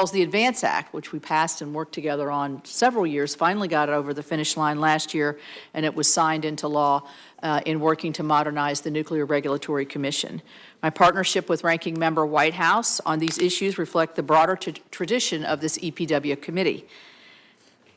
well as the Advance Act, which we passed and worked together on several years, finally got it over the finish line last year, and it was signed into law in working to modernize the Nuclear Regulatory Commission. My partnership with Ranking Member Whitehouse on these issues reflect the broader tradition of this EPW committee.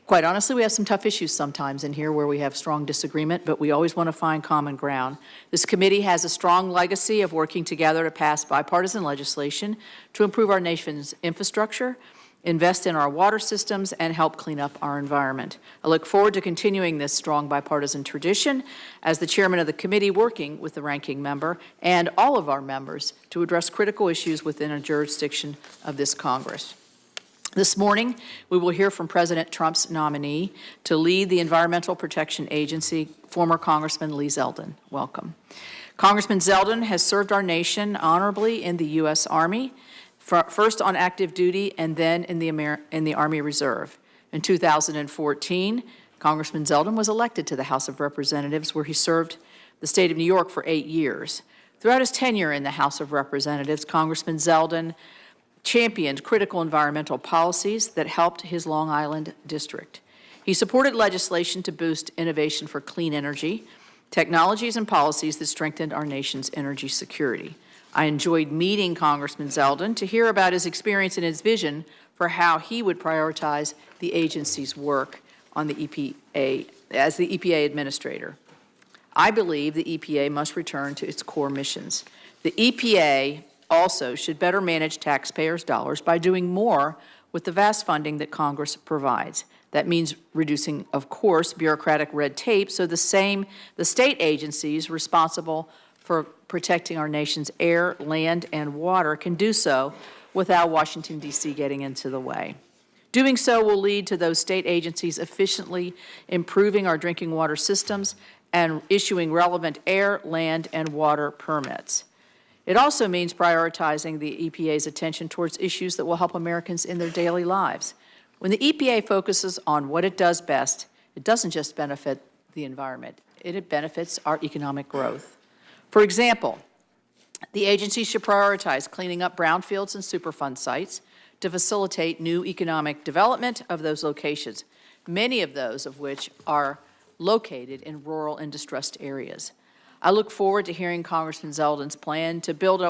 Quite honestly, we have some tough issues sometimes in here where we have strong disagreement, but we always want to find common ground. This committee has a strong legacy of working together to pass bipartisan legislation to improve our nation's infrastructure, invest in our water systems, and help clean up our environment. I look forward to continuing this strong bipartisan tradition as the chairman of the committee, working with the ranking member and all of our members to address critical issues within a jurisdiction of this Congress. This morning, we will hear from President Trump's nominee to lead the Environmental Protection Agency, former Congressman Lee Zeldin. Welcome. Congressman Zeldin has served our nation honorably in the U.S. Army, first on active duty and then in the Army Reserve. In 2014, Congressman Zeldin was elected to the House of Representatives, where he served the state of New York for 8 years. Throughout his tenure in the House of Representatives, Congressman Zeldin championed critical environmental policies that helped his Long Island district. He supported legislation to boost innovation for clean energy, technologies and policies that strengthened our nation's energy security. I enjoyed meeting Congressman Zeldin to hear about his experience and his vision for how he would prioritize the agency's work on the EPA as the EPA administrator. I believe the EPA must return to its core missions. The EPA also should better manage taxpayers' dollars by doing more with the vast funding that Congress provides. That means reducing, of course, bureaucratic red tape so the state agencies responsible for protecting our nation's air, land, and water can do so without Washington, D.C. getting into the way. Doing so will lead to those state agencies efficiently improving our drinking water systems and issuing relevant air, land, and water permits. It also means prioritizing the EPA's attention towards issues that will help Americans in their daily lives. When the EPA focuses on what it does best, it doesn't just benefit the environment, it benefits our economic growth. For example, the agency should prioritize cleaning up brownfields and Superfund sites to facilitate new economic development of those locations, many of those of which are located in rural and distressed areas. I look forward to hearing Congressman Zeldin's plan to build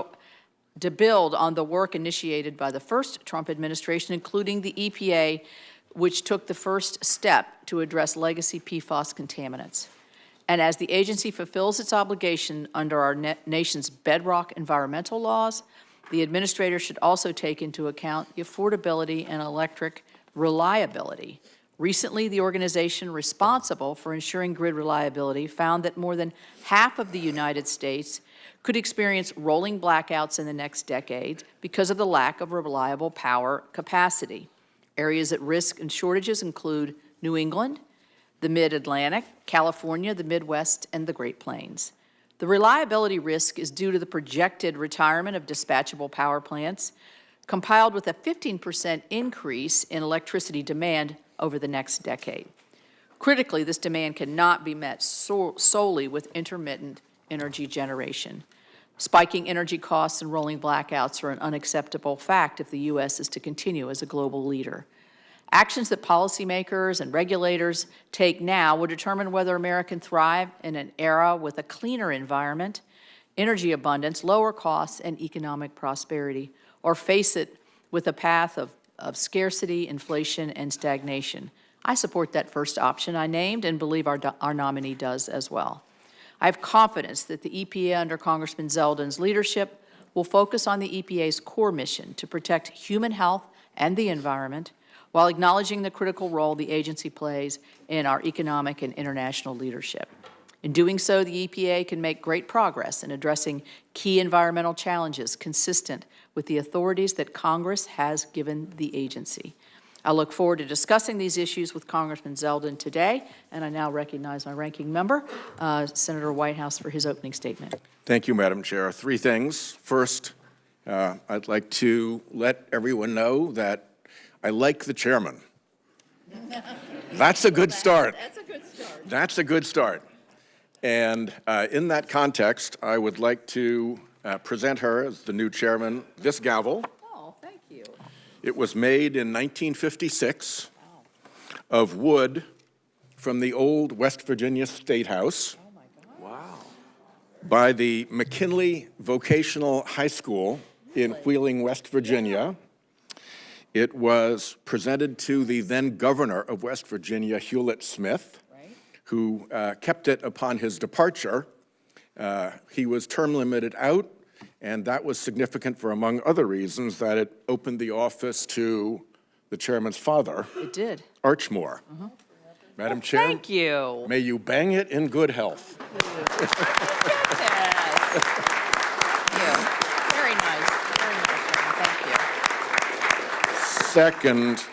on the work initiated by the first Trump administration, including the EPA, which took the first step to address legacy PFAS contaminants. And as the agency fulfills its obligation under our nation's bedrock environmental laws, the administrator should also take into account the affordability and electric reliability. Recently, the organization responsible for ensuring grid reliability found that more than half of the United States could experience rolling blackouts in the next decade because of the lack of reliable power capacity. Areas at risk and shortages include New England, the Mid-Atlantic, California, the Midwest, and the Great Plains. The reliability risk is due to the projected retirement of dispatchable power plants, compiled with a 15% increase in electricity demand over the next decade. Critically, this demand cannot be met solely with intermittent energy generation. Spiking energy costs and rolling blackouts are an unacceptable fact if the U.S. is to continue as a global leader. Actions that policymakers and regulators take now will determine whether America can thrive in an era with a cleaner environment, energy abundance, lower costs, and economic prosperity, or face it with a path of scarcity, inflation, and stagnation. I support that first option I named and believe our nominee does as well. I have confidence that the EPA under Congressman Zeldin's leadership will focus on the EPA's core mission to protect human health and the environment while acknowledging the critical role the agency plays in our economic and international leadership. In doing so, the EPA can make great progress in addressing key environmental challenges consistent with the authorities that Congress has given the agency. I look forward to discussing these issues with Congressman Zeldin today, and I now recognize my ranking member, Senator Whitehouse, for his opening statement. Thank you, Madam Chair. Three things. First, I'd like to let everyone know that I like the chairman. That's a good start. That's a good start. That's a good start. And in that context, I would like to present her as the new chairman this gavel. Oh, thank you. It was made in 1956 of wood from the old West Virginia State House by the McKinley Vocational High School in Wheeling, West Virginia. It was presented to the then governor of West Virginia, Hewlett Smith, who kept it upon his departure. He was term limited out, and that was significant for, among other reasons, that it opened the office to the chairman's father. It did. Archmore. Madam Chair. Thank you. May you bang it in good health. Very nice. Very nice. Thank you. Second,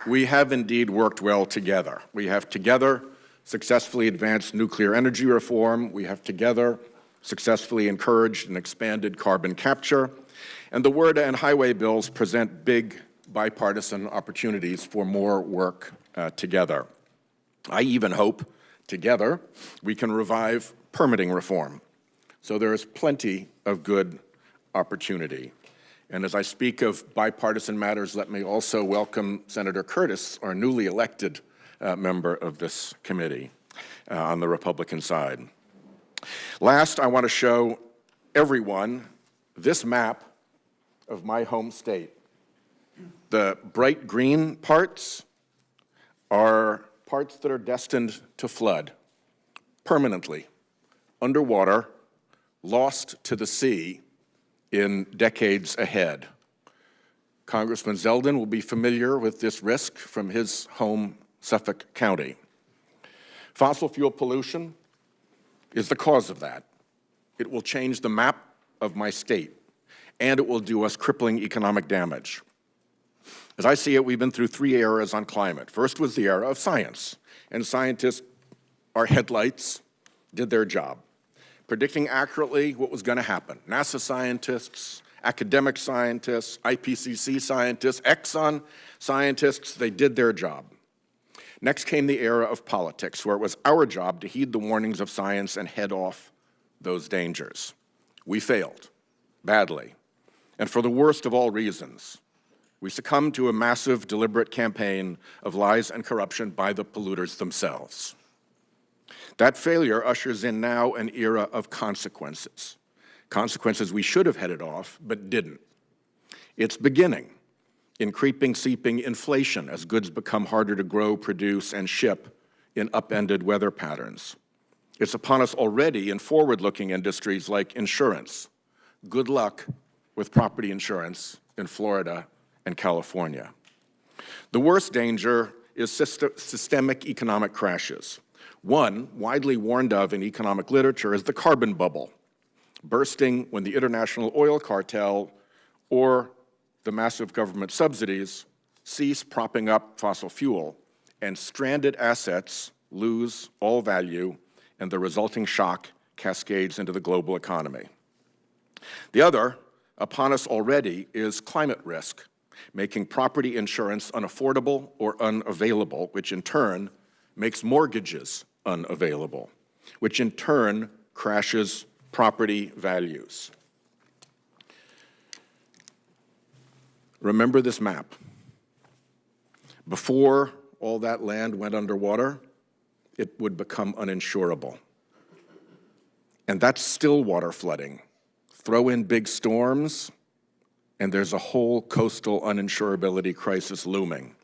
we have indeed worked well together. We have together successfully advanced nuclear energy reform. We have together successfully encouraged and expanded carbon capture. And the WRDA and highway bills present big bipartisan opportunities for more work together. I even hope together we can revive permitting reform. So there is plenty of good opportunity. And as I speak of bipartisan matters, let me also welcome Senator Curtis, our newly elected member of this committee on the Republican side. Last, I want to show everyone this map of my home state. The bright green parts are parts that are destined to flood permanently, underwater, lost to the sea in decades ahead. Congressman Zeldin will be familiar with this risk from his home, Suffolk County. Fossil fuel pollution is the cause of that. It will change the map of my state, and it will do us crippling economic damage. As I see it, we've been through three eras on climate. First was the era of science, and scientists, our headlights, did their job, predicting accurately what was going to happen. NASA scientists, academic scientists, IPCC scientists, Exxon scientists, they did their job. Next came the era of politics, where it was our job to heed the warnings of science and head off those dangers. We failed, badly, and for the worst of all reasons. We succumbed to a massive, deliberate campaign of lies and corruption by the polluters themselves. That failure ushers in now an era of consequences. Consequences we should have headed off, but didn't. It's beginning in creeping, seeping inflation as goods become harder to grow, produce, and ship in upended weather patterns. It's upon us already in forward-looking industries like insurance. Good luck with property insurance in Florida and California. The worst danger is systemic economic crashes. One, widely warned of in economic literature, is the carbon bubble, bursting when the international oil cartel or the massive government subsidies cease propping up fossil fuel, and stranded assets lose all value, and the resulting shock cascades into the global economy. The other, upon us already, is climate risk, making property insurance unaffordable or unavailable, which in turn makes mortgages unavailable, which in turn crashes property values. Remember this map. Before all that land went underwater, it would become uninsurable. And that's still water flooding. Throw in big storms, and there's a whole coastal uninsurability crisis looming.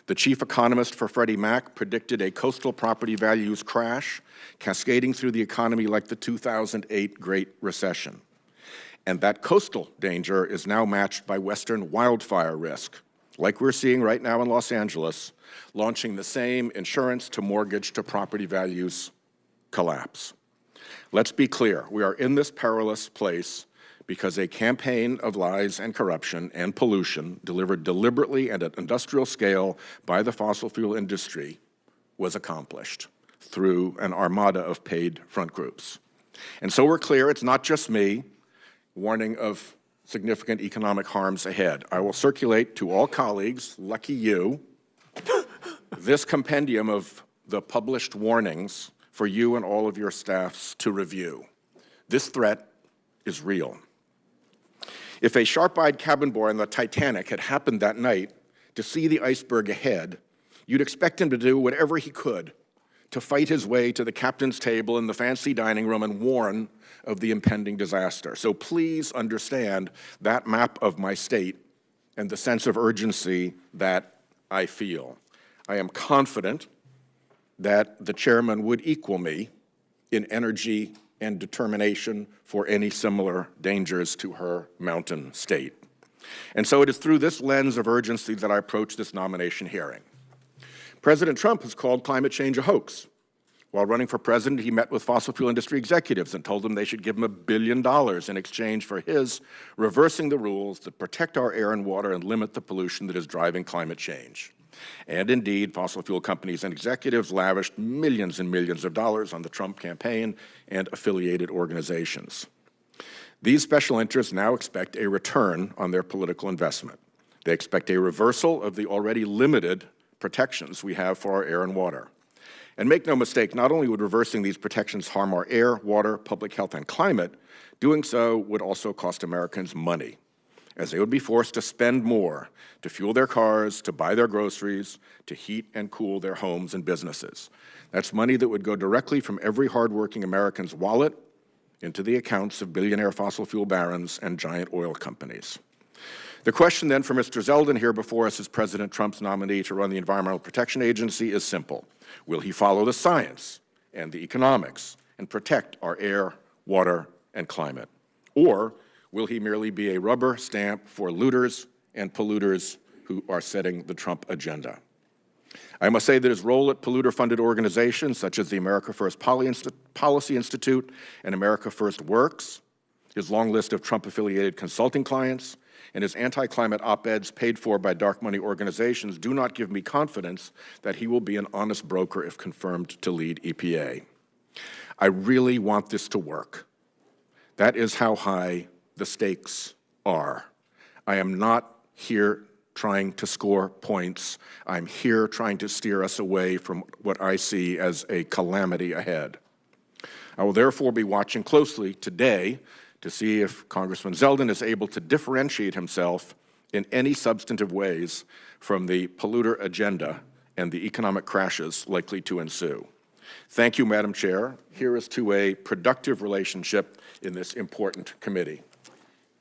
The chief economist for Freddie Mac predicted a coastal property values crash cascading through the economy like the 2008 Great Recession. And that coastal danger is now matched by Western wildfire risk, like we're seeing right now in Los Angeles, launching the same insurance to mortgage to property values collapse. Let's be clear, we are in this perilous place because a campaign of lies and corruption and pollution delivered deliberately and at industrial scale by the fossil fuel industry was accomplished through an armada of paid front groups. And so we're clear, it's not just me warning of significant economic harms ahead. I will circulate to all colleagues, lucky you, this compendium of the published warnings for you and all of your staffs to review. This threat is real. If a sharp-eyed cabin boy on the Titanic had happened that night to see the iceberg ahead, you'd expect him to do whatever he could to fight his way to the captain's table in the fancy dining room and warn of the impending disaster. So please understand that map of my state and the sense of urgency that I feel. I am confident that the chairman would equal me in energy and determination for any similar dangers to her mountain state. And so it is through this lens of urgency that I approach this nomination hearing. President Trump has called climate change a hoax. While running for president, he met with fossil fuel industry executives and told them they should give him $1 billion in exchange for his reversing the rules that protect our air and water and limit the pollution that is driving climate change. And indeed, fossil fuel companies and executives lavished millions and millions of dollars on the Trump campaign and affiliated organizations. These special interests now expect a return on their political investment. They expect a reversal of the already limited protections we have for our air and water. And make no mistake, not only would reversing these protections harm our air, water, public health, and climate, doing so would also cost Americans money, as they would be forced to spend more to fuel their cars, to buy their groceries, to heat and cool their homes and businesses. That's money that would go directly from every hardworking American's wallet into the accounts of billionaire fossil fuel barons and giant oil companies. The question then for Mr. Zeldin here before us as President Trump's nominee to run the Environmental Protection Agency is simple. Will he follow the science and the economics and protect our air, water, and climate? Or will he merely be a rubber stamp for looters and polluters who are setting the Trump agenda? I must say that his role at polluter-funded organizations such as the America First Policy Institute and America First Works, his long list of Trump-affiliated consulting clients, and his anti-climate op-eds paid for by dark money organizations do not give me confidence that he will be an honest broker if confirmed to lead EPA. I really want this to work. That is how high the stakes are. I am not here trying to score points. I'm here trying to steer us away from what I see as a calamity ahead. I will therefore be watching closely today to see if Congressman Zeldin is able to differentiate himself in any substantive ways from the polluter agenda and the economic crashes likely to ensue. Thank you, Madam Chair. Here is to a productive relationship in this important committee.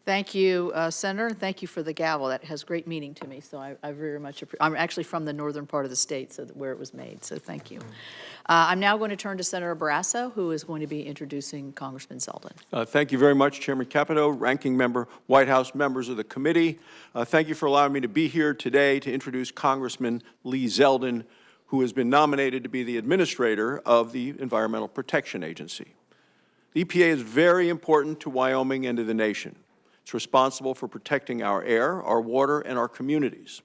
Thank you, Senator. Thank you for the gavel. That has great meaning to me, so I very much appreciate it. I'm actually from the northern part of the state, so where it was made, so thank you. I'm now going to turn to Senator Barrasso, who is going to be introducing Congressman Zeldin. Thank you very much, Chairman Capito, Ranking Member, White House members of the committee. Thank you for allowing me to be here today to introduce Congressman Lee Zeldin, who has been nominated to be the administrator of the Environmental Protection Agency. The EPA is very important to Wyoming and to the nation. It's responsible for protecting our air, our water, and our communities.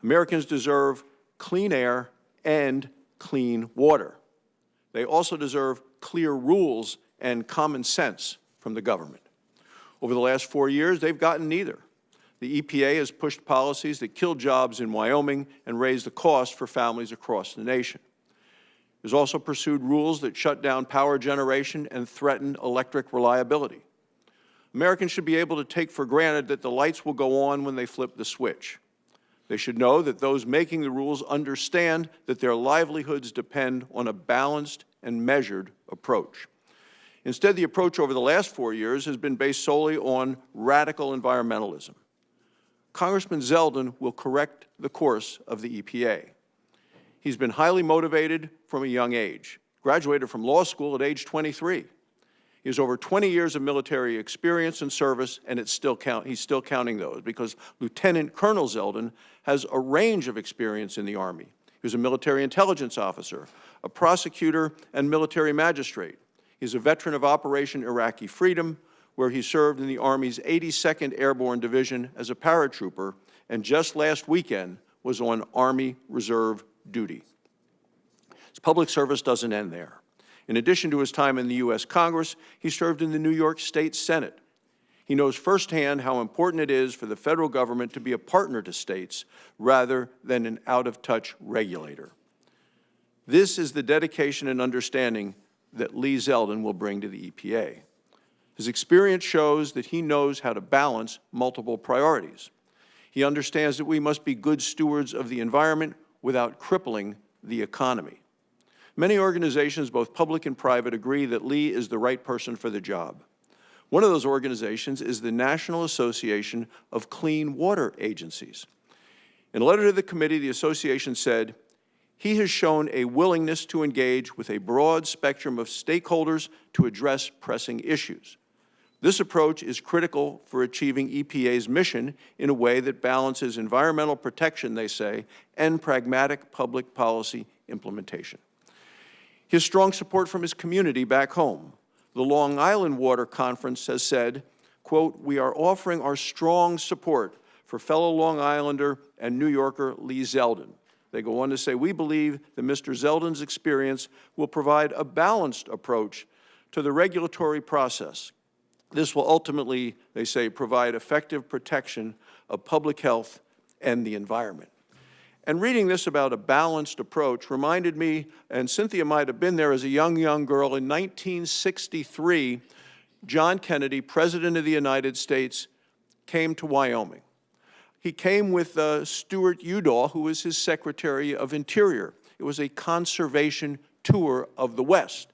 Americans deserve clean air and clean water. They also deserve clear rules and common sense from the government. Over the last 4 years, they've gotten neither. The EPA has pushed policies that kill jobs in Wyoming and raise the cost for families across the nation. It has also pursued rules that shut down power generation and threaten electric reliability. Americans should be able to take for granted that the lights will go on when they flip the switch. They should know that those making the rules understand that their livelihoods depend on a balanced and measured approach. Instead, the approach over the last 4 years has been based solely on radical environmentalism. Congressman Zeldin will correct the course of the EPA. He's been highly motivated from a young age, graduated from law school at age 23. He has over 20 years of military experience and service, and he's still counting those because Lieutenant Colonel Zeldin has a range of experience in the Army. He was a military intelligence officer, a prosecutor, and military magistrate. He's a veteran of Operation Iraqi Freedom, where he served in the Army's 82nd Airborne Division as a paratrooper, and just last weekend was on Army Reserve duty. His public service doesn't end there. In addition to his time in the U.S. Congress, he served in the New York State Senate. He knows firsthand how important it is for the federal government to be a partner to states rather than an out-of-touch regulator. This is the dedication and understanding that Lee Zeldin will bring to the EPA. His experience shows that he knows how to balance multiple priorities. He understands that we must be good stewards of the environment without crippling the economy. Many organizations, both public and private, agree that Lee is the right person for the job. One of those organizations is the National Association of Clean Water Agencies. In a letter to the committee, the association said, "He has shown a willingness to engage with a broad spectrum of stakeholders to address pressing issues. This approach is critical for achieving EPA's mission in a way that balances environmental protection," they say, "and pragmatic public policy implementation." His strong support from his community back home. The Long Island Water Conference has said, quote, "We are offering our strong support for fellow Long Islander and New Yorker Lee Zeldin." They go on to say, "We believe that Mr. Zeldin's experience will provide a balanced approach to the regulatory process. This will ultimately," they say, "provide effective protection of public health and the environment." And reading this about a balanced approach reminded me, and Cynthia might have been there as a young girl, in 1963, John Kennedy, President of the United States, came to Wyoming. He came with Stuart Udall, who was his Secretary of Interior. It was a conservation tour of the West.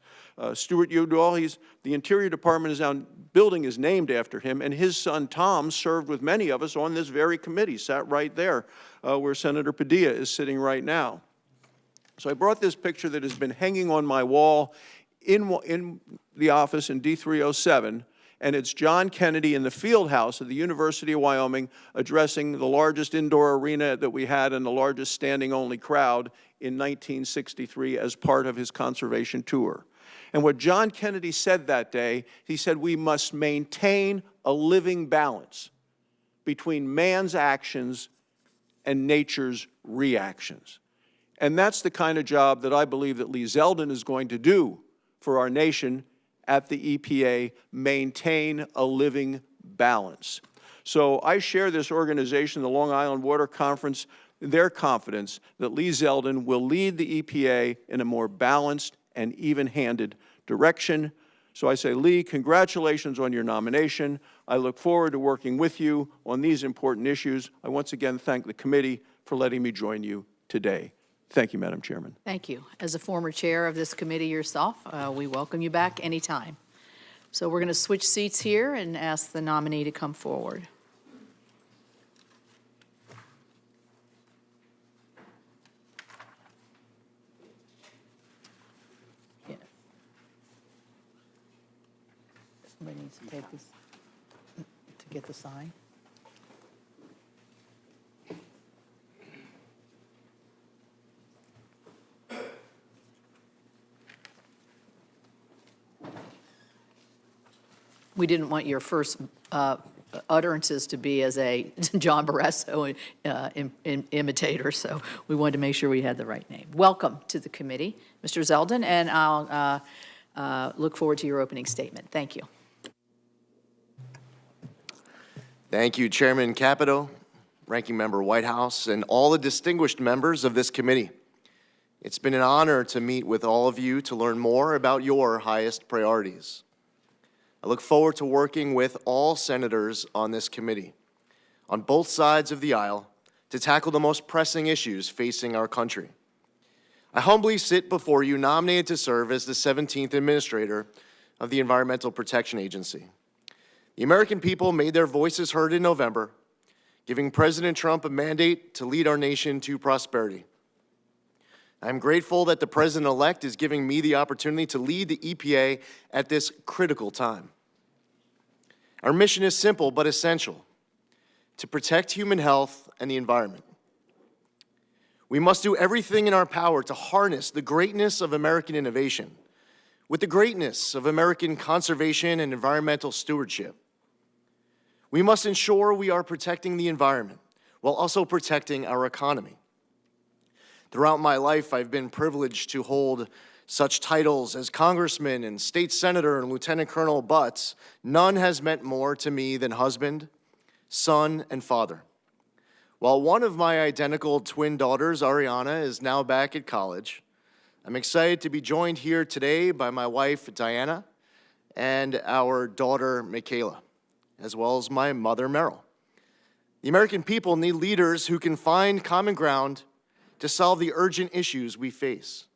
Stuart Udall, the Interior Department is now, building is named after him, and his son Tom served with many of us on this very committee, sat right there where Senator Padilla is sitting right now. So I brought this picture that has been hanging on my wall in the office in D307, and it's John Kennedy in the field house of the University of Wyoming addressing the largest indoor arena that we had and the largest standing-only crowd in 1963 as part of his conservation tour. And what John Kennedy said that day, he said, "We must maintain a living balance between man's actions and nature's reactions." And that's the kind of job that I believe that Lee Zeldin is going to do for our nation at the EPA, maintain a living balance. So I share this organization, the Long Island Water Conference, their confidence that Lee Zeldin will lead the EPA in a more balanced and even-handed direction. So I say, Lee, congratulations on your nomination. I look forward to working with you on these important issues. I once again thank the committee for letting me join you today. Thank you, Madam Chairman. Thank you. As a former chair of this committee yourself, we welcome you back anytime. So we're going to switch seats here and ask the nominee to come forward. Yeah. Somebody needs to take this to get the sign. We didn't want your first utterances to be as a John Barrasso imitator, so we wanted to make sure we had the right name. Welcome to the committee, Mr. Zeldin, and I'll look forward to your opening statement. Thank you. Thank you, Chairman Capito, Ranking Member Whitehouse, and all the distinguished members of this committee. It's been an honor to meet with all of you to learn more about your highest priorities. I look forward to working with all senators on this committee, on both sides of the aisle, to tackle the most pressing issues facing our country. I humbly sit before you nominated to serve as the 17th Administrator of the Environmental Protection Agency. The American people made their voices heard in November, giving President Trump a mandate to lead our nation to prosperity. I'm grateful that the President-elect is giving me the opportunity to lead the EPA at this critical time. Our mission is simple but essential: to protect human health and the environment. We must do everything in our power to harness the greatness of American innovation with the greatness of American conservation and environmental stewardship. We must ensure we are protecting the environment while also protecting our economy. Throughout my life, I've been privileged to hold such titles as congressman and state senator and lieutenant colonel, but none has meant more to me than husband, son, and father. While one of my identical twin daughters, Ariana, is now back at college, I'm excited to be joined here today by my wife, Diana, and our daughter, Michaela, as well as my mother, Merrill. The American people need leaders who can find common ground to solve the urgent issues we face.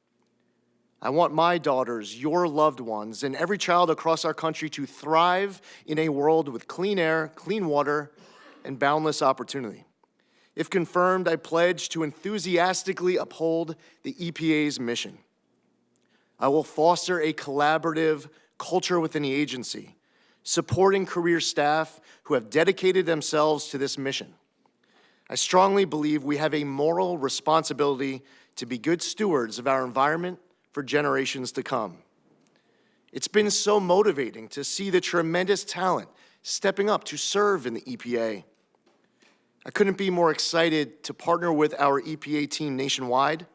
I want my daughters, your loved ones, and every child across our country to thrive in a world with clean air, clean water, and boundless opportunity. If confirmed, I pledge to enthusiastically uphold the EPA's mission. I will foster a collaborative culture within the agency, supporting career staff who have dedicated themselves to this mission. I strongly believe we have a moral responsibility to be good stewards of our environment for generations to come. It's been so motivating to see the tremendous talent stepping up to serve in the EPA. I couldn't be more excited to partner with our EPA team nationwide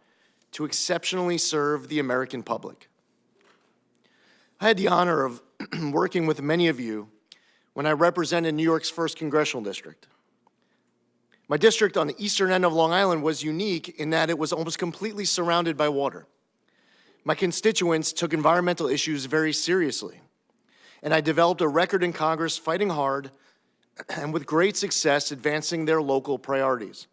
to exceptionally serve the American public. I had the honor of working with many of you when I represented New York's 1st Congressional District. My district on the eastern end of Long Island was unique in that it was almost completely surrounded by water. My constituents took environmental issues very seriously, and I developed a record in Congress fighting hard and with great success advancing their local priorities.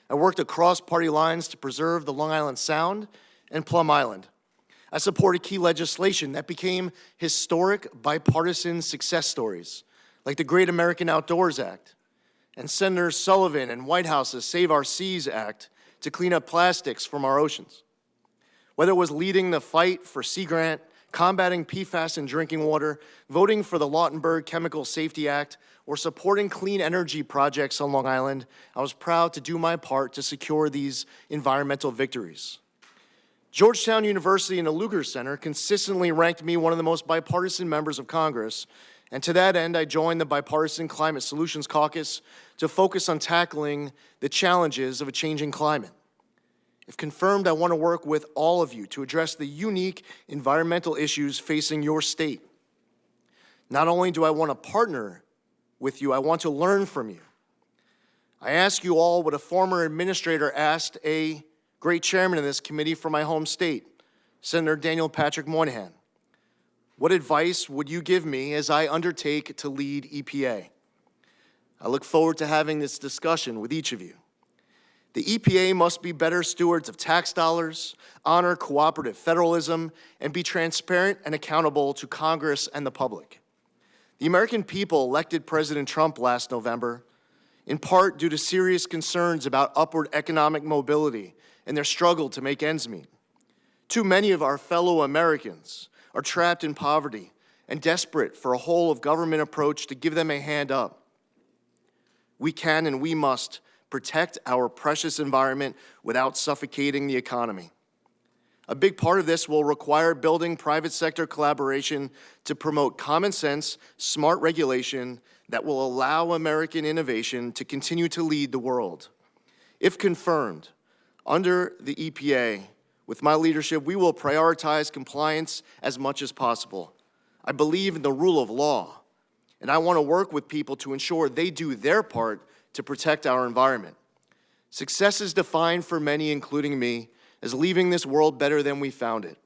I worked across party lines to preserve the Long Island Sound and Plum Island. I supported key legislation that became historic bipartisan success stories, like the Great American Outdoors Act, and Senator Sullivan and Whitehouse's Save Our Seas Act to clean up plastics from our oceans. Whether it was leading the fight for Sea Grant, combating PFAS in drinking water, voting for the Lautenberg Chemical Safety Act, or supporting clean energy projects on Long Island, I was proud to do my part to secure these environmental victories. Georgetown University and the Lugar Center consistently ranked me one of the most bipartisan members of Congress, and to that end, I joined the Bipartisan Climate Solutions Caucus to focus on tackling the challenges of a changing climate. If confirmed, I want to work with all of you to address the unique environmental issues facing your state. Not only do I want to partner with you, I want to learn from you. I ask you all what a former administrator asked a great chairman of this committee from my home state, Senator Daniel Patrick Moynihan. What advice would you give me as I undertake to lead EPA? I look forward to having this discussion with each of you. The EPA must be better stewards of tax dollars, honor cooperative federalism, and be transparent and accountable to Congress and the public. The American people elected President Trump last November, in part due to serious concerns about upward economic mobility and their struggle to make ends meet. Too many of our fellow Americans are trapped in poverty and desperate for a whole-of-government approach to give them a hand up. We can and we must protect our precious environment without suffocating the economy. A big part of this will require building private sector collaboration to promote common sense, smart regulation that will allow American innovation to continue to lead the world. If confirmed, under the EPA, with my leadership, we will prioritize compliance as much as possible. I believe in the rule of law, and I want to work with people to ensure they do their part to protect our environment. Success is defined for many, including me, as leaving this world better than we found it.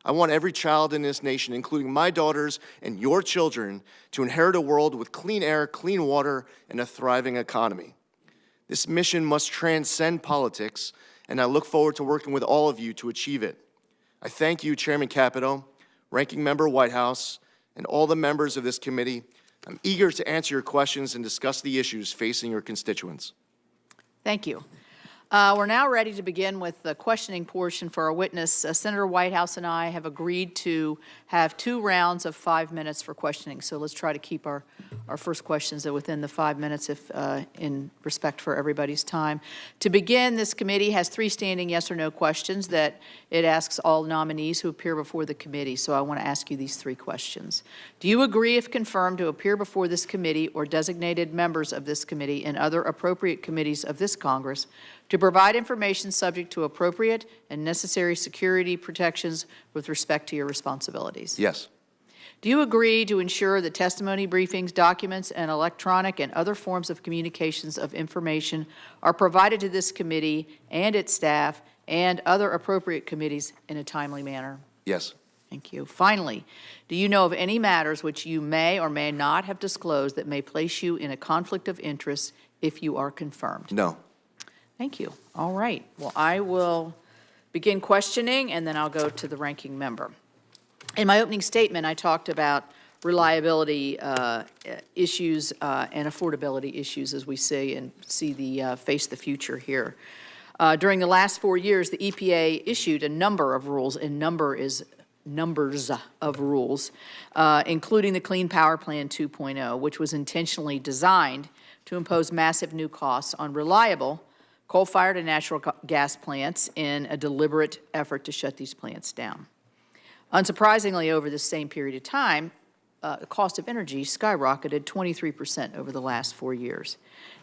I want every child in this nation, including my daughters and your children, to inherit a world with clean air, clean water, and a thriving economy. This mission must transcend politics, and I look forward to working with all of you to achieve it. I thank you, Chairman Capito, Ranking Member Whitehouse, and all the members of this committee. I'm eager to answer your questions and discuss the issues facing your constituents. Thank you. We're now ready to begin with the questioning portion for our witness. Senator Whitehouse and I have agreed to have 2 rounds of 5 minutes for questioning. So let's try to keep our first questions within the 5 minutes in respect for everybody's time. To begin, this committee has 3 standing yes or no questions that it asks all nominees who appear before the committee. So I want to ask you these 3 questions. Do you agree, if confirmed, to appear before this committee or designated members of this committee and other appropriate committees of this Congress to provide information subject to appropriate and necessary security protections with respect to your responsibilities? Yes. Do you agree to ensure that testimony, briefings, documents, and electronic and other forms of communications of information are provided to this committee and its staff and other appropriate committees in a timely manner? Yes. Thank you. Finally, do you know of any matters which you may or may not have disclosed that may place you in a conflict of interest if you are confirmed? No. Thank you. All right. Well, I will begin questioning, and then I'll go to the ranking member. In my opening statement, I talked about reliability issues and affordability issues as we see the face the future here. During the last 4 years, the EPA issued a number of rules, and numbers of rules, including the Clean Power Plan 2.0, which was intentionally designed to impose massive new costs on reliable coal-fired and natural gas plants in a deliberate effort to shut these plants down. Unsurprisingly, over the same period of time, the cost of energy skyrocketed 23% over the last 4 years.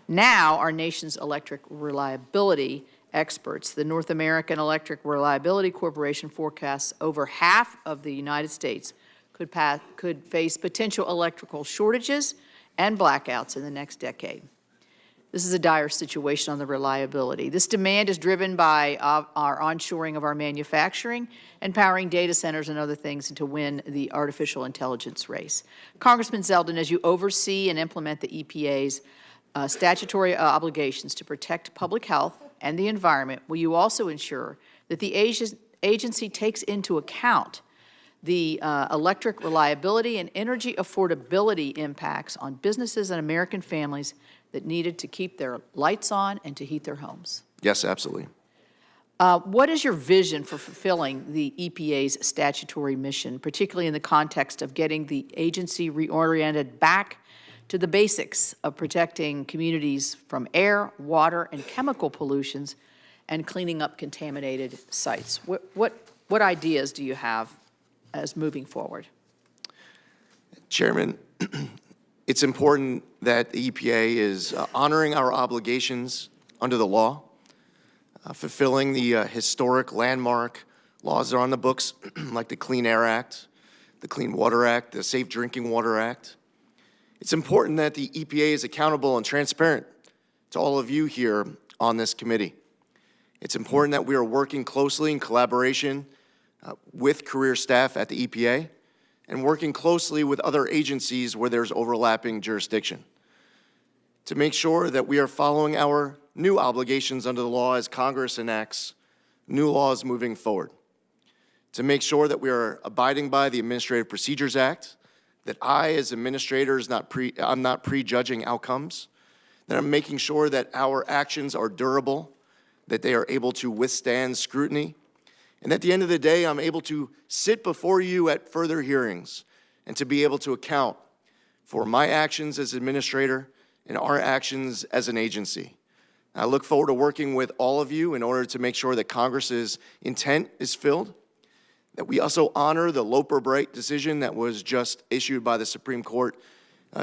Now, our nation's electric reliability experts, the North American Electric Reliability Corporation, forecasts over half of the United States could face potential electrical shortages and blackouts in the next decade. This is a dire situation on the reliability. This demand is driven by our onshoring of our manufacturing and powering data centers and other things to win the artificial intelligence race. Congressman Zeldin, as you oversee and implement the EPA's statutory obligations to protect public health and the environment, will you also ensure that the agency takes into account the electric reliability and energy affordability impacts on businesses and American families that needed to keep their lights on and to heat their homes? Yes, absolutely. What is your vision for fulfilling the EPA's statutory mission, particularly in the context of getting the agency reoriented back to the basics of protecting communities from air, water, and chemical pollutions and cleaning up contaminated sites? What ideas do you have as moving forward? Chairman, it's important that the EPA is honoring our obligations under the law, fulfilling the historic landmark laws that are on the books, like the Clean Air Act, the Clean Water Act, the Safe Drinking Water Act. It's important that the EPA is accountable and transparent to all of you here on this committee. It's important that we are working closely in collaboration with career staff at the EPA and working closely with other agencies where there's overlapping jurisdiction to make sure that we are following our new obligations under the law as Congress enacts new laws moving forward, to make sure that we are abiding by the Administrative Procedures Act, that I, as administrator, I'm not prejudging outcomes, that I'm making sure that our actions are durable, that they are able to withstand scrutiny, and at the end of the day, I'm able to sit before you at further hearings and to be able to account for my actions as administrator and our actions as an agency. I look forward to working with all of you in order to make sure that Congress's intent is filled, that we also honor the Loper-Bright decision that was just issued by the Supreme Court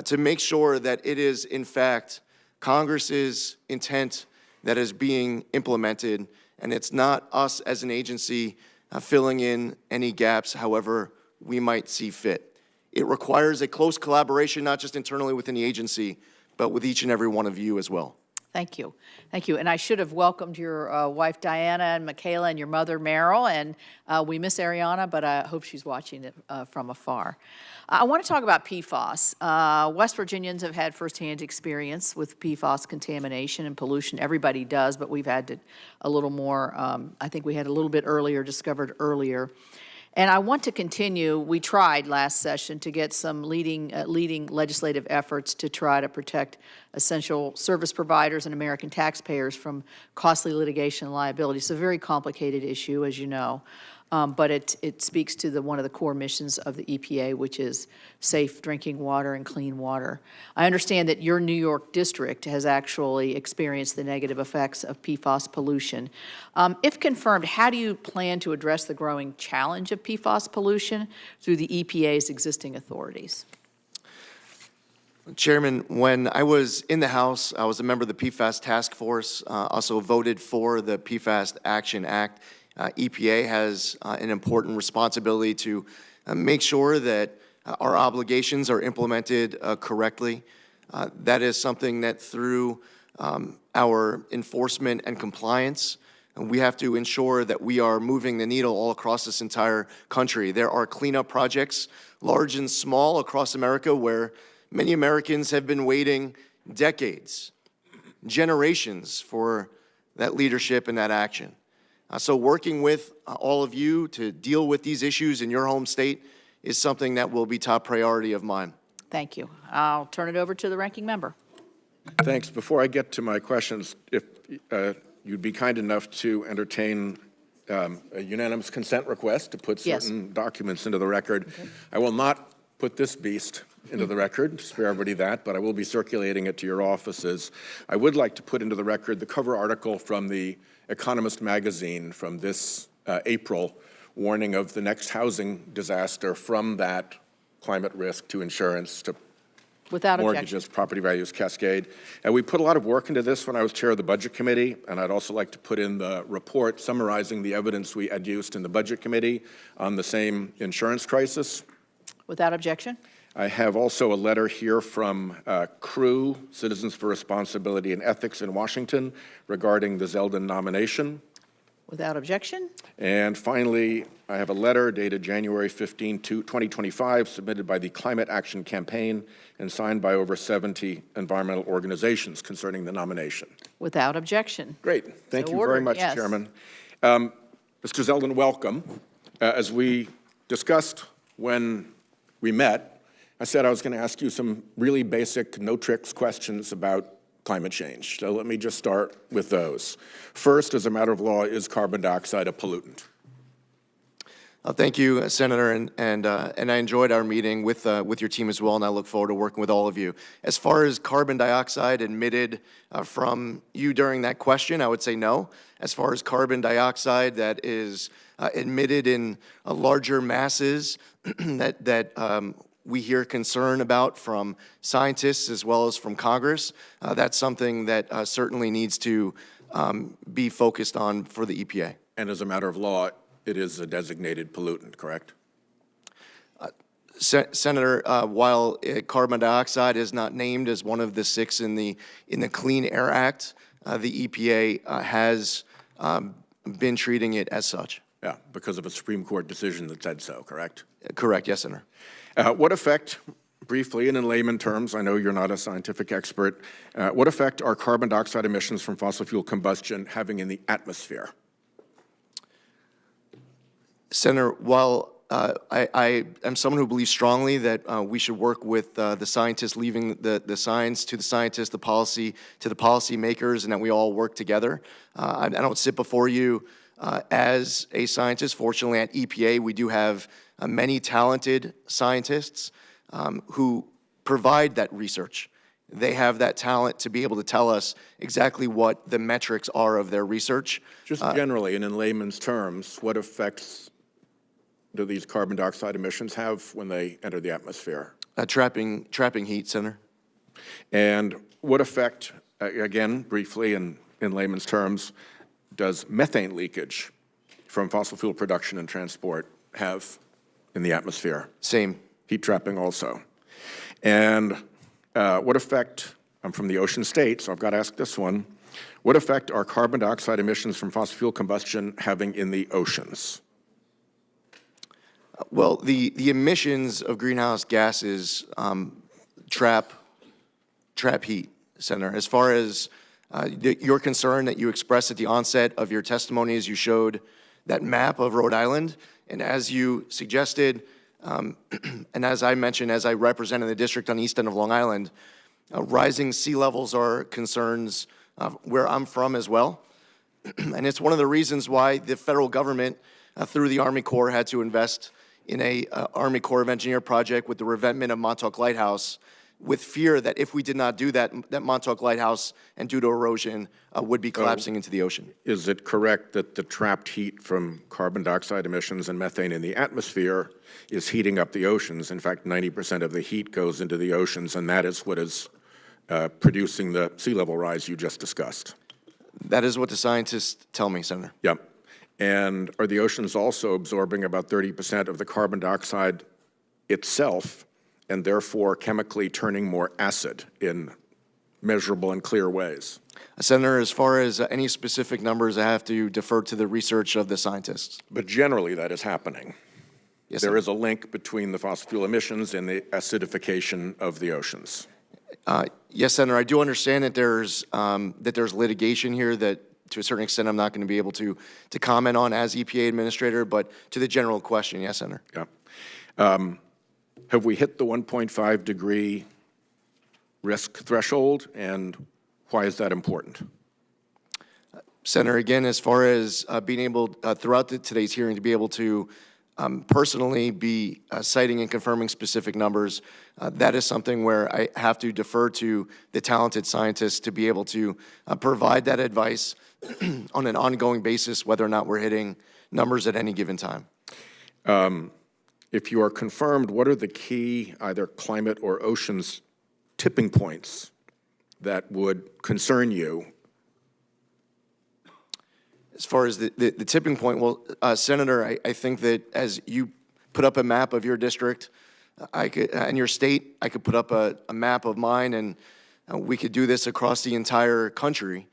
to make sure that it is, in fact, Congress's intent that is being implemented, and it's not us as an agency filling in any gaps however we might see fit. It requires a close collaboration, not just internally within the agency, but with each and every one of you as well. Thank you. Thank you. And I should have welcomed your wife, Diana, and Michaela, and your mother, Meryl. And we miss Ariana, but I hope she's watching it from afar. I want to talk about PFAS. West Virginians have had firsthand experience with PFAS contamination and pollution. Everybody does, but we've had a little more. I think we had a little bit earlier, discovered earlier. And I want to continue. We tried last session to get some leading legislative efforts to try to protect essential service providers and American taxpayers from costly litigation and liability. It's a very complicated issue, as you know, but it speaks to one of the core missions of the EPA, which is safe drinking water and clean water. I understand that your New York district has actually experienced the negative effects of PFAS pollution. If confirmed, how do you plan to address the growing challenge of PFAS pollution through the EPA's existing authorities? Chairman, when I was in the House, I was a member of the PFAS Task Force, also voted for the PFAS Action Act. EPA has an important responsibility to make sure that our obligations are implemented correctly. That is something that through our enforcement and compliance, And we have to ensure that we are moving the needle all across this entire country. There are cleanup projects, large and small, across America where many Americans have been waiting decades, generations for that leadership and that action. So working with all of you to deal with these issues in your home state is something that will be top priority of mine. Thank you. I'll turn it over to the ranking member. Thanks. Before I get to my questions, if you'd be kind enough to entertain a unanimous consent request to put Yes. certain documents into the record. Okay. I will not put this beast into the record, spare everybody that, but I will be circulating it to your offices. I would like to put into the record the cover article from the Economist magazine from this April, warning of the next housing disaster from that climate risk to insurance to Without mortgages, objection. property values cascade. And we put a lot of work into this when I was chair of the Budget Committee, and I'd also like to put in the report summarizing the evidence we adduced in the Budget Committee on the same insurance crisis. Without objection. I have also a letter here from CREW, Citizens for Responsibility and Ethics in Washington, regarding the Zeldin nomination. Without objection. And finally, I have a letter dated January 15, 2025, submitted by the Climate Action Campaign and signed by over 70 environmental organizations concerning the nomination. Without objection. Great. Thank So you very ordered, much, yes. Chairman. Mr. Zeldin, welcome. As we discussed when we met, I said I was going to ask you some really basic, no-tricks questions about climate change. So let me just start with those. First, as a matter of law, is carbon dioxide a pollutant? Thank you, Senator, and I enjoyed our meeting with your team as well, and I look forward to working with all of you. As far as carbon dioxide emitted from you during that question, I would say no. As far as carbon dioxide that is emitted in larger masses that we hear concern about from scientists as well as from Congress, that's something that certainly needs to be focused on for the EPA. And as a matter of law, it is a designated pollutant, correct? Senator, while carbon dioxide is not named as one of the 6 in the Clean Air Act, the EPA has been treating it as such. Yeah, because of a Supreme Court decision that said so, correct? Correct, yes, Senator. What effect, briefly and in layman terms, I know you're not a scientific expert, what effect are carbon dioxide emissions from fossil fuel combustion having in the atmosphere? Senator, while I am someone who believes strongly that we should work with the scientists, leaving the science to the scientists, the policy to the policymakers, and that we all work together. I don't sit before you as a scientist. Fortunately, at EPA, we do have many talented scientists who provide that research. They have that talent to be able to tell us exactly what the metrics are of their research. Just generally and in layman's terms, what effects do these carbon dioxide emissions have when they enter the atmosphere? Trapping heat, Senator. And what effect, again, briefly and in layman's terms, does methane leakage from fossil fuel production and transport have in the atmosphere? Same. Heat trapping also. And what effect, I'm from the ocean state, so I've got to ask this one, what effect are carbon dioxide emissions from fossil fuel combustion having in the oceans? Well, the emissions of greenhouse gases trap heat, Senator. As far as your concern that you expressed at the onset of your testimony as you showed that map of Rhode Island, and as you suggested, and as I mentioned, as I represented the district on the east end of Long Island, rising sea levels are concerns where I'm from as well. And it's one of the reasons why the federal government, through the Army Corps, had to invest in a Army Corps of Engineer project with the revetment of Montauk Lighthouse, with fear that if we did not do that, that Montauk Lighthouse, and due to erosion, would be collapsing into the ocean. Is it correct that the trapped heat from carbon dioxide emissions and methane in the atmosphere is heating up the oceans? In fact, 90% of the heat goes into the oceans, and that is what is producing the sea level rise you just discussed. That is what the scientists tell me, Senator. Yep. And are the oceans also absorbing about 30% of the carbon dioxide itself, and therefore chemically turning more acid in measurable and clear ways. Senator, as far as any specific numbers, I have to defer to the research of the scientists. But generally, that is happening. Yes, There sir. is a link between the fossil fuel emissions and the acidification of the oceans. Yes, Senator, I do understand that there's litigation here that, to a certain extent, I'm not going to be able to comment on as EPA administrator, but to the general question, yes, Senator. Yeah. Have we hit the 1.5 degree risk threshold, and why is that important? Senator, again, as far as being able, throughout today's hearing, to be able to personally be citing and confirming specific numbers, that is something where I have to defer to the talented scientists to be able to provide that advice on an ongoing basis, whether or not we're hitting numbers at any given time. If you are confirmed, what are the key either climate or oceans tipping points that would concern you? As far as the tipping point, well, Senator, I think that as you put up a map of your district, and your state, I could put up a map of mine, and we could do this across the entire country.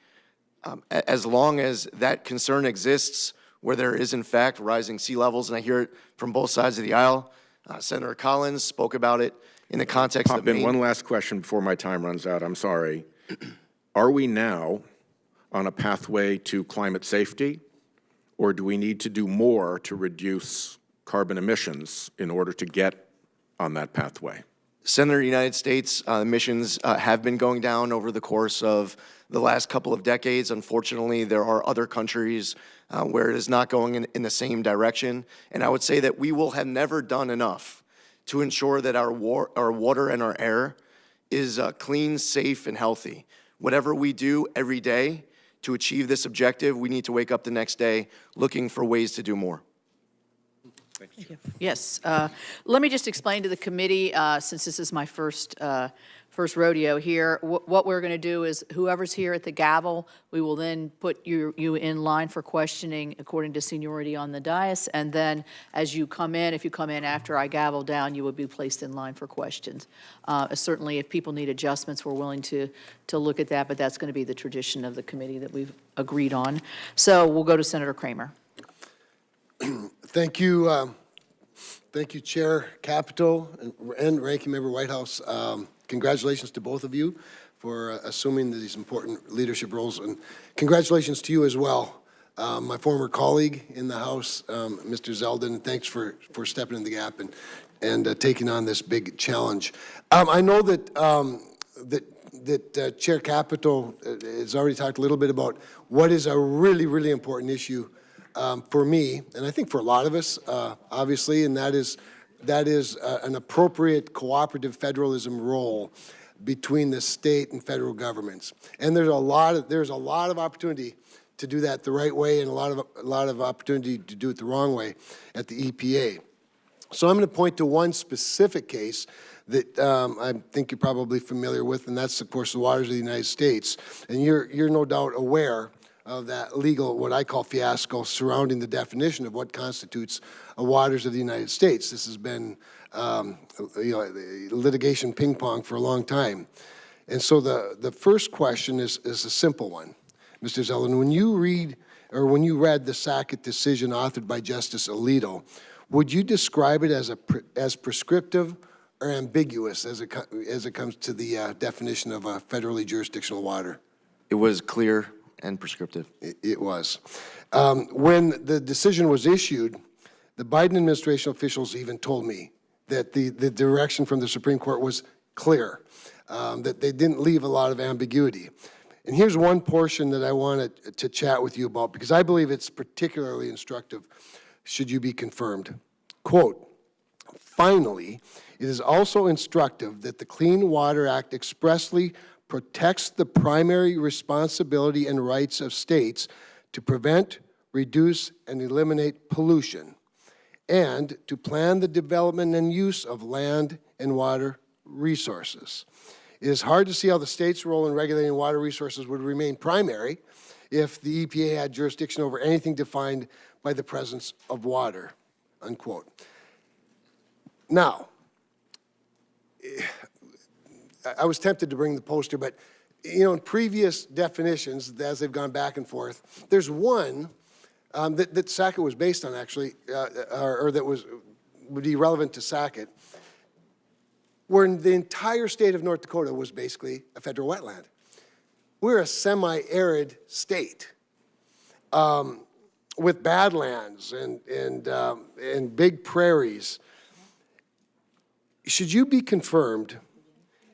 As long as that concern exists, where there is in fact rising sea levels, and I hear it from both sides of the aisle. Senator Collins spoke about it in the context of Pop in Maine. one last question before my time runs out. I'm sorry. Are we now on a pathway to climate safety, or do we need to do more to reduce carbon emissions in order to get on that pathway? Senator, United States emissions have been going down over the course of the last couple of decades. Unfortunately, there are other countries where it is not going in the same direction. And I would say that we will have never done enough to ensure that our water and our air is clean, safe, and healthy. Whatever we do every day to achieve this objective, we need to wake up the next day looking for ways to do more. Yes. Let me just explain to the committee, since this is my first rodeo here, what we're going to do is whoever's here at the gavel, we will then put you in line for questioning according to seniority on the dais, and then as you come in, if you come in after I gavel down, you will be placed in line for questions. Certainly, if people need adjustments, we're willing to look at that, but that's going to be the tradition of the committee that we've agreed on. So we'll go to Senator Kramer. Thank you. Thank you, Chair Capito and Ranking Member Whitehouse. Congratulations to both of you for assuming these important leadership roles, and congratulations to you as well. My former colleague in the House, Mr. Zeldin, thanks for stepping in the gap and taking on this big challenge. I know that Chair Capito has already talked a little bit about what is a really, really important issue for me, and I think for a lot of us, obviously, and that is an appropriate cooperative federalism role between the state and federal governments. And there's a lot of opportunity to do that the right way, and a lot of opportunity to do it the wrong way at the EPA. So I'm going to point to one specific case that I think you're probably familiar with, and that's, of course, the waters of the United States. And you're no doubt aware of that legal, what I call fiasco, surrounding the definition of what constitutes waters of the United States. This has been litigation ping pong for a long time. And so the first question is a simple one. Mr. Zeldin, when you read the Sackett decision authored by Justice Alito, would you describe it as prescriptive or ambiguous as it comes to the definition of a federally jurisdictional water? It was clear and prescriptive. It was. When the decision was issued, the Biden administration officials even told me that the direction from the Supreme Court was clear, that they didn't leave a lot of ambiguity. And here's one portion that I wanted to chat with you about, because I believe it's particularly instructive should you be confirmed. Quote, finally, it is also instructive that the Clean Water Act expressly protects the primary responsibility and rights of states to prevent, reduce, and eliminate pollution, and to plan the development and use of land and water resources. It is hard to see how the state's role in regulating water resources would remain primary if the EPA had jurisdiction over anything defined by the presence of water, unquote. Now, I was tempted to bring the poster, but you know, in previous definitions, as they've gone back and forth, there's one that Sackett was based on, actually, or that would be relevant to Sackett, where the entire state of North Dakota was basically a federal wetland. We're a semi-arid state with badlands and big prairies. Should you be confirmed,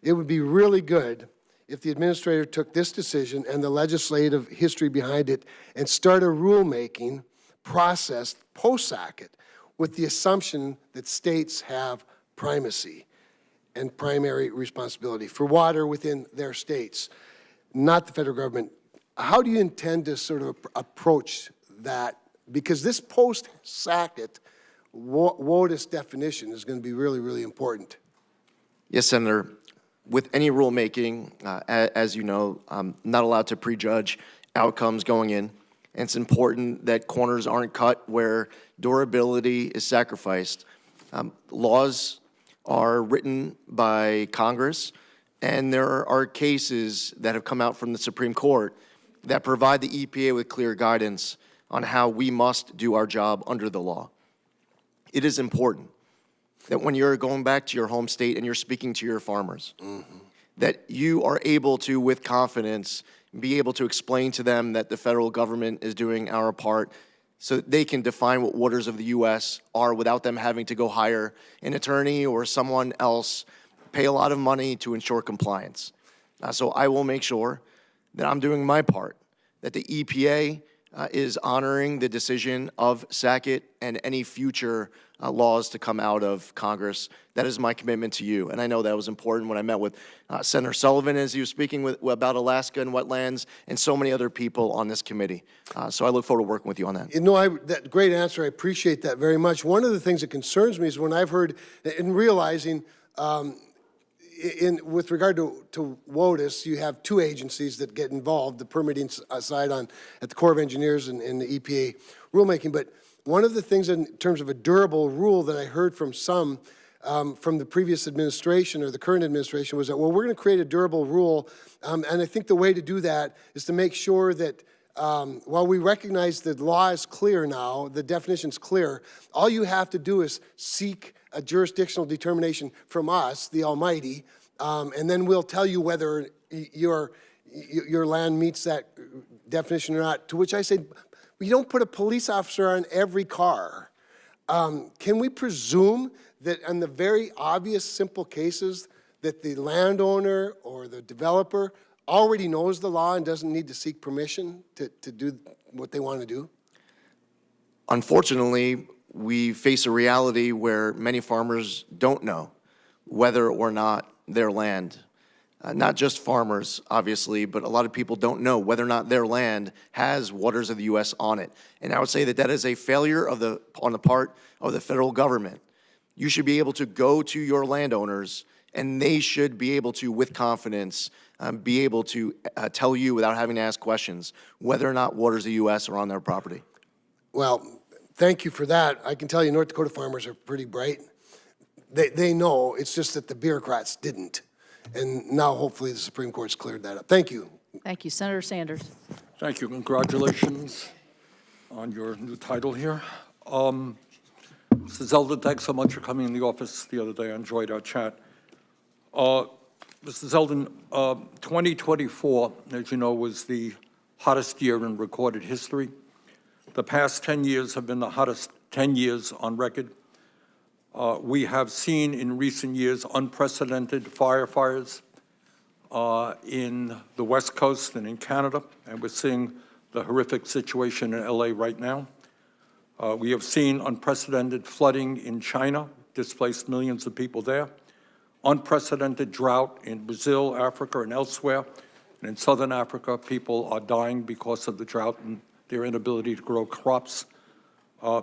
it would be really good if the administrator took this decision and the legislative history behind it and start a rulemaking process post-Sackett with the assumption that states have primacy and primary responsibility for water within their states, not the federal government. How do you intend to sort of approach that? Because this post-Sackett WOTUS definition is going to be really, really important. Yes, Senator. With any rulemaking, as you know, I'm not allowed to prejudge outcomes going in. And it's important that corners aren't cut where durability is sacrificed. Laws are written by Congress, and there are cases that have come out from the Supreme Court that provide the EPA with clear guidance on how we must do our job under the law. It is important that when you're going back to your home state and you're speaking to your farmers, that you are able to, with confidence, be able to explain to them that the federal government is doing our part so that they can define what waters of the U.S. are without them having to go hire an attorney or someone else, pay a lot of money to ensure compliance. So I will make sure that I'm doing my part, that the EPA is honoring the decision of Sackett and any future laws to come out of Congress. That is my commitment to you. And I know that was important when I met with Senator Sullivan as he was speaking about Alaska and wetlands and so many other people on this committee. So I look forward to working with you on that. You know, that great answer. I appreciate that very much. One of the things that concerns me is when I've heard, in realizing, with regard to WOTUS, you have two agencies that get involved, the permitting side at the Corps of Engineers and the EPA rulemaking. But one of the things in terms of a durable rule that I heard from some from the previous administration or the current administration was that, well, we're going to create a durable rule. And I think the way to do that is to make sure that while we recognize the law is clear now, the definition's clear, all you have to do is seek a jurisdictional determination from us, the Almighty, and then we'll tell you whether your land meets that definition or not, to which I say, we don't put a police officer on every car. Can we presume that in the very obvious, simple cases that the landowner or the developer already knows the law and doesn't need to seek permission to do what they want to do? Unfortunately, we face a reality where many farmers don't know whether or not their land, not just farmers, obviously, but a lot of people don't know whether or not their land has waters of the U.S. on it. And I would say that that is a failure on the part of the federal government. You should be able to go to your landowners, and they should be able to, with confidence, be able to tell you without having to ask questions whether or not waters of the U.S. are on their property. Well, thank you for that. I can tell you North Dakota farmers are pretty bright. They know, it's just that the bureaucrats didn't. And now hopefully the Supreme Court's cleared that up. Thank you. Thank you. Senator Sanders. Thank you. Congratulations on your new title here. Mr. Zeldin, thanks so much for coming in the office the other day. I enjoyed our chat. Mr. Zeldin, 2024, as you know, was the hottest year in recorded history. The past 10 years have been the hottest 10 years on record. We have seen in recent years unprecedented fires in the West Coast and in Canada, and we're seeing the horrific situation in LA right now. We have seen unprecedented flooding in China, displaced millions of people there, unprecedented drought in Brazil, Africa, and elsewhere. And in Southern Africa, people are dying because of the drought and their inability to grow crops.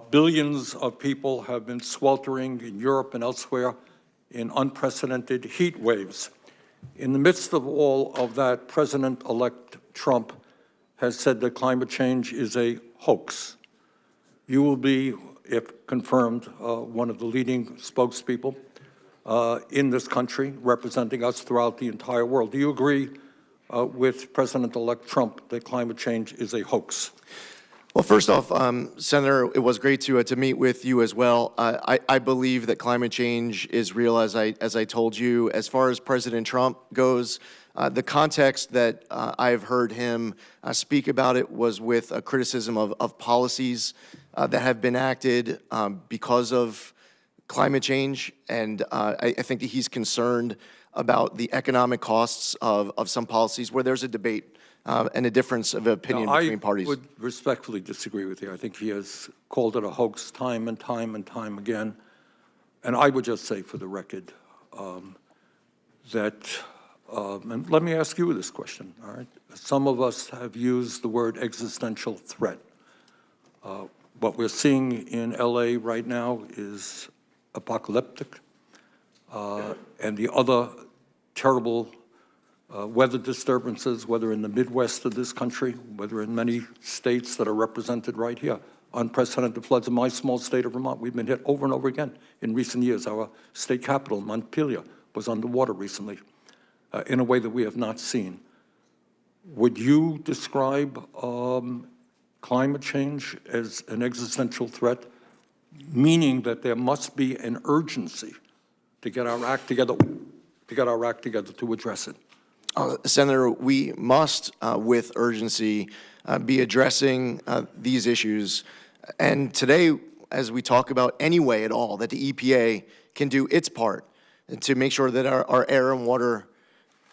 Billions of people have been sweltering in Europe and elsewhere in unprecedented heat waves. In the midst of all of that, President-elect Trump has said that climate change is a hoax. You will be, if confirmed, one of the leading spokespeople in this country, representing us throughout the entire world. Do you agree with President-elect Trump that climate change is a hoax? Well, first off, Senator, it was great to meet with you as well. I believe that climate change is real, as I told you. As far as President Trump goes, the context that I've heard him speak about it was with a criticism of policies that have been acted because of climate change, and I think that he's concerned about the economic costs of some policies where there's a debate and a difference of opinion between parties. I would respectfully disagree with you. I think he has called it a hoax time and time and time again. And I would just say for the record that, and let me ask you this question, all right? Some of us have used the word existential threat. What we're seeing in LA right now is apocalyptic, and the other terrible weather disturbances, whether in the Midwest of this country, whether in many states that are represented right here, unprecedented floods in my small state of Vermont. We've been hit over and over again in recent years. Our state capital, Montpelier, was underwater recently in a way that we have not seen. Would you describe climate change as an existential threat, meaning that there must be an urgency to get our act together, to address it? Senator, we must, with urgency, be addressing these issues. And today, as we talk about any way at all that the EPA can do its part to make sure that our air and water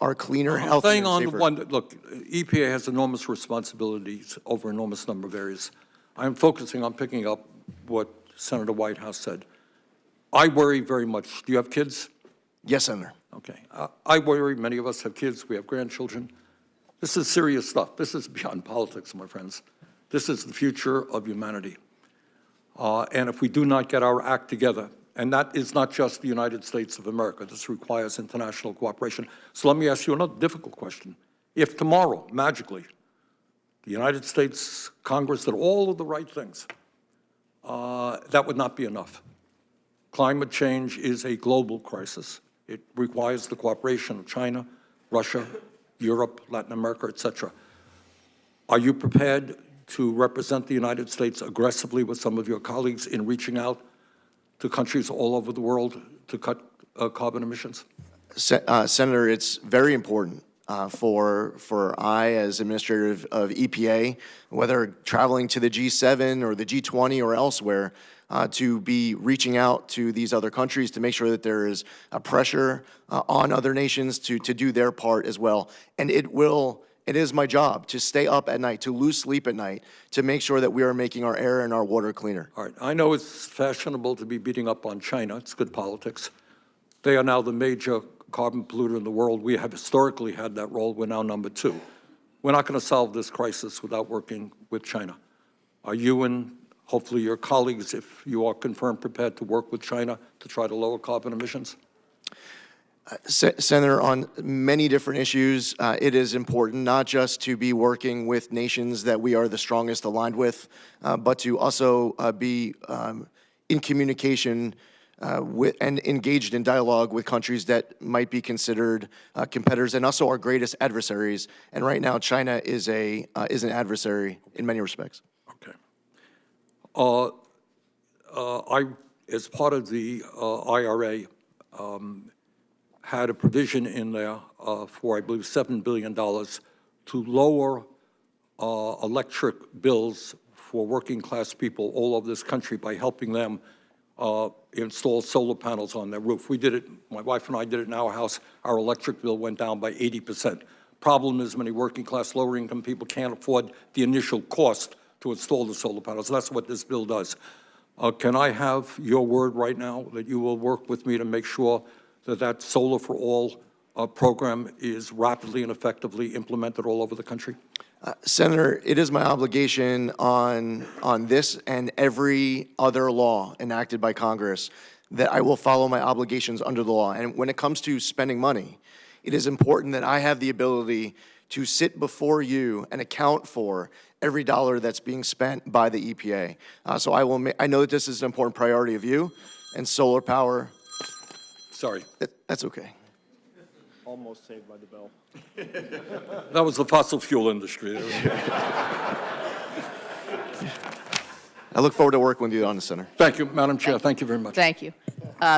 are cleaner, healthier, Staying and on safer. the one, look, EPA has enormous responsibilities over an enormous number of areas. I'm focusing on picking up what Senator Whitehouse said. I worry very much. Do you have kids? Yes, Senator. Okay. I worry, many of us have kids, we have grandchildren. This is serious stuff. This is beyond politics, my friends. This is the future of humanity. And if we do not get our act together, and that is not just the United States of America, this requires international cooperation. So let me ask you another difficult question. If tomorrow, magically, the United States Congress did all of the right things, that would not be enough. Climate change is a global crisis. It requires the cooperation of China, Russia, Europe, Latin America, et cetera. Are you prepared to represent the United States aggressively with some of your colleagues in reaching out to countries all over the world to cut carbon emissions? Senator, it's very important for I, as administrator of EPA, whether traveling to the G7 or the G20 or elsewhere, to be reaching out to these other countries to make sure that there is a pressure on other nations to do their part as well. And it is my job to stay up at night, to lose sleep at night, to make sure that we are making our air and our water cleaner. All right. I know it's fashionable to be beating up on China. It's good politics. They are now the major carbon polluter in the world. We have historically had that role. We're now number 2. We're not going to solve this crisis without working with China. Are you and hopefully your colleagues, if you are confirmed, prepared to work with China to try to lower carbon emissions? Senator, on many different issues, it is important not just to be working with nations that we are the strongest aligned with, but to also be in communication with and engaged in dialogue with countries that might be considered competitors and also our greatest adversaries. And right now, China is an adversary in many respects. Okay. I, as part of the IRA, had a provision in there for, I believe, $7 billion to lower electric bills for working-class people all over this country by helping them install solar panels on their roof. We did it, my wife and I did it in our house. Our electric bill went down by 80%. Problem is many working-class, lower-income people can't afford the initial cost to install the solar panels. That's what this bill does. Can I have your word right now that you will work with me to make sure that that Solar for All program is rapidly and effectively implemented all over the country? Senator, it is my obligation on this and every other law enacted by Congress that I will follow my obligations under the law. And when it comes to spending money, it is important that I have the ability to sit before you and account for every dollar that's being spent by the EPA. So I know that this is an important priority of you, and solar power. Sorry. That's okay. Almost saved by the bell. That was the fossil fuel industry. I look forward to working with you on the center. Thank you, Madam Chair. Thank you very much. Thank you.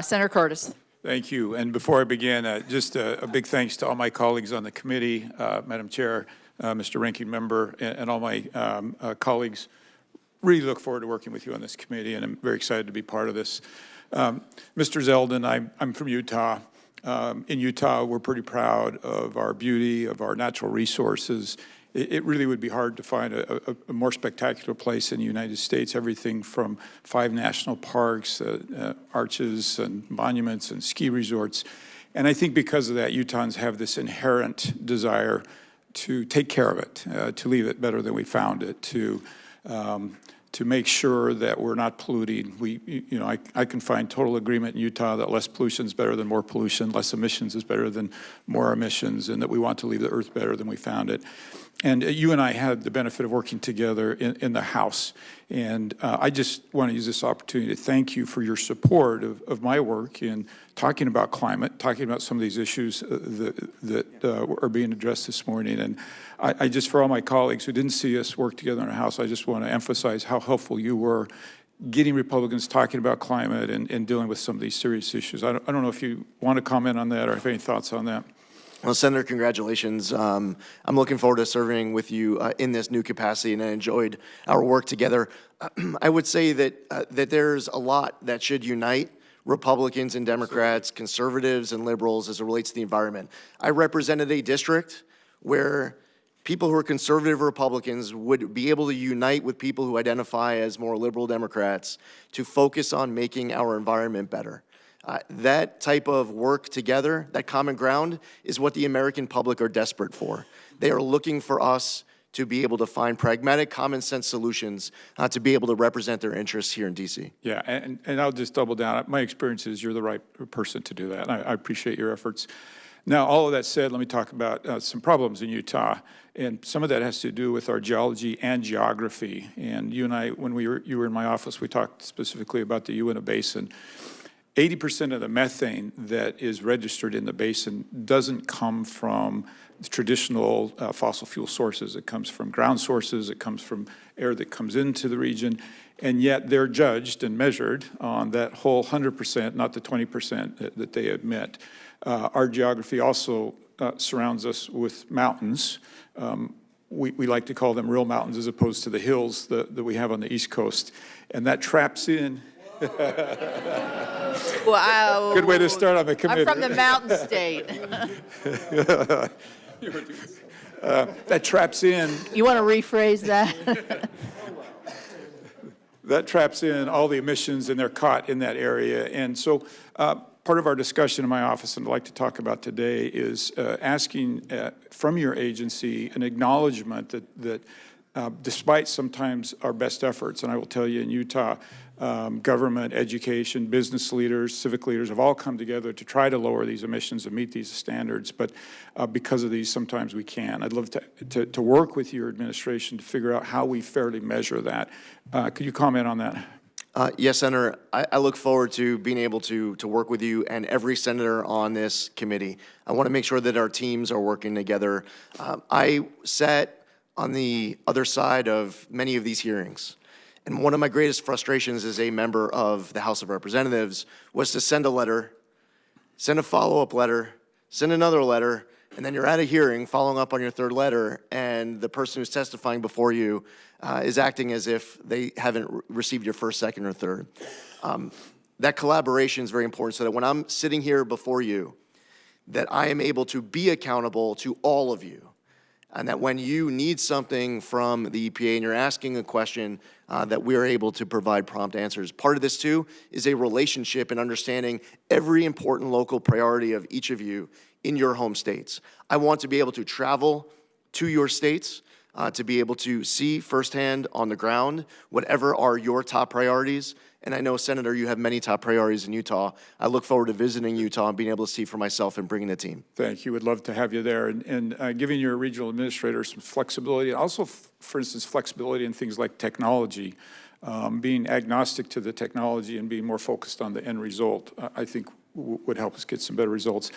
Senator Curtis. Thank you. And before I begin, just a big thanks to all my colleagues on the committee, Madam Chair, Mr. Ranking Member, and all my colleagues. Really look forward to working with you on this committee, and I'm very excited to be part of this. Mr. Zeldin, I'm from Utah. In Utah, we're pretty proud of our beauty, of our natural resources. It really would be hard to find a more spectacular place in the United States. Everything from 5 national parks, arches and monuments and ski resorts. And I think because of that, Utahns have this inherent desire to take care of it, to leave it better than we found it, to make sure that we're not polluting. I can find total agreement in Utah that less pollution is better than more pollution, less emissions is better than more emissions, and that we want to leave the earth better than we found it. And you and I had the benefit of working together in the House. And I just want to use this opportunity to thank you for your support of my work in talking about climate, talking about some of these issues that are being addressed this morning. And I just, for all my colleagues who didn't see us work together in the House, I just want to emphasize how helpful you were getting Republicans talking about climate and dealing with some of these serious issues. I don't know if you want to comment on that or have any thoughts on that. Well, Senator, congratulations. I'm looking forward to serving with you in this new capacity, and I enjoyed our work together. I would say that there's a lot that should unite Republicans and Democrats, conservatives and liberals as it relates to the environment. I represented a district where people who are conservative Republicans would be able to unite with people who identify as more liberal Democrats to focus on making our environment better. That type of work together, that common ground, is what the American public are desperate for. They are looking for us to be able to find pragmatic, common sense solutions to be able to represent their interests here in D.C. Yeah, and I'll just double down. My experience is you're the right person to do that. I appreciate your efforts. Now, all of that said, let me talk about some problems in Utah. And some of that has to do with our geology and geography. And you and I, when you were in my office, we talked specifically about the Uinta Basin. 80% of the methane that is registered in the basin doesn't come from the traditional fossil fuel sources. It comes from ground sources. It comes from air that comes into the region. And yet they're judged and measured on that whole 100%, not the 20% that they admit. Our geography also surrounds us with mountains. We like to call them real mountains as opposed to the hills that we have on the East Coast. And that traps in. Wow. Good way to start on the committee. I'm from the mountain state. That traps in. You want to rephrase that? That traps in all the emissions, and they're caught in that area. And so part of our discussion in my office, and I'd like to talk about today, is asking from your agency an acknowledgement that despite sometimes our best efforts, and I will tell you in Utah, government, education, business leaders, civic leaders have all come together to try to lower these emissions and meet these standards, but because of these, sometimes we can't. I'd love to work with your administration to figure out how we fairly measure that. Could you comment on that? Yes, Senator. I look forward to being able to work with you and every senator on this committee. I want to make sure that our teams are working together. I sat on the other side of many of these hearings. And one of my greatest frustrations as a member of the House of Representatives was to send a letter, send a follow-up letter, send another letter, and then you're at a hearing following up on your third letter, and the person who's testifying before you is acting as if they haven't received your first, second, or third. That collaboration is very important so that when I'm sitting here before you, that I am able to be accountable to all of you. And that when you need something from the EPA and you're asking a question, that we're able to provide prompt answers. Part of this, too, is a relationship and understanding every important local priority of each of you in your home states. I want to be able to travel to your states, to be able to see firsthand on the ground whatever are your top priorities. And I know, Senator, you have many top priorities in Utah. I look forward to visiting Utah and being able to see for myself and bringing a team. Thank you. Would love to have you there. And giving your regional administrator some flexibility, also, for instance, flexibility in things like technology, being agnostic to the technology and being more focused on the end result. I think would help us get some better results.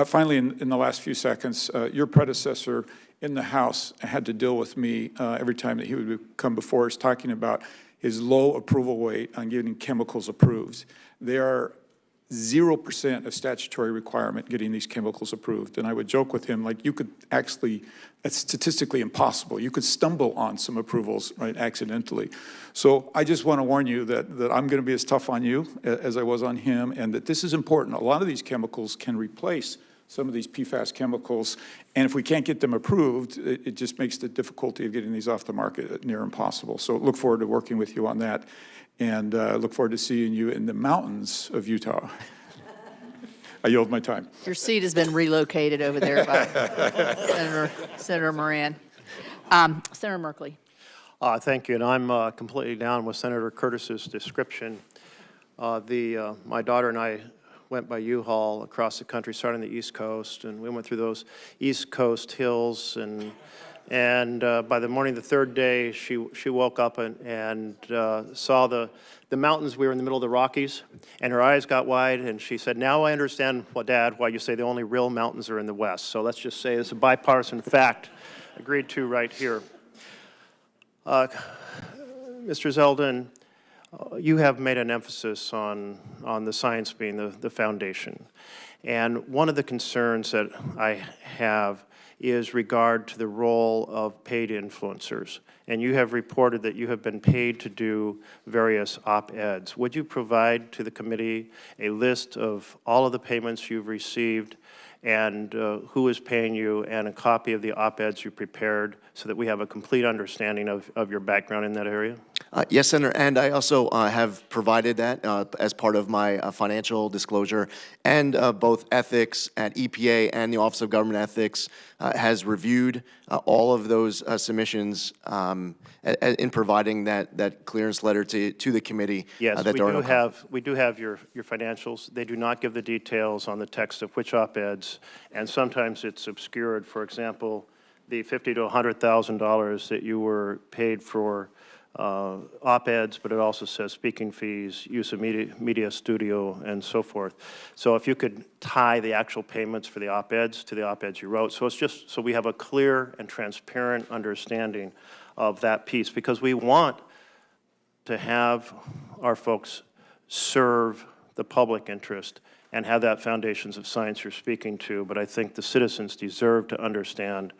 Finally, in the last few seconds, your predecessor in the House had to deal with me every time that he would come before us talking about his low approval rate on getting chemicals approved. They are 0% of statutory requirement getting these chemicals approved. And I would joke with him, like, you could actually, that's statistically impossible. You could stumble on some approvals, right, accidentally. So I just want to warn you that I'm going to be as tough on you as I was on him, and that this is important. A lot of these chemicals can replace some of these PFAS chemicals, and if we can't get them approved, it just makes the difficulty of getting these off the market near impossible. So look forward to working with you on that. And look forward to seeing you in the mountains of Utah. I yield my time. Your seat has been relocated over there by Senator Moran. Senator Merkley. Thank you, and I'm completely down with Senator Curtis's description. My daughter and I went by U-Haul across the country, starting on the East Coast, and we went through those East Coast hills, and by the morning of the third day, she woke up and saw the mountains. We were in the middle of the Rockies, and her eyes got wide, and she said, "Now I understand, Dad, why you say the only real mountains are in the West." So let's just say it's a bipartisan fact, agreed to right here. Mr. Zeldin, you have made an emphasis on the science being the foundation. And one of the concerns that I have is regard to the role of paid influencers. And you have reported that you have been paid to do various op-eds. Would you provide to the committee a list of all of the payments you've received and who is paying you, and a copy of the op-eds you prepared so that we have a complete understanding of your background in that area? Yes, Senator, and I also have provided that as part of my financial disclosure, and both ethics at EPA and the Office of Government Ethics has reviewed all of those submissions in providing that clearance letter to the committee. Yes, that we do have your financials. They do not give the details on the text of which op-eds, and sometimes it's obscured. For example, the $50,000 to $100,000 that you were paid for op-eds, but it also says speaking fees, use of media studio, and so forth. So if you could tie the actual payments for the op-eds to the op-eds you wrote, so it's just so we have a clear and transparent understanding of that piece, because we want to have our folks serve the public interest and have that foundations of science you're speaking to, but I think the citizens deserve to understand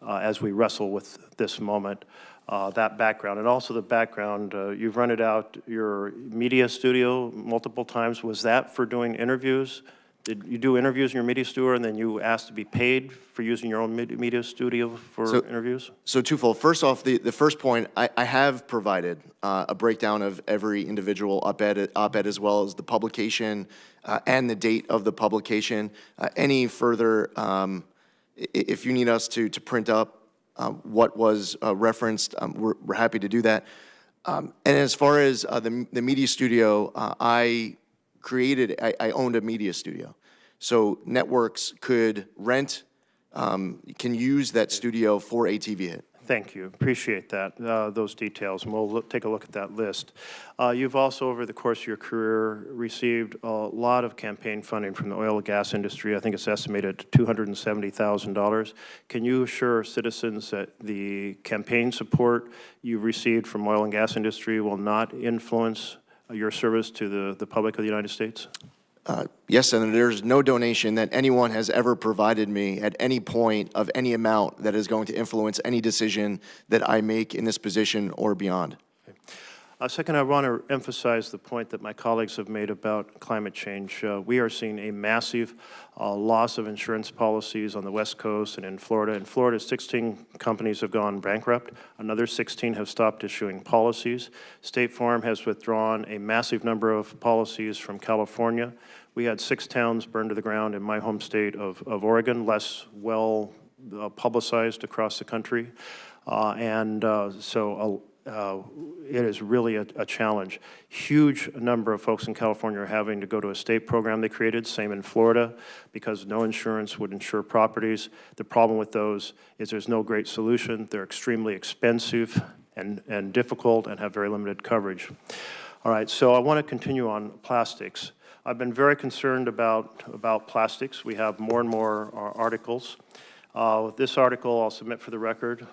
as we wrestle with this moment, that background. And also the background, you've rented out your media studio multiple times. Was that for doing interviews? Did you do interviews in your media studio and then you asked to be paid for using your own media studio for interviews? So twofold. First off, the first point, I have provided a breakdown of every individual op-ed as well as the publication and the date of the publication. Any further, if you need us to print up what was referenced, we're happy to do that. And as far as the media studio, I owned a media studio. So networks could rent, can use that studio for a TV hit. Thank you. Appreciate that, those details, and we'll take a look at that list. You've also, over the course of your career, received a lot of campaign funding from the oil and gas industry. I think it's estimated at $270,000. Can you assure citizens that the campaign support you've received from oil and gas industry will not influence your service to the public of the United States? Yes, Senator, there's no donation that anyone has ever provided me at any point of any amount that is going to influence any decision that I make in this position or beyond. Second, I want to emphasize the point that my colleagues have made about climate change. We are seeing a massive loss of insurance policies on the West Coast and in Florida. In Florida, 16 companies have gone bankrupt. Another 16 have stopped issuing policies. State Farm has withdrawn a massive number of policies from California. We had 6 towns burned to the ground in my home state of Oregon, less well publicized across the country. It is really a challenge. Huge number of folks in California are having to go to a state program they created, same in Florida, because no insurance would insure properties. The problem with those is there's no great solution. They're extremely expensive and difficult and have very limited coverage. All right, so I want to continue on plastics. I've been very concerned about plastics. We have more and more articles. This article I'll submit for the record.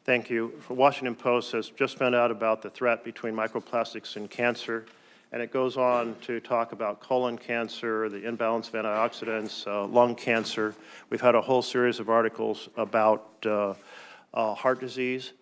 Thank you. The Washington Post has just found out about the threat between microplastics and cancer, and it goes on to talk about colon cancer, the imbalance of antioxidants, lung cancer. We've had a whole series of articles about heart disease.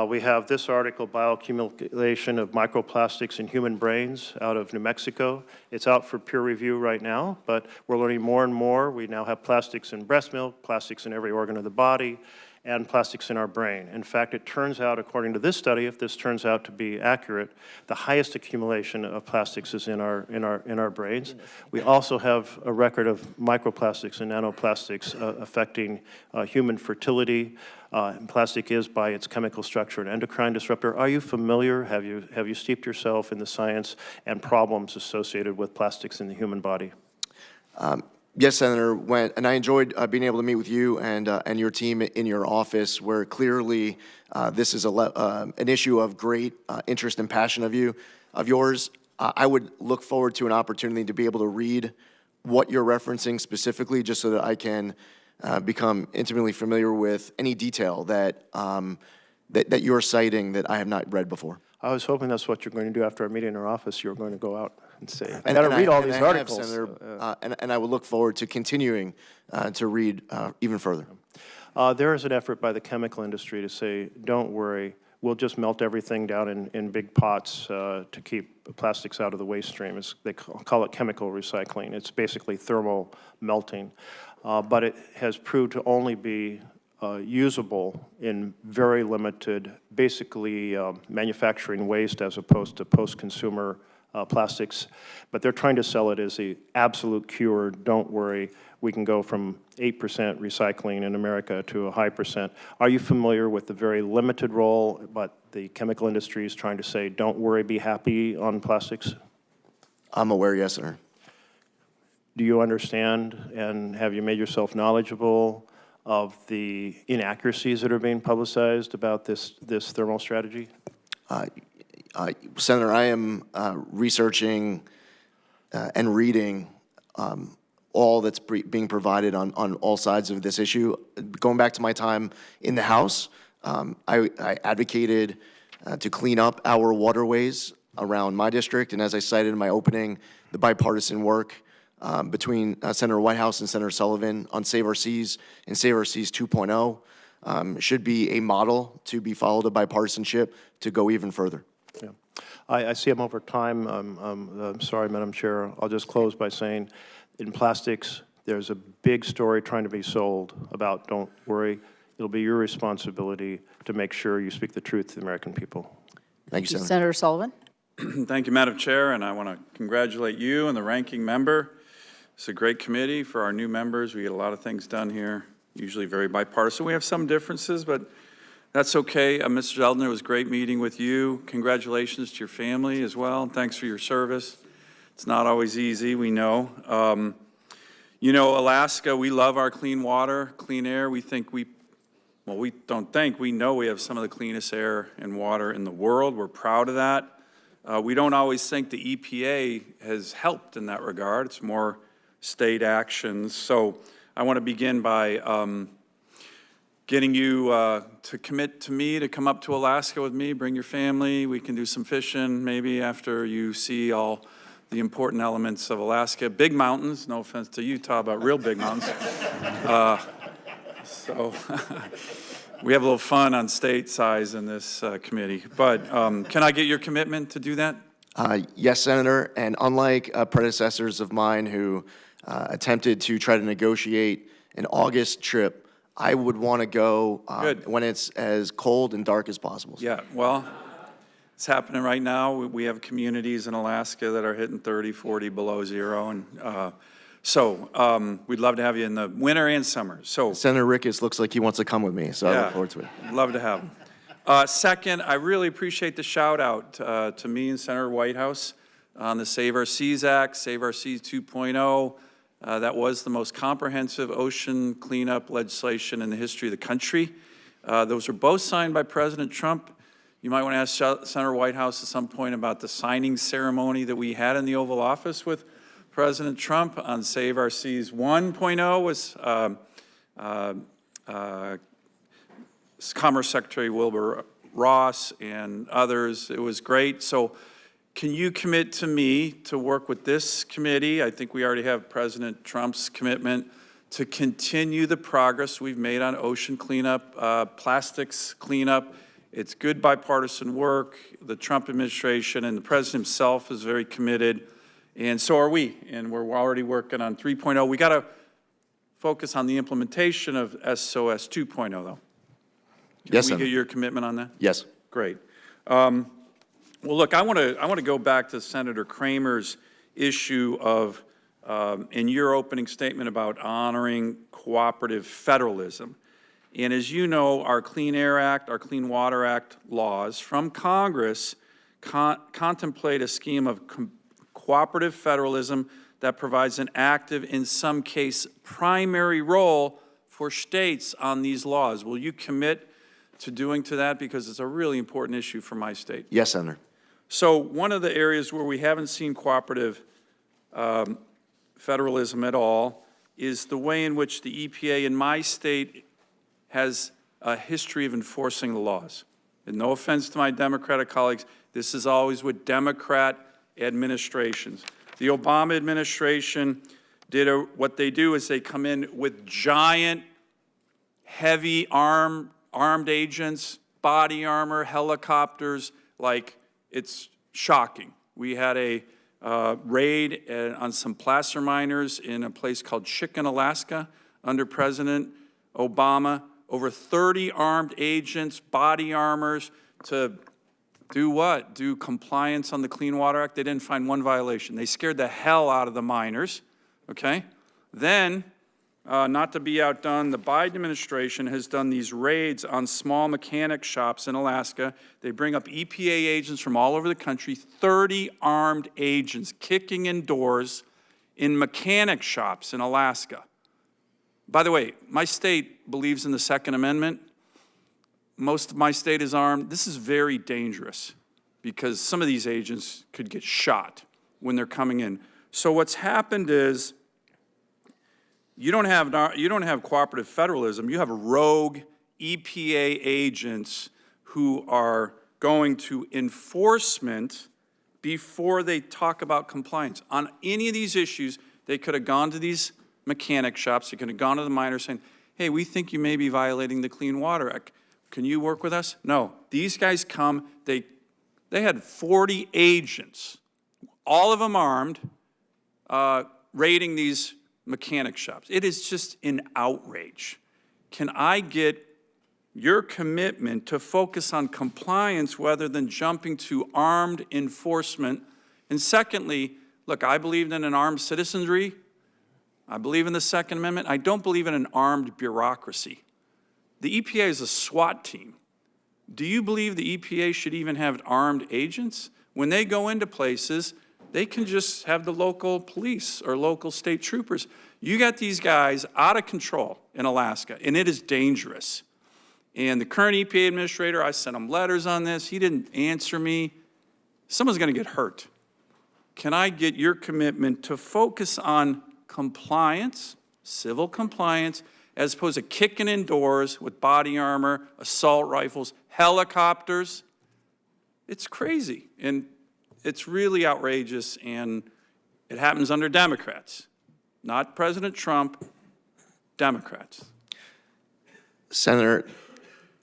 We have this article, Bioaccumulation of Microplastics in Human Brains, out of New Mexico. It's out for peer review right now, but we're learning more and more. We now have plastics in breast milk, plastics in every organ of the body, and plastics in our brain. In fact, it turns out, according to this study, if this turns out to be accurate, the highest accumulation of plastics is in our brains. We also have a record of microplastics and nanoplastics affecting human fertility. And plastic is, by its chemical structure, an endocrine disruptor. Are you familiar? Have you steeped yourself in the science and problems associated with plastics in the human body? Yes, Senator, and I enjoyed being able to meet with you and your team in your office, where clearly this is an issue of great interest and passion of yours. I would look forward to an opportunity to be able to read what you're referencing specifically, just so that I can become intimately familiar with any detail that you're citing that I have not read before. I was hoping that's what you're going to do after our meeting in our office. You're going to go out and say, I got to read all these articles. Senator, and I would look forward to continuing to read even further. There is an effort by the chemical industry to say, don't worry, we'll just melt everything down in big pots to keep plastics out of the waste stream. They call it chemical recycling. It's basically thermal melting. But it has proved to only be usable in very limited, basically manufacturing waste as opposed to post-consumer plastics. But they're trying to sell it as the absolute cure. Don't worry, we can go from 8% recycling in America to a high percent. Are you familiar with the very limited role, but the chemical industry is trying to say, don't worry, be happy on plastics? I'm aware, yes, sir. Do you understand, and have you made yourself knowledgeable of the inaccuracies that are being publicized about this thermal strategy? Senator, I am researching and reading all that's being provided on all sides of this issue. Going back to my time in the House, I advocated to clean up our waterways around my district, and as I cited in my opening, the bipartisan work between Senator Whitehouse and Senator Sullivan on Save Our Seas and Save Our Seas 2.0 should be a model to be followed of bipartisanship to go even further. Yeah. I see I'm over time. I'm sorry, Madam Chair. I'll just close by saying, in plastics, there's a big story trying to be sold about don't worry. It'll be your responsibility to make sure you speak the truth to the American people. Thank you, Senator. Senator Sullivan. Thank you, Madam Chair, and I want to congratulate you and the ranking member. It's a great committee for our new members. We get a lot of things done here, usually very bipartisan. We have some differences, but that's okay. Mr. Zeldin, it was great meeting with you. Congratulations to your family as well, and thanks for your service. It's not always easy, we know. You know, Alaska, we love our clean water, clean air. We think we don't think, we know we have some of the cleanest air and water in the world. We're proud of that. We don't always think the EPA has helped in that regard. It's more state actions. So I want to begin by getting you to commit to me to come up to Alaska with me, bring your family. We can do some fishing maybe after you see all the important elements of Alaska. Big mountains, no offense to Utah, but real big mountains. So we have a little fun on state size in this committee. But can I get your commitment to do that? Yes, Senator, and unlike predecessors of mine who attempted to try to negotiate an August trip, I would want to go when it's as cold and dark as possible. Yeah, well, it's happening right now. We have communities in Alaska that are hitting 30, 40 below zero, and so we'd love to have you in the winter and summer. So Senator Ricketts looks like he wants to come with me, so I look forward to it. Love to have him. Second, I really appreciate the shout out to me and Senator Whitehouse on the Save Our Seas Act, Save Our Seas 2.0. That was the most comprehensive ocean cleanup legislation in the history of the country. Those were both signed by President Trump. You might want to ask Senator Whitehouse at some point about the signing ceremony that we had in the Oval Office with President Trump on Save Our Seas 1.0 was Commerce Secretary Wilbur Ross and others. It was great. So can you commit to me to work with this committee? I think we already have President Trump's commitment to continue the progress we've made on ocean cleanup, plastics cleanup. It's good bipartisan work. The Trump administration and the president himself is very committed, and so are we. And we're already working on 3.0. We got to focus on the implementation of SOS 2.0, though. Yes, Can we Senator. get your commitment on that? Yes. Great. Well, look, I want to go back to Senator Kramer's issue of, in your opening statement about honoring cooperative federalism. And as you know, our Clean Air Act, our Clean Water Act laws from Congress contemplate a scheme of cooperative federalism that provides an active, in some case, primary role for states on these laws. Will you commit to doing to that? Because it's a really important issue for my state. Yes, Senator. So one of the areas where we haven't seen cooperative federalism at all is the way in which the EPA in my state has a history of enforcing the laws. And no offense to my Democratic colleagues, this is always with Democrat administrations. The Obama administration did what they do is they come in with giant, heavy armed agents, body armor, helicopters, like it's shocking. We had a raid on some placer miners in a place called Chicken, Alaska, under President Obama. Over 30 armed agents, body armors, to do what? Do compliance on the Clean Water Act. They didn't find one violation. They scared the hell out of the miners, okay? Then, not to be outdone, the Biden administration has done these raids on small mechanic shops in Alaska. They bring up EPA agents from all over the country, 30 armed agents kicking in doors in mechanic shops in Alaska. By the way, my state believes in the Second Amendment. Most of my state is armed. This is very dangerous because some of these agents could get shot when they're coming in. So what's happened is you don't have cooperative federalism. You have rogue EPA agents who are going to enforcement before they talk about compliance. On any of these issues, they could have gone to these mechanic shops. They could have gone to the miners saying, hey, we think you may be violating the Clean Water Act. Can you work with us? No. These guys come. They had 40 agents, all of them armed, raiding these mechanic shops. It is just an outrage. Can I get your commitment to focus on compliance rather than jumping to armed enforcement? And secondly, look, I believe in an armed citizenry. I believe in the Second Amendment. I don't believe in an armed bureaucracy. The EPA is a SWAT team. Do you believe the EPA should even have armed agents? When they go into places, they can just have the local police or local state troopers. You got these guys out of control in Alaska, and it is dangerous. And the current EPA administrator, I sent him letters on this. He didn't answer me. Someone's going to get hurt. Can I get your commitment to focus on compliance, civil compliance, as opposed to kicking in doors with body armor, assault rifles, helicopters? It's crazy, and it's really outrageous, and it happens under Democrats, not President Trump, Democrats. Senator,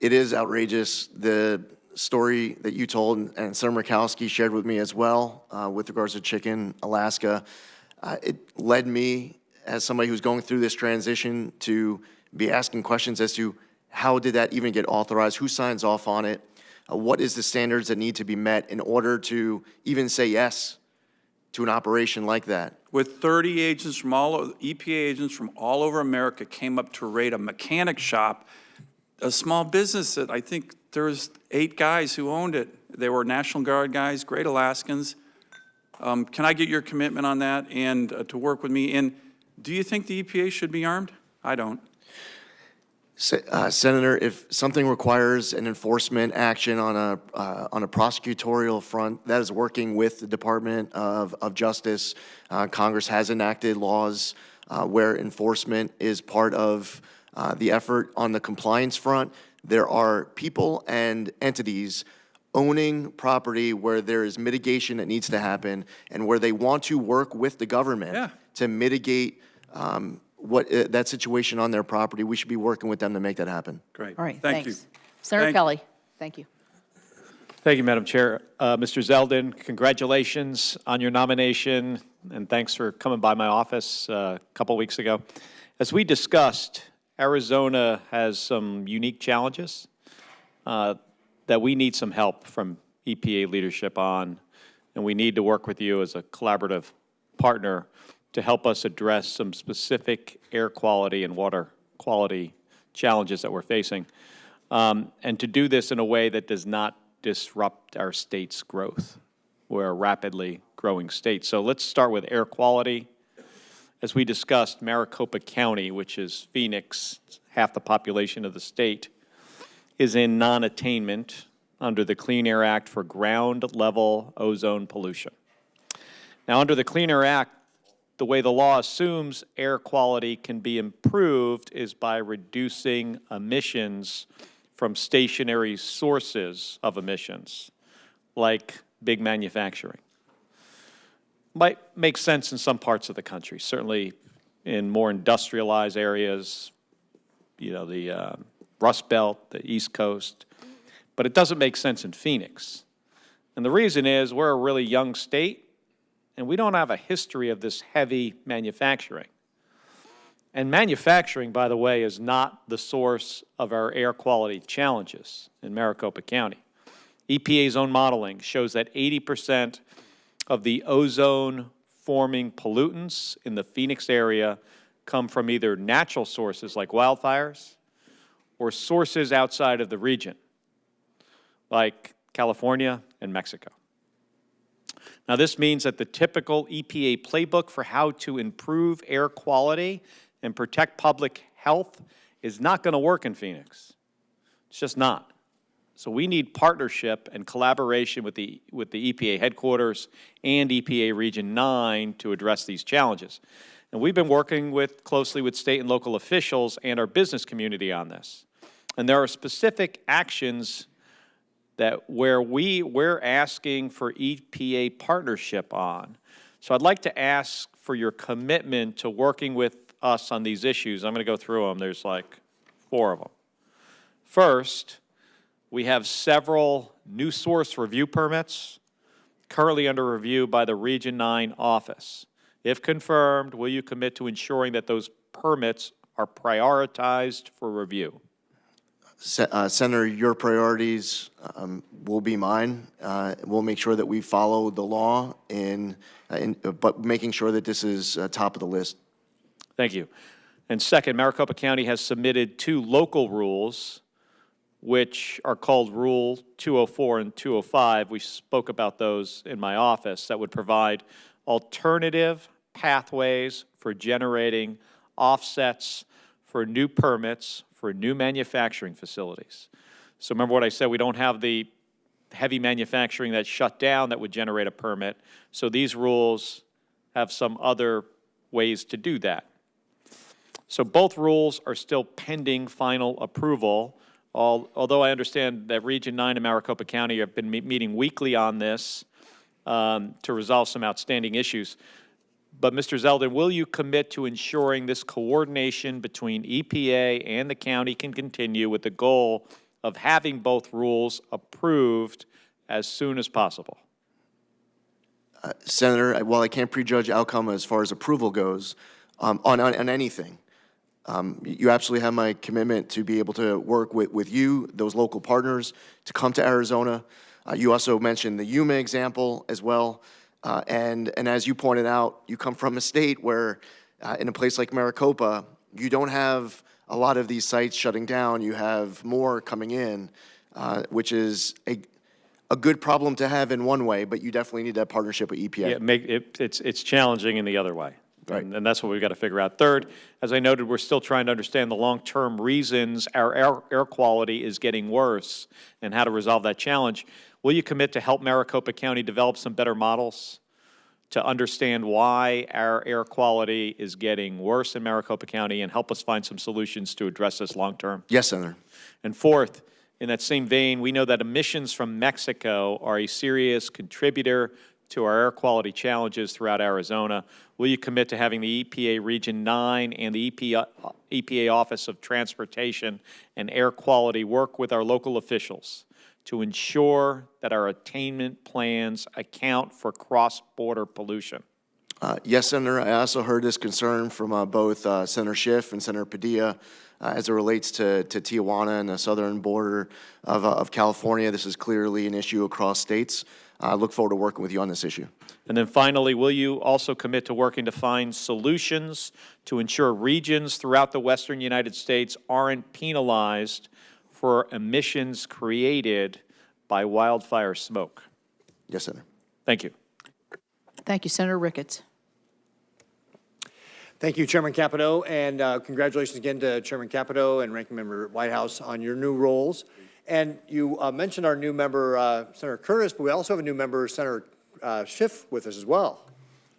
it is outrageous, the story that you told and Senator Murkowski shared with me as well with regards to Chicken, Alaska. It led me, as somebody who's going through this transition, to be asking questions as to how did that even get authorized, who signs off on it, what is the standards that need to be met in order to even say yes to an operation like that. With 30 agents from EPA agents from all over America came up to raid a mechanic shop, a small business that I think there was 8 guys who owned it. They were National Guard guys, great Alaskans. Can I get your commitment on that and to work with me? And do you think the EPA should be armed? I don't. Senator, if something requires an enforcement action on a prosecutorial front, that is working with the Department of Justice. Congress has enacted laws where enforcement is part of the effort. On the compliance front, there are people and entities owning property where there is mitigation that needs to happen and where they want to work with the government to mitigate that situation on their property. We should be working with them to make that happen. Great. All right, Thank thanks. you. Senator Thank- Kelly, thank you. Thank you, Madam Chair. Mr. Zeldin, congratulations on your nomination, and thanks for coming by my office a couple weeks ago. As we discussed, Arizona has some unique challenges that we need some help from EPA leadership on, and we need to work with you as a collaborative partner to help us address some specific air quality and water quality challenges that we're facing, and to do this in a way that does not disrupt our state's growth. We're a rapidly growing state. So let's start with air quality. As we discussed, Maricopa County, which is Phoenix, half the population of the state, is in non-attainment under the Clean Air Act for ground-level ozone pollution. Now, under the Clean Air Act, the way the law assumes air quality can be improved is by reducing emissions from stationary sources of emissions, like big manufacturing. Might make sense in some parts of the country, certainly in more industrialized areas, the Rust Belt, the East Coast, but it doesn't make sense in Phoenix. And the reason is we're a really young state, and we don't have a history of this heavy manufacturing. And manufacturing, by the way, is not the source of our air quality challenges in Maricopa County. EPA's own modeling shows that 80% of the ozone-forming pollutants in the Phoenix area come from either natural sources like wildfires or sources outside of the region, like California and Mexico. Now, this means that the typical EPA playbook for how to improve air quality and protect public health is not going to work in Phoenix. It's just not. So we need partnership and collaboration with the EPA headquarters and EPA Region 9 to address these challenges. And we've been working closely with state and local officials and our business community on this. And there are specific actions that we're asking for EPA partnership on. So I'd like to ask for your commitment to working with us on these issues. I'm going to go through them. There's like 4 of them. First, we have several new source review permits currently under review by the Region 9 office. If confirmed, will you commit to ensuring that those permits are prioritized for review? Senator, your priorities will be mine. We'll make sure that we follow the law, but making sure that this is top of the list. Thank you. And second, Maricopa County has submitted 2 local rules, which are called Rule 204 and 205. We spoke about those in my office that would provide alternative pathways for generating offsets for new permits for new manufacturing facilities. So remember what I said, we don't have the heavy manufacturing that's shut down that would generate a permit. So these rules have some other ways to do that. So both rules are still pending final approval, although I understand that Region 9 and Maricopa County have been meeting weekly on this to resolve some outstanding issues. But Mr. Zeldin, will you commit to ensuring this coordination between EPA and the county can continue with the goal of having both rules approved as soon as possible? Senator, while I can't prejudge outcome as far as approval goes on anything, you absolutely have my commitment to be able to work with you, those local partners, to come to Arizona. You also mentioned the Yuma example as well. And as you pointed out, you come from a state where, in a place like Maricopa, you don't have a lot of these sites shutting down. You have more coming in, which is a good problem to have in one way, but you definitely need that partnership with EPA. Yeah, it's challenging in the other way. Right. And that's what we've got to figure out. Third, as I noted, we're still trying to understand the long-term reasons our air quality is getting worse and how to resolve that challenge. Will you commit to help Maricopa County develop some better models to understand why our air quality is getting worse in Maricopa County and help us find some solutions to address this long-term? Yes, Senator. And fourth, in that same vein, we know that emissions from Mexico are a serious contributor to our air quality challenges throughout Arizona. Will you commit to having the EPA Region 9 and the EPA Office of Transportation and Air Quality work with our local officials to ensure that our attainment plans account for cross-border pollution? Yes, Senator. I also heard this concern from both Senator Schiff and Senator Padilla as it relates to Tijuana and the southern border of California. This is clearly an issue across states. I look forward to working with you on this issue. And then finally, will you also commit to working to find solutions to ensure regions throughout the western United States aren't penalized for emissions created by wildfire smoke? Yes, Senator. Thank you. Thank you, Senator Ricketts. Thank you, Chairman Capito, and congratulations again to Chairman Capito and Ranking Member Whitehouse on your new roles. And you mentioned our new member, Senator Curtis, but we also have a new member, Senator Schiff, with us as well.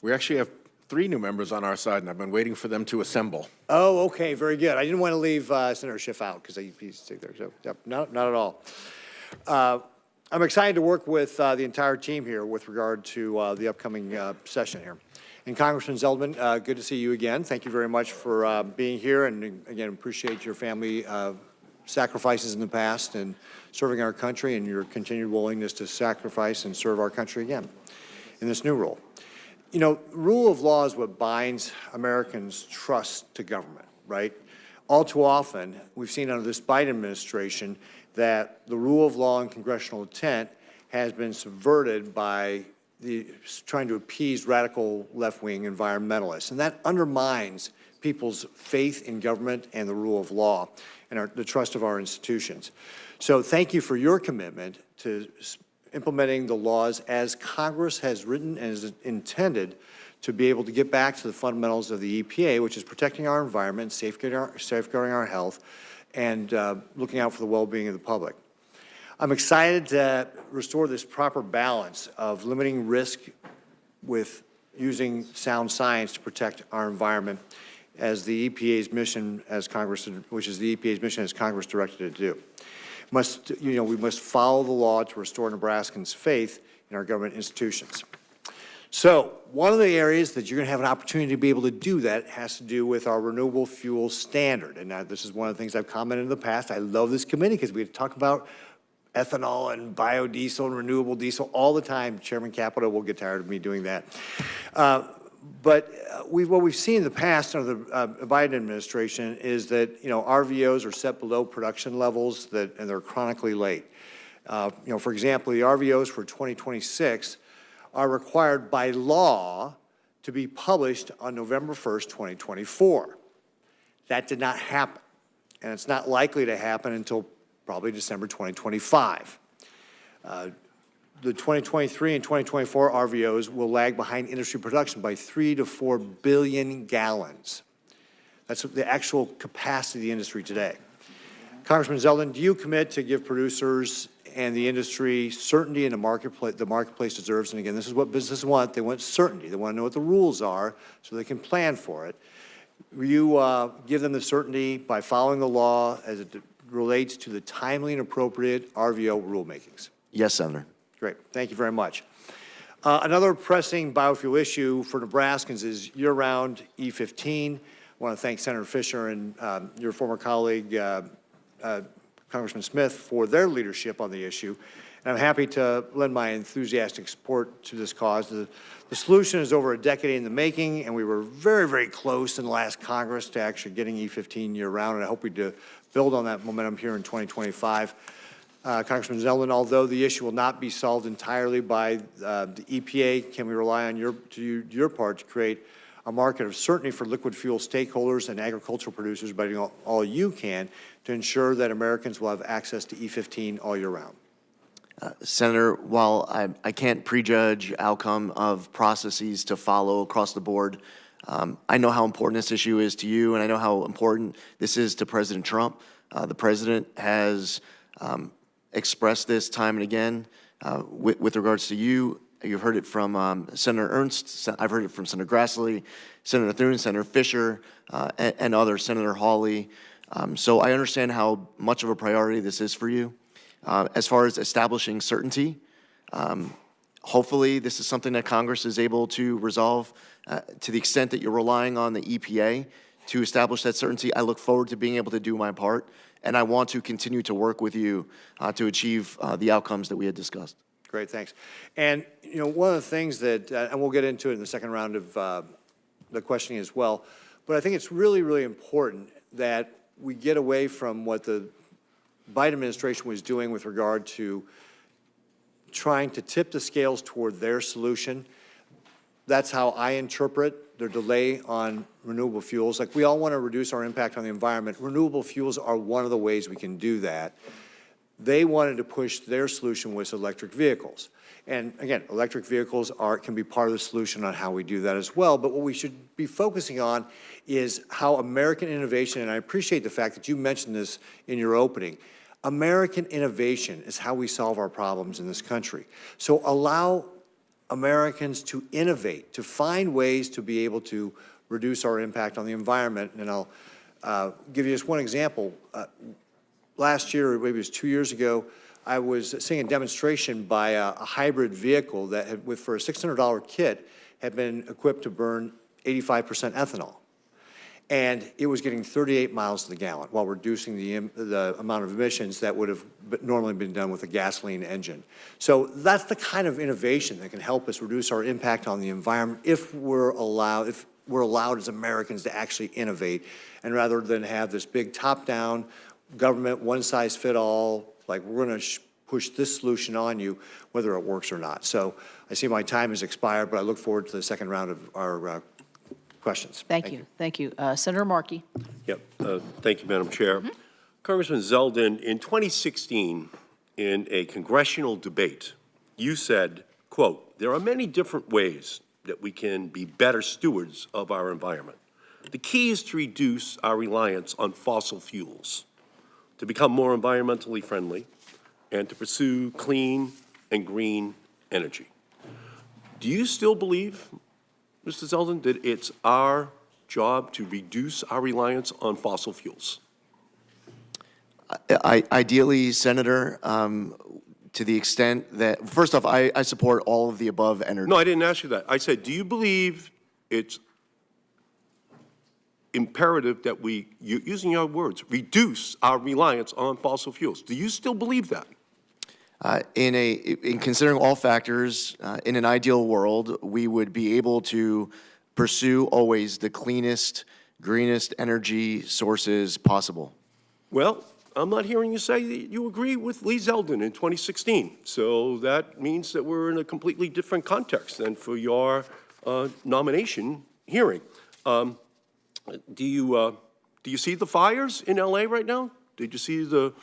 We actually have 3 new members on our side, and I've been waiting for them to assemble. Oh, okay, very good. I didn't want to leave Senator Schiff out because he's sick there, so yep, not at all. I'm excited to work with the entire team here with regard to the upcoming session here. And Congressman Zeldin, good to see you again. Thank you very much for being here, and again, appreciate your family sacrifices in the past and serving our country and your continued willingness to sacrifice and serve our country again in this new role. You know, rule of law is what binds Americans' trust to government, right? All too often, we've seen under this Biden administration that the rule of law and congressional intent has been subverted by trying to appease radical left-wing environmentalists. And that undermines people's faith in government and the rule of law and the trust of our institutions. So thank you for your commitment to implementing the laws as Congress has written and is intended to be able to get back to the fundamentals of the EPA, which is protecting our environment, safeguarding our health, and looking out for the well-being of the public. I'm excited to restore this proper balance of limiting risk with using sound science to protect our environment as the EPA's mission as Congress, which is the EPA's mission as Congress directed it to do. We must follow the law to restore Nebraskans' faith in our government institutions. So one of the areas that you're going to have an opportunity to be able to do that has to do with our renewable fuel standard. And this is one of the things I've commented in the past. I love this committee because we talk about ethanol and biodiesel and renewable diesel all the time. Chairman Capito will get tired of me doing that. But what we've seen in the past under the Biden administration is that, RVOs are set below production levels and they're chronically late. For example, the RVOs for 2026 are required by law to be published on November 1st, 2024. That did not happen, and it's not likely to happen until probably December 2025. The 2023 and 2024 RVOs will lag behind industry production by 3 to 4 billion gallons. That's the actual capacity of the industry today. Congressman Zeldin, do you commit to give producers and the industry certainty in the marketplace deserves? And again, this is what businesses want. They want certainty. They want to know what the rules are so they can plan for it. Will you give them the certainty by following the law as it relates to the timely and appropriate RVO rulemakings? Yes, Senator. Great. Thank you very much. Another pressing biofuel issue for Nebraskans is year-round E15. I want to thank Senator Fisher and your former colleague, Congressman Smith, for their leadership on the issue. And I'm happy to lend my enthusiastic support to this cause. The solution is over a decade in the making, and we were very, very close in the last Congress to actually getting E15 year-round, and I hope we do build on that momentum here in 2025. Congressman Zeldin, although the issue will not be solved entirely by the EPA, can we rely on your part to create a market of certainty for liquid fuel stakeholders and agricultural producers by doing all you can to ensure that Americans will have access to E15 all year round? Senator, while I can't prejudge outcome of processes to follow across the board, I know how important this issue is to you, and I know how important this is to President Trump. The president has expressed this time and again with regards to you. You've heard it from Senator Ernst. I've heard it from Senator Grassley, Senator Thune, Senator Fisher, and others, Senator Hawley. So I understand how much of a priority this is for you. As far as establishing certainty, hopefully this is something that Congress is able to resolve to the extent that you're relying on the EPA to establish that certainty. I look forward to being able to do my part, and I want to continue to work with you to achieve the outcomes that we had discussed. Great, thanks. And, you know, one of the things that, and we'll get into it in the second round of the questioning as well, but I think it's really, really important that we get away from what the Biden administration was doing with regard to trying to tip the scales toward their solution. That's how I interpret their delay on renewable fuels. Like, we all want to reduce our impact on the environment. Renewable fuels are one of the ways we can do that. They wanted to push their solution with electric vehicles. And again, electric vehicles can be part of the solution on how we do that as well. But what we should be focusing on is how American innovation, and I appreciate the fact that you mentioned this in your opening, American innovation is how we solve our problems in this country. So allow Americans to innovate, to find ways to be able to reduce our impact on the environment. And I'll give you just one example. Last year, or maybe it was 2 years ago, I was seeing a demonstration by a hybrid vehicle that had, for a $600 kit, had been equipped to burn 85% ethanol. And it was getting 38 miles to the gallon while reducing the amount of emissions that would have normally been done with a gasoline engine. So that's the kind of innovation that can help us reduce our impact on the environment if we're allowed as Americans to actually innovate, and rather than have this big top-down government, one-size-fit-all, like, we're going to push this solution on you, whether it works or not. So I see my time has expired, but I look forward to the second round of our questions. Thank you. Thank you. Senator Markey. Yep. Thank you, Madam Chair. Congressman Zeldin, in 2016, in a congressional debate, you said, quote, "There are many different ways that we can be better stewards of our environment. The key is to reduce our reliance on fossil fuels, to become more environmentally friendly, and to pursue clean and green energy." Do you still believe, Mr. Zeldin, that it's our job to reduce our reliance on fossil fuels? Ideally, Senator, to the extent that, first off, I support all of the above energy. No, I didn't ask you that. I said, do you believe it's imperative that we, using your words, reduce our reliance on fossil fuels? Do you still believe that? In considering all factors, in an ideal world, we would be able to pursue always the cleanest, greenest energy sources possible. Well, I'm not hearing you say that you agree with Lee Zeldin in 2016. So that means that we're in a completely different context than for your nomination hearing. Do you see the fires in LA right now? Did you see the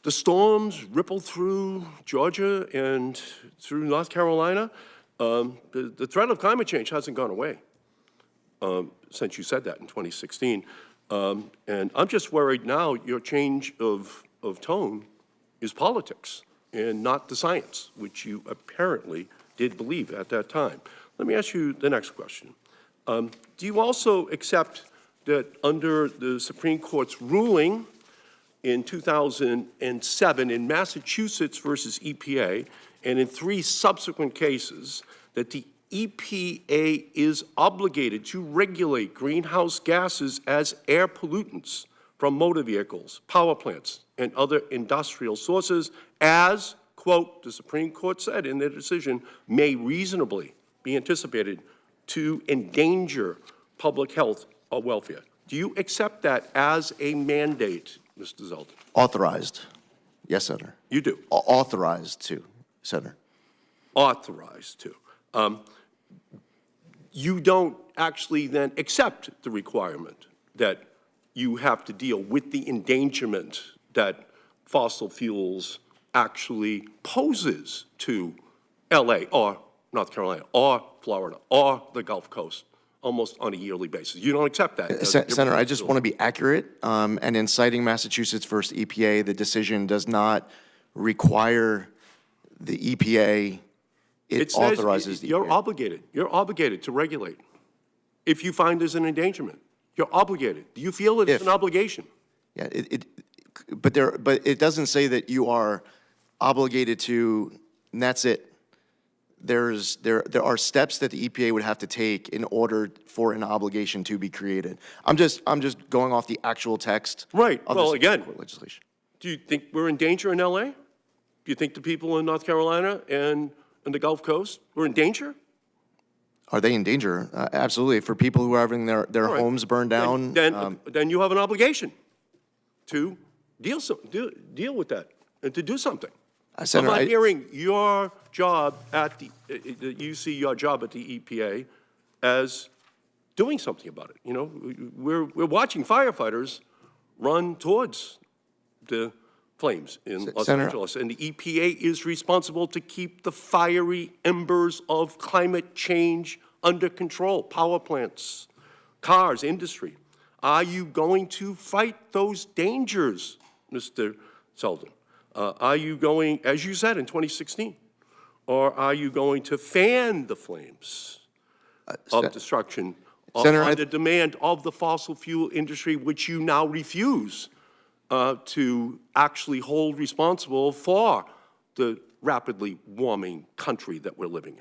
storms ripple through Georgia and through North Carolina? The threat of climate change hasn't gone away since you said that in 2016. And I'm just worried now your change of tone is politics and not the science, which you apparently did believe at that time. Let me ask you the next question. Do you also accept that under the Supreme Court's ruling in 2007 in Massachusetts versus EPA, and in 3 subsequent cases, that the EPA is obligated to regulate greenhouse gases as air pollutants from motor vehicles, power plants, and other industrial sources, as, quote, the Supreme Court said in their decision, may reasonably be anticipated to endanger public health or welfare? Do you accept that as a mandate, Mr. Zeldin? Authorized. Yes, Senator. You do? Authorized to, Senator. Authorized to. You don't actually then accept the requirement that you have to deal with the endangerment that fossil fuels actually poses to LA or North Carolina or Florida or the Gulf Coast almost on a yearly basis. You don't accept that. Senator, I just want to be accurate, and in citing Massachusetts versus EPA, the decision does not require the EPA. It says authorizes the you're EPA. You're obligated to regulate. If you find there's an endangerment, you're obligated. Do you feel it's an obligation? Yeah, but it doesn't say that you are obligated to, and that's it. There are steps that the EPA would have to take in order for an obligation to be created. I'm just going off the actual text. Right. Of Well, the again, Court legislation. Do you think we're in danger in LA? Do you think the people in North Carolina and the Gulf Coast were in danger? Are they in danger? Absolutely. For people who are having their All right. homes burned down. Then you have an obligation to deal with that and to do something. Senator, I'm not hearing your job at you see your job at the EPA as doing something about it. You know, we're watching firefighters run towards the flames in Los Senator, Angeles, and the EPA is responsible to keep the fiery embers of climate change under control, power plants, cars, industry. Are you going to fight those dangers, Mr. Zeldin? Are you going, as you said in 2016, or are you going to fan the flames of destruction Senator, on the demand of the fossil fuel industry, which you now refuse to actually hold responsible for the rapidly warming country that we're living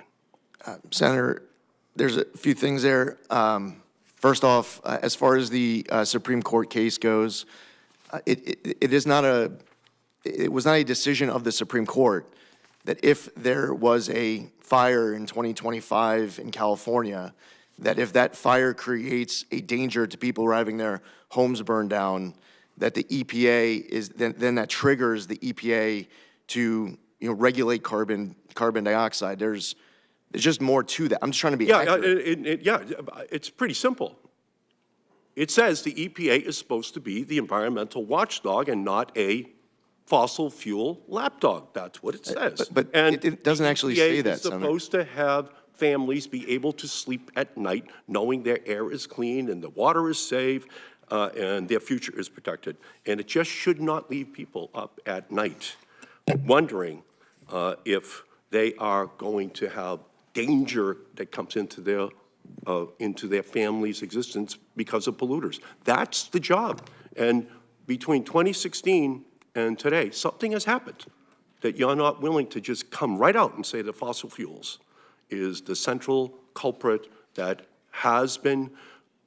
in? Senator, there's a few things there. First off, as far as the Supreme Court case goes, it was not a decision of the Supreme Court that if there was a fire in 2025 in California, that if that fire creates a danger to people who are having their homes burned down, that the EPA is, then that triggers the EPA to, regulate carbon dioxide. There's just more to that. I'm just trying to be accurate. It's pretty simple. It says the EPA is supposed to be the environmental watchdog and not a fossil fuel lapdog. That's what it says. But it doesn't actually say that, Senator. The EPA is supposed to have families be able to sleep at night knowing their air is clean and the water is safe and their future is protected. And it just should not leave people up at night wondering if they are going to have danger that comes into their family's existence because of polluters. That's the job. And between 2016 and today, something has happened that you're not willing to just come right out and say that fossil fuels is the central culprit that has been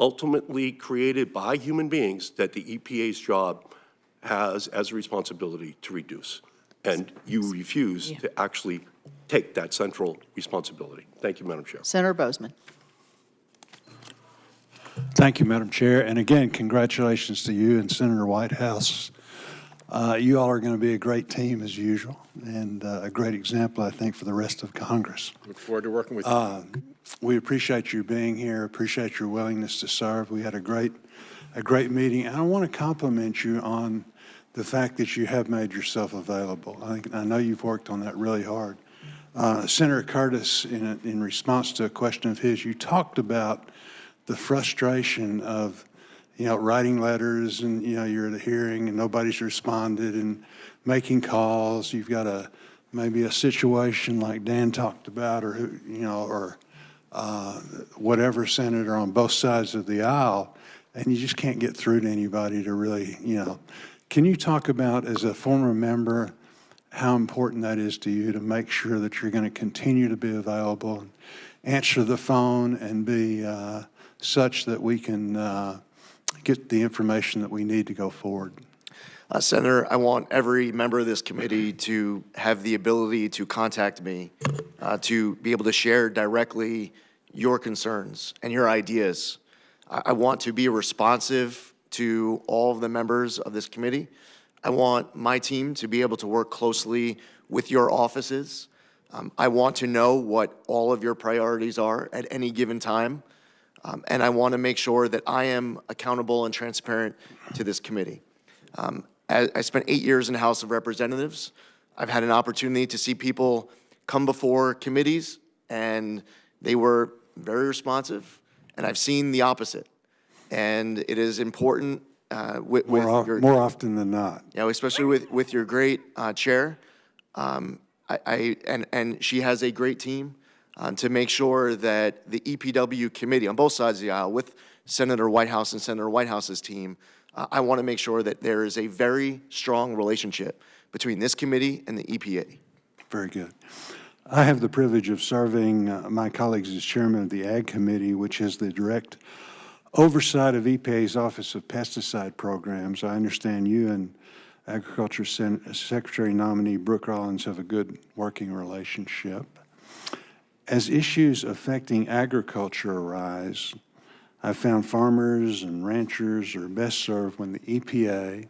ultimately created by human beings that the EPA's job has as a responsibility to reduce. And you refuse to actually take that central responsibility. Thank you, Madam Chair. Senator Bozeman. Thank you, Madam Chair. And again, congratulations to you and Senator Whitehouse. You all are going to be a great team as usual, and a great example, I think, for the rest of Congress. Look forward to working with you. We appreciate you being here, appreciate your willingness to serve. We had a great meeting, and I want to compliment you on the fact that you have made yourself available. I know you've worked on that really hard. Senator Curtis, in response to a question of his, you talked about the frustration of writing letters and, you're at a hearing and nobody's responded and making calls. You've got maybe a situation like Dan talked about or whatever senator on both sides of the aisle, and you just can't get through to anybody to really, Can you talk about, as a former member, how important that is to you to make sure that you're going to continue to be available, and answer the phone, and be such that we can get the information that we need to go forward? Senator, I want every member of this committee to have the ability to contact me, to be able to share directly your concerns and your ideas. I want to be responsive to all of the members of this committee. I want my team to be able to work closely with your offices. I want to know what all of your priorities are at any given time. And I want to make sure that I am accountable and transparent to this committee. I spent 8 years in the House of Representatives. I've had an opportunity to see people come before committees, and they were very responsive, and I've seen the opposite. And it is important with your, More often than not. you know, especially with your great chair, and she has a great team to make sure that the EPW committee on both sides of the aisle, with Senator Whitehouse and Senator Whitehouse's team, I want to make sure that there is a very strong relationship between this committee and the EPA. Very good. I have the privilege of serving my colleagues as chairman of the Ag Committee, which has the direct oversight of EPA's Office of Pesticide Programs. I understand you and Agriculture Secretary nominee Brooke Rollins have a good working relationship. As issues affecting agriculture arise, I found farmers and ranchers are best served when the EPA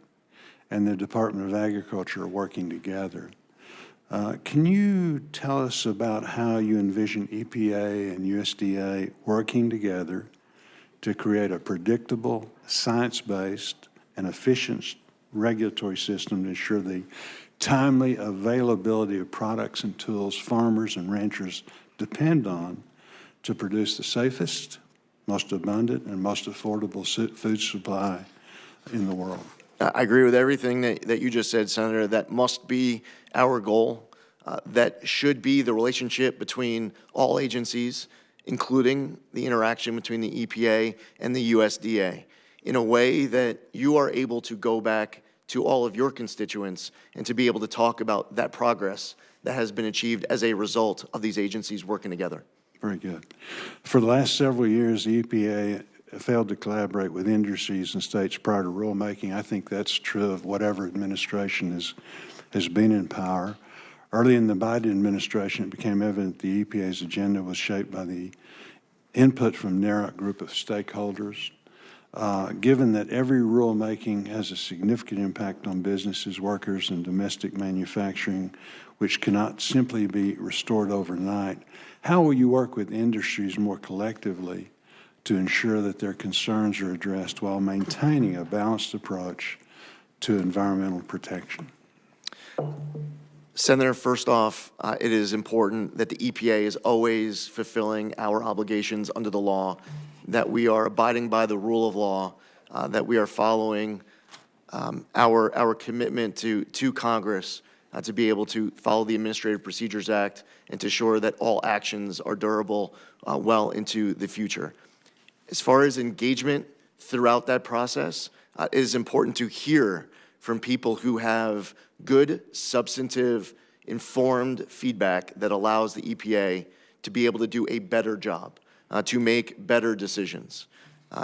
and the Department of Agriculture are working together. Can you tell us about how you envision EPA and USDA working together to create a predictable, science-based, and efficient regulatory system to ensure the timely availability of products and tools farmers and ranchers depend on to produce the safest, most abundant, and most affordable food supply in the world? I agree with everything that you just said, Senator. That must be our goal. That should be the relationship between all agencies, including the interaction between the EPA and the USDA, in a way that you are able to go back to all of your constituents and to be able to talk about that progress that has been achieved as a result of these agencies working together. Very good. For the last several years, the EPA failed to collaborate with industries and states prior to rulemaking. I think that's true of whatever administration has been in power. Early in the Biden administration, it became evident the EPA's agenda was shaped by the input from a narrow group of stakeholders. Given that every rulemaking has a significant impact on businesses, workers, and domestic manufacturing, which cannot simply be restored overnight, how will you work with industries more collectively to ensure that their concerns are addressed while maintaining a balanced approach to environmental protection? Senator, first off, it is important that the EPA is always fulfilling our obligations under the law, that we are abiding by the rule of law, that we are following our commitment to Congress to be able to follow the Administrative Procedures Act and to ensure that all actions are durable well into the future. As far as engagement throughout that process, it is important to hear from people who have good, substantive, informed feedback that allows the EPA to be able to do a better job, to make better decisions.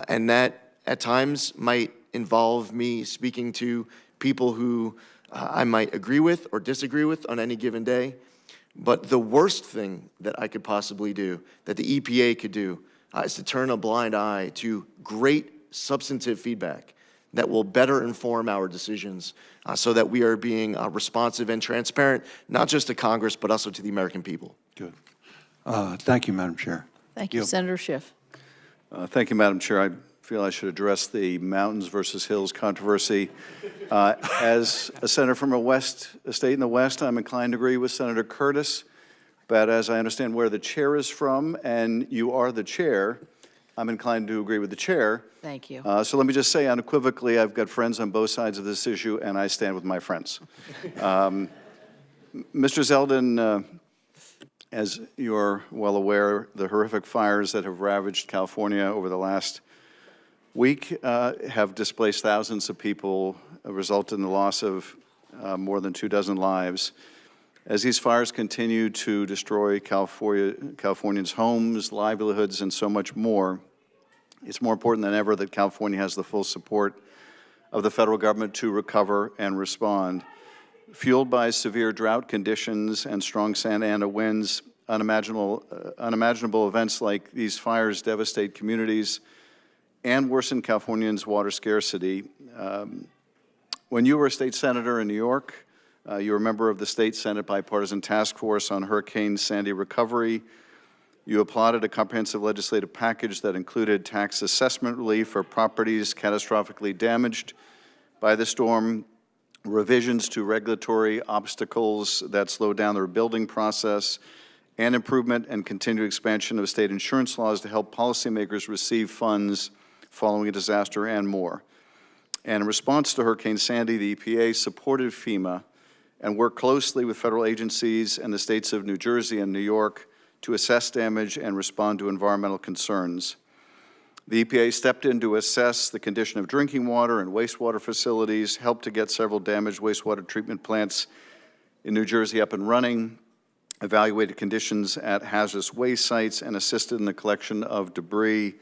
And that, at times, might involve me speaking to people who I might agree with or disagree with on any given day. But the worst thing that I could possibly do, that the EPA could do, is to turn a blind eye to great substantive feedback that will better inform our decisions so that we are being responsive and transparent, not just to Congress, but also to the American people. Good. Thank you, Madam Chair. Thank you, Senator Schiff. Thank you, Madam Chair. I feel I should address the mountains versus hills controversy. As a senator from a state in the West, I'm inclined to agree with Senator Curtis. But as I understand where the chair is from, and you are the chair, I'm inclined to agree with the chair. Thank you. So let me just say unequivocally, I've got friends on both sides of this issue, and I stand with my friends. Mr. Zeldin, as you're well aware, the horrific fires that have ravaged California over the last week have displaced thousands of people, resulted in the loss of more than 24 lives. As these fires continue to destroy Californians' homes, livelihoods, and so much more, it's more important than ever that California has the full support of the federal government to recover and respond. Fueled by severe drought conditions and strong Santa Ana winds, unimaginable events like these fires devastate communities and worsen Californians' water scarcity. When you were a state senator in New York, you were a member of the State Senate Bipartisan Task Force on Hurricane Sandy recovery. You applauded a comprehensive legislative package that included tax assessment relief for properties catastrophically damaged by the storm, revisions to regulatory obstacles that slowed down the rebuilding process, and improvement and continued expansion of state insurance laws to help policymakers receive funds following a disaster, and more. And in response to Hurricane Sandy, the EPA supported FEMA and worked closely with federal agencies and the states of New Jersey and New York to assess damage and respond to environmental concerns. The EPA stepped in to assess the condition of drinking water and wastewater facilities, helped to get several damaged wastewater treatment plants in New Jersey up and running, evaluated conditions at hazardous waste sites, and assisted in the collection of debris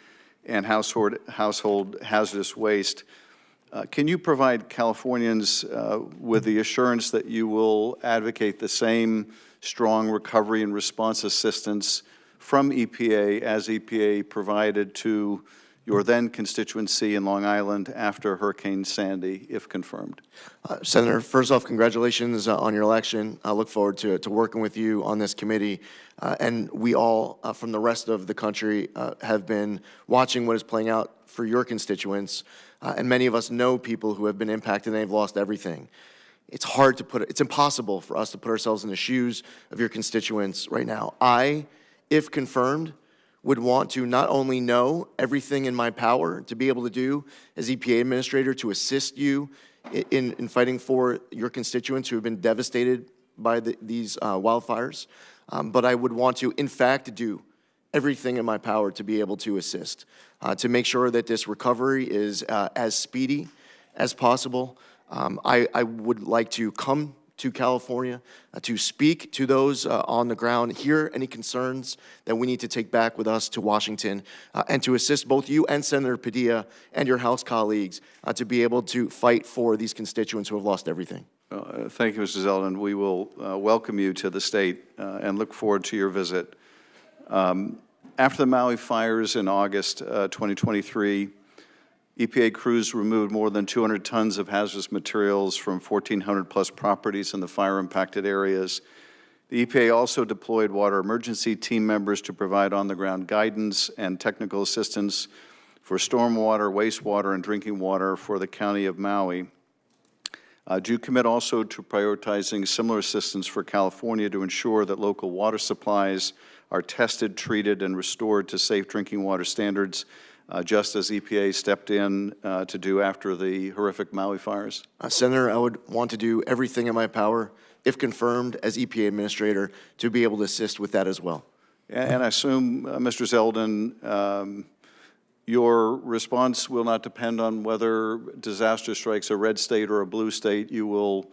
and household hazardous waste. Can you provide Californians with the assurance that you will advocate the same strong recovery and response assistance from EPA as EPA provided to your then constituency in Long Island after Hurricane Sandy, if confirmed? Senator, first off, congratulations on your election. I look forward to working with you on this committee. And we all, from the rest of the country, have been watching what is playing out for your constituents. And many of us know people who have been impacted and they've lost everything. It's hard to it's impossible for us to put ourselves in the shoes of your constituents right now. I, if confirmed, would want to not only know everything in my power to be able to do as EPA administrator to assist you in fighting for your constituents who have been devastated by these wildfires, but I would want to, in fact, do everything in my power to be able to assist, to make sure that this recovery is as speedy as possible. I would like to come to California to speak to those on the ground, hear any concerns that we need to take back with us to Washington, and to assist both you and Senator Padilla and your House colleagues to be able to fight for these constituents who have lost everything. Thank you, Mr. Zeldin. We will welcome you to the state and look forward to your visit. After the Maui fires in August 2023, EPA crews removed more than 200 tons of hazardous materials from 1,400 plus properties in the fire-impacted areas. The EPA also deployed water emergency team members to provide on-the-ground guidance and technical assistance for stormwater, wastewater, and drinking water for the county of Maui. Do you commit also to prioritizing similar assistance for California to ensure that local water supplies are tested, treated, and restored to safe drinking water standards, just as EPA stepped in to do after the horrific Maui fires? Senator, I would want to do everything in my power, if confirmed as EPA administrator, to be able to assist with that as well. And I assume, Mr. Zeldin, your response will not depend on whether disaster strikes a red state or a blue state. You will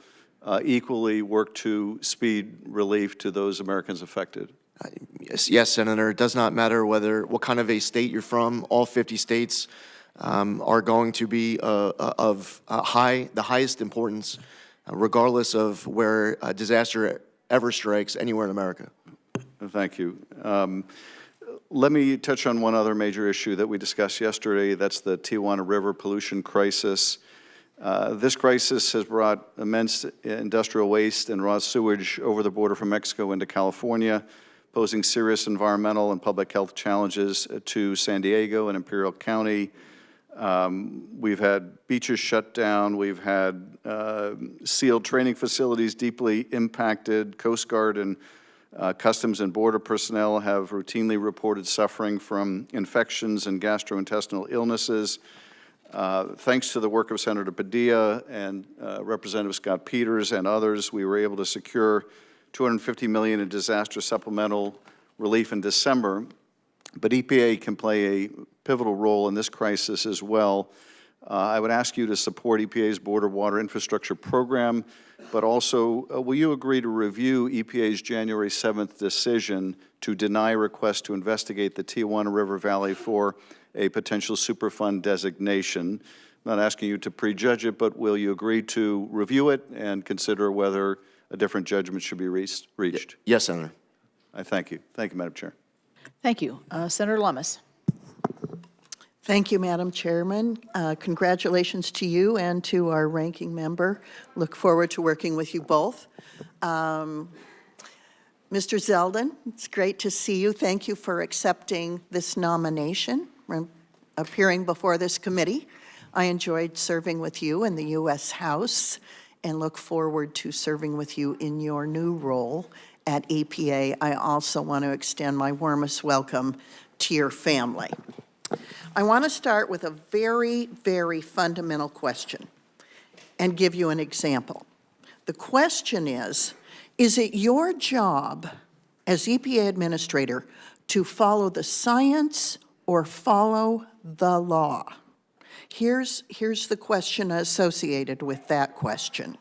equally work to speed relief to those Americans affected. Yes, Senator. It does not matter what kind of a state you're from. All 50 states are going to be of the highest importance, regardless of where a disaster ever strikes anywhere in America. Thank you. Let me touch on one other major issue that we discussed yesterday. That's the Tijuana River pollution crisis. This crisis has brought immense industrial waste and raw sewage over the border from Mexico into California, posing serious environmental and public health challenges to San Diego and Imperial County. We've had beaches shut down. We've had sealed training facilities deeply impacted. Coast Guard and Customs and Border personnel have routinely reported suffering from infections and gastrointestinal illnesses. Thanks to the work of Senator Padilla and Representative Scott Peters and others, we were able to secure $250 million in disaster supplemental relief in December, but EPA can play a pivotal role in this crisis as well. I would ask you to support EPA's Border Water Infrastructure Program, but also will you agree to review EPA's January 7th decision to deny requests to investigate the Tijuana River Valley for a potential Superfund designation? I'm not asking you to prejudge it, but will you agree to review it and consider whether a different judgment should be reached? Yes, Senator. I thank you. Thank you, Madam Chair. Thank you. Senator Lummis. Thank you, Madam Chairman. Congratulations to you and to our ranking member. Look forward to working with you both. Mr. Zeldin, it's great to see you. Thank you for accepting this nomination, appearing before this committee. I enjoyed serving with you in the U.S. House and look forward to serving with you in your new role at EPA, I also want to extend my warmest welcome to your family. I want to start with a very, very fundamental question and give you an example. The question is it your job as EPA administrator to follow the science or follow the law? Here's the question associated with that question.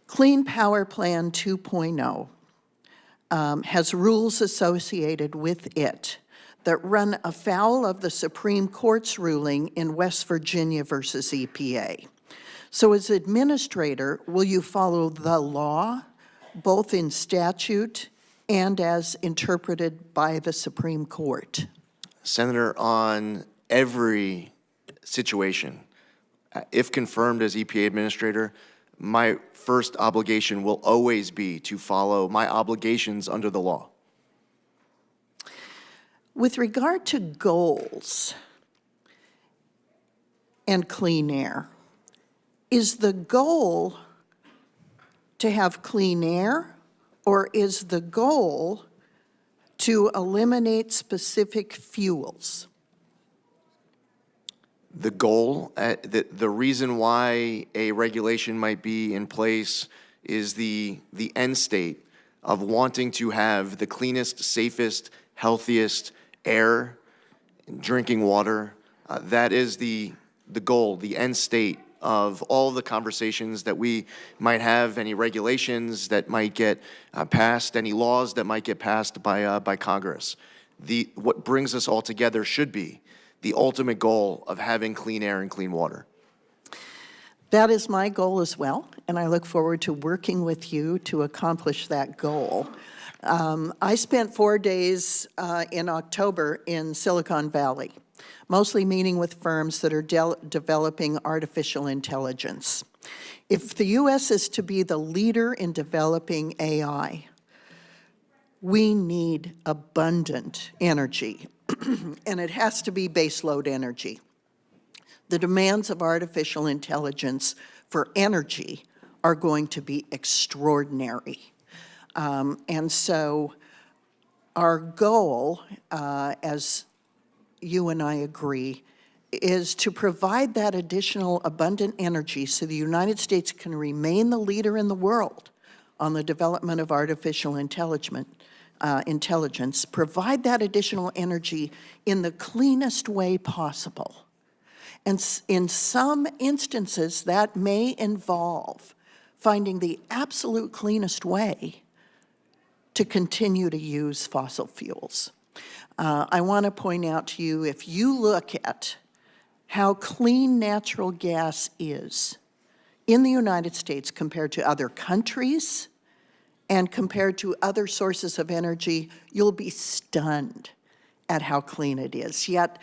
Clean Power Plan 2.0 has rules associated with it that run afoul of the Supreme Court's ruling in West Virginia versus EPA. So as administrator, will you follow the law, both in statute and as interpreted by the Supreme Court? Senator, on every situation, if confirmed as EPA administrator, my first obligation will always be to follow my obligations under the law. With regard to goals and clean air, is the goal to have clean air, or is the goal to eliminate specific fuels? The goal, the reason why a regulation might be in place is the end state of wanting to have the cleanest, safest, healthiest air, drinking water. That is the goal, the end state of all the conversations that we might have, any regulations that might get passed, any laws that might get passed by Congress. What brings us all together should be the ultimate goal of having clean air and clean water. That is my goal as well, and I look forward to working with you to accomplish that goal. I spent 4 days in October in Silicon Valley, mostly meeting with firms that are developing artificial intelligence. If the U.S. is to be the leader in developing AI, we need abundant energy, and it has to be baseload energy. The demands of artificial intelligence for energy are going to be extraordinary. And so our goal, as you and I agree, is to provide that additional abundant energy so the United States can remain the leader in the world on the development of artificial intelligence, provide that additional energy in the cleanest way possible. And in some instances, that may involve finding the absolute cleanest way to continue to use fossil fuels. I want to point out to you, if you look at how clean natural gas is in the United States compared to other countries and compared to other sources of energy, you'll be stunned at how clean it is. Yet,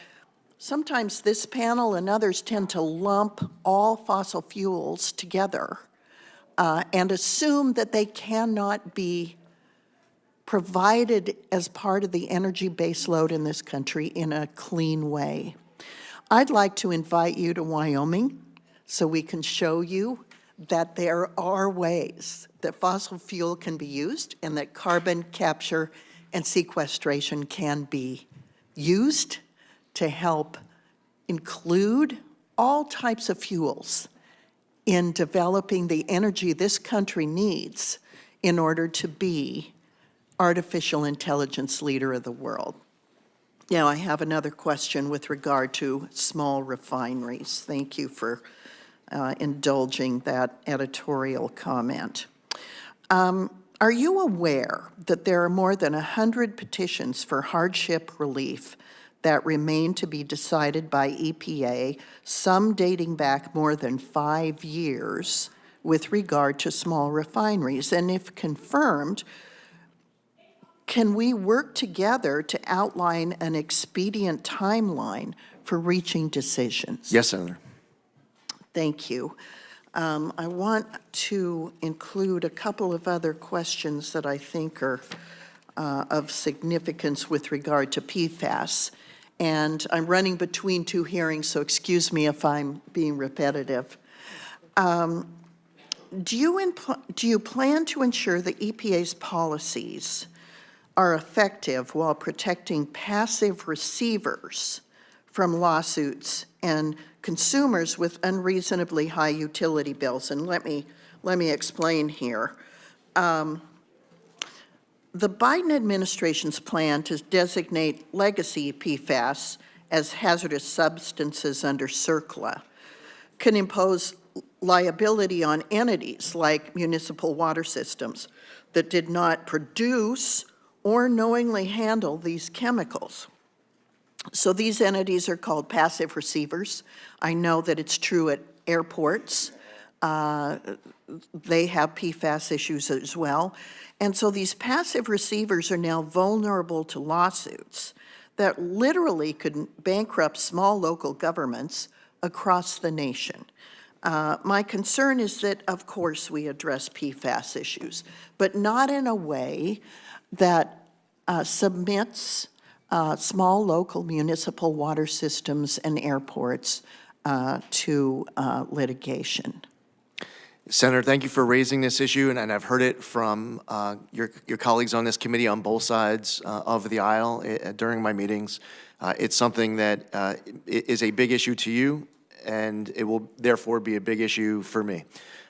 sometimes this panel and others tend to lump all fossil fuels together and assume that they cannot be provided as part of the energy baseload in this country in a clean way. I'd like to invite you to Wyoming so we can show you that there are ways that fossil fuel can be used and that carbon capture and sequestration can be used to help include all types of fuels in developing the energy this country needs in order to be artificial intelligence leader of the world. Now, I have another question with regard to small refineries. Thank you for indulging that editorial comment. Are you aware that there are more than 100 petitions for hardship relief that remain to be decided by EPA, some dating back more than 5 years with regard to small refineries? And if confirmed, can we work together to outline an expedient timeline for reaching decisions? Yes, Senator. Thank you. I want to include a couple of other questions that I think are of significance with regard to PFAS. And I'm running between two hearings, so excuse me if I'm being repetitive. do you plan to ensure the EPA's policies are effective while protecting passive receivers from lawsuits and consumers with unreasonably high utility bills? And let me explain here. The Biden administration's plan to designate legacy PFAS as hazardous substances under CERCLA can impose liability on entities like municipal water systems that did not produce or knowingly handle these chemicals. So these entities are called passive receivers. I know that it's true at airports. They have PFAS issues as well. And so these passive receivers are now vulnerable to lawsuits that literally could bankrupt small local governments across the nation. My concern is that, of course, we address PFAS issues, but not in a way that submits small local municipal water systems and airports to litigation. Senator, thank you for raising this issue, and I've heard it from your colleagues on this committee on both sides of the aisle during my meetings. It's something that is a big issue to you, and it will therefore be a big issue for me.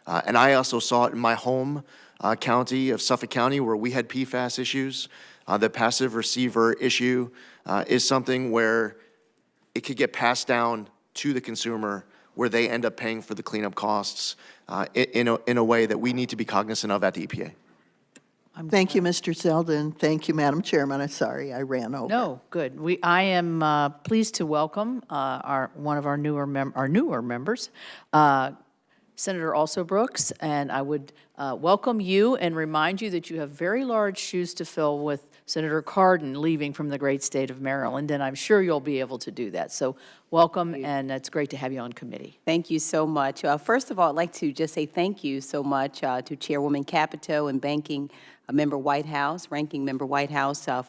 And I also saw it in my home county of Suffolk County, where we had PFAS issues. The passive receiver issue is something where it could get passed down to the consumer, where they end up paying for the cleanup costs in a way that we need to be cognizant of at the EPA. Thank you, Mr. Zeldin. Thank you, Madam Chairman. I'm sorry I ran over. No, good. I am pleased to welcome one of our newer members, Senator Also Brooks, and I would welcome you and remind you that you have very large shoes to fill with Senator Cardin leaving from the great state of Maryland, and I'm sure you'll be able to do that. So welcome, and it's great to have you on committee. Thank you so much. First of all, I'd like to just say thank you so much to Chairwoman Capito and Ranking Member Whitehouse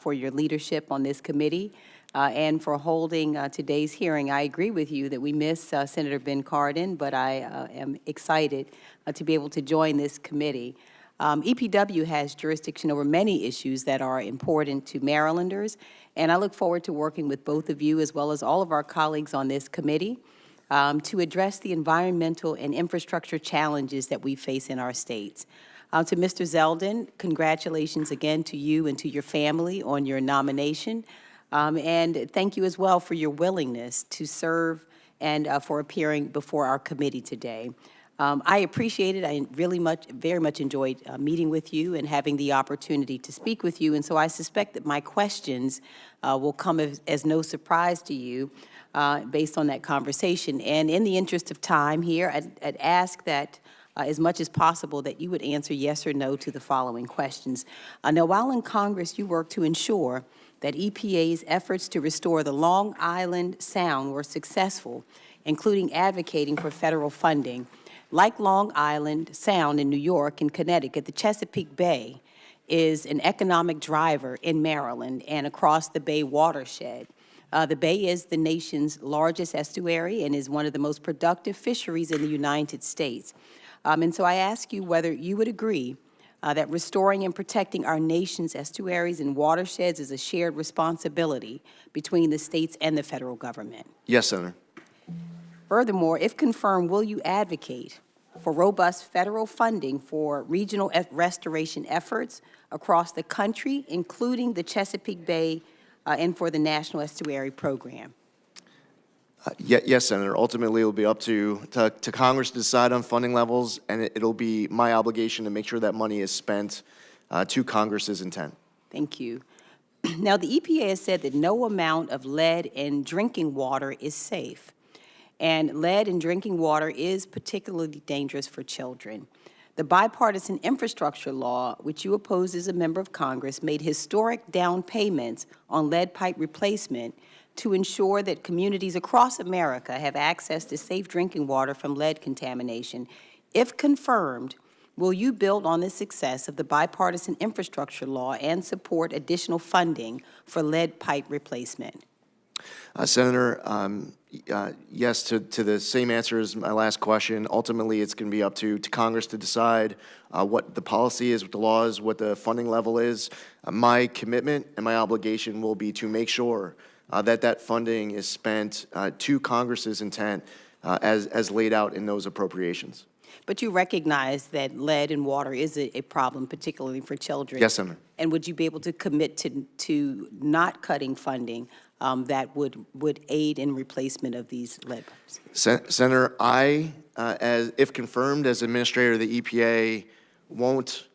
for your leadership on this committee and for holding today's hearing. I agree with you that we miss Senator Ben Cardin, but I am excited to be able to join this committee. EPW has jurisdiction over many issues that are important to Marylanders, and I look forward to working with both of you as well as all of our colleagues on this committee to address the environmental and infrastructure challenges that we face in our states. To Mr. Zeldin, congratulations again to you and to your family on your nomination, and thank you as well for your willingness to serve and for appearing before our committee today. I appreciate it. I very much enjoyed meeting with you and having the opportunity to speak with you. And so I suspect that my questions will come as no surprise to you based on that conversation. And in the interest of time here, I'd ask that as much as possible that you would answer yes or no to the following questions. Now, while in Congress, you work to ensure that EPA's efforts to restore the Long Island Sound were successful, including advocating for federal funding. Like Long Island Sound in New York and Connecticut, the Chesapeake Bay is an economic driver in Maryland and across the Bay watershed. The Bay is the nation's largest estuary and is one of the most productive fisheries in the United States. And so I ask you whether you would agree that restoring and protecting our nation's estuaries and watersheds is a shared responsibility between the states and the federal government. Yes, Senator. Furthermore, if confirmed, will you advocate for robust federal funding for regional restoration efforts across the country, including the Chesapeake Bay and for the National Estuary Program? Yes, Senator. Ultimately, it will be up to Congress to decide on funding levels, and it'll be my obligation to make sure that money is spent to Congress's intent. Thank you. Now, the EPA has said that no amount of lead in drinking water is safe. And lead in drinking water is particularly dangerous for children. The bipartisan infrastructure law, which you opposed as a member of Congress, made historic down payments on lead pipe replacement to ensure that communities across America have access to safe drinking water from lead contamination. If confirmed, will you build on the success of the bipartisan infrastructure law and support additional funding for lead pipe replacement? Senator, yes to the same answer as my last question. Ultimately, it's going to be up to Congress to decide what the policy is, what the law is, what the funding level is. My commitment and my obligation will be to make sure that funding is spent to Congress's intent as laid out in those appropriations. But you recognize that lead in water is a problem, particularly for children. Yes, Senator. And would you be able to commit to not cutting funding that would aid in replacement of these lead pipes? Senator, I, if confirmed as administrator of the EPA, won't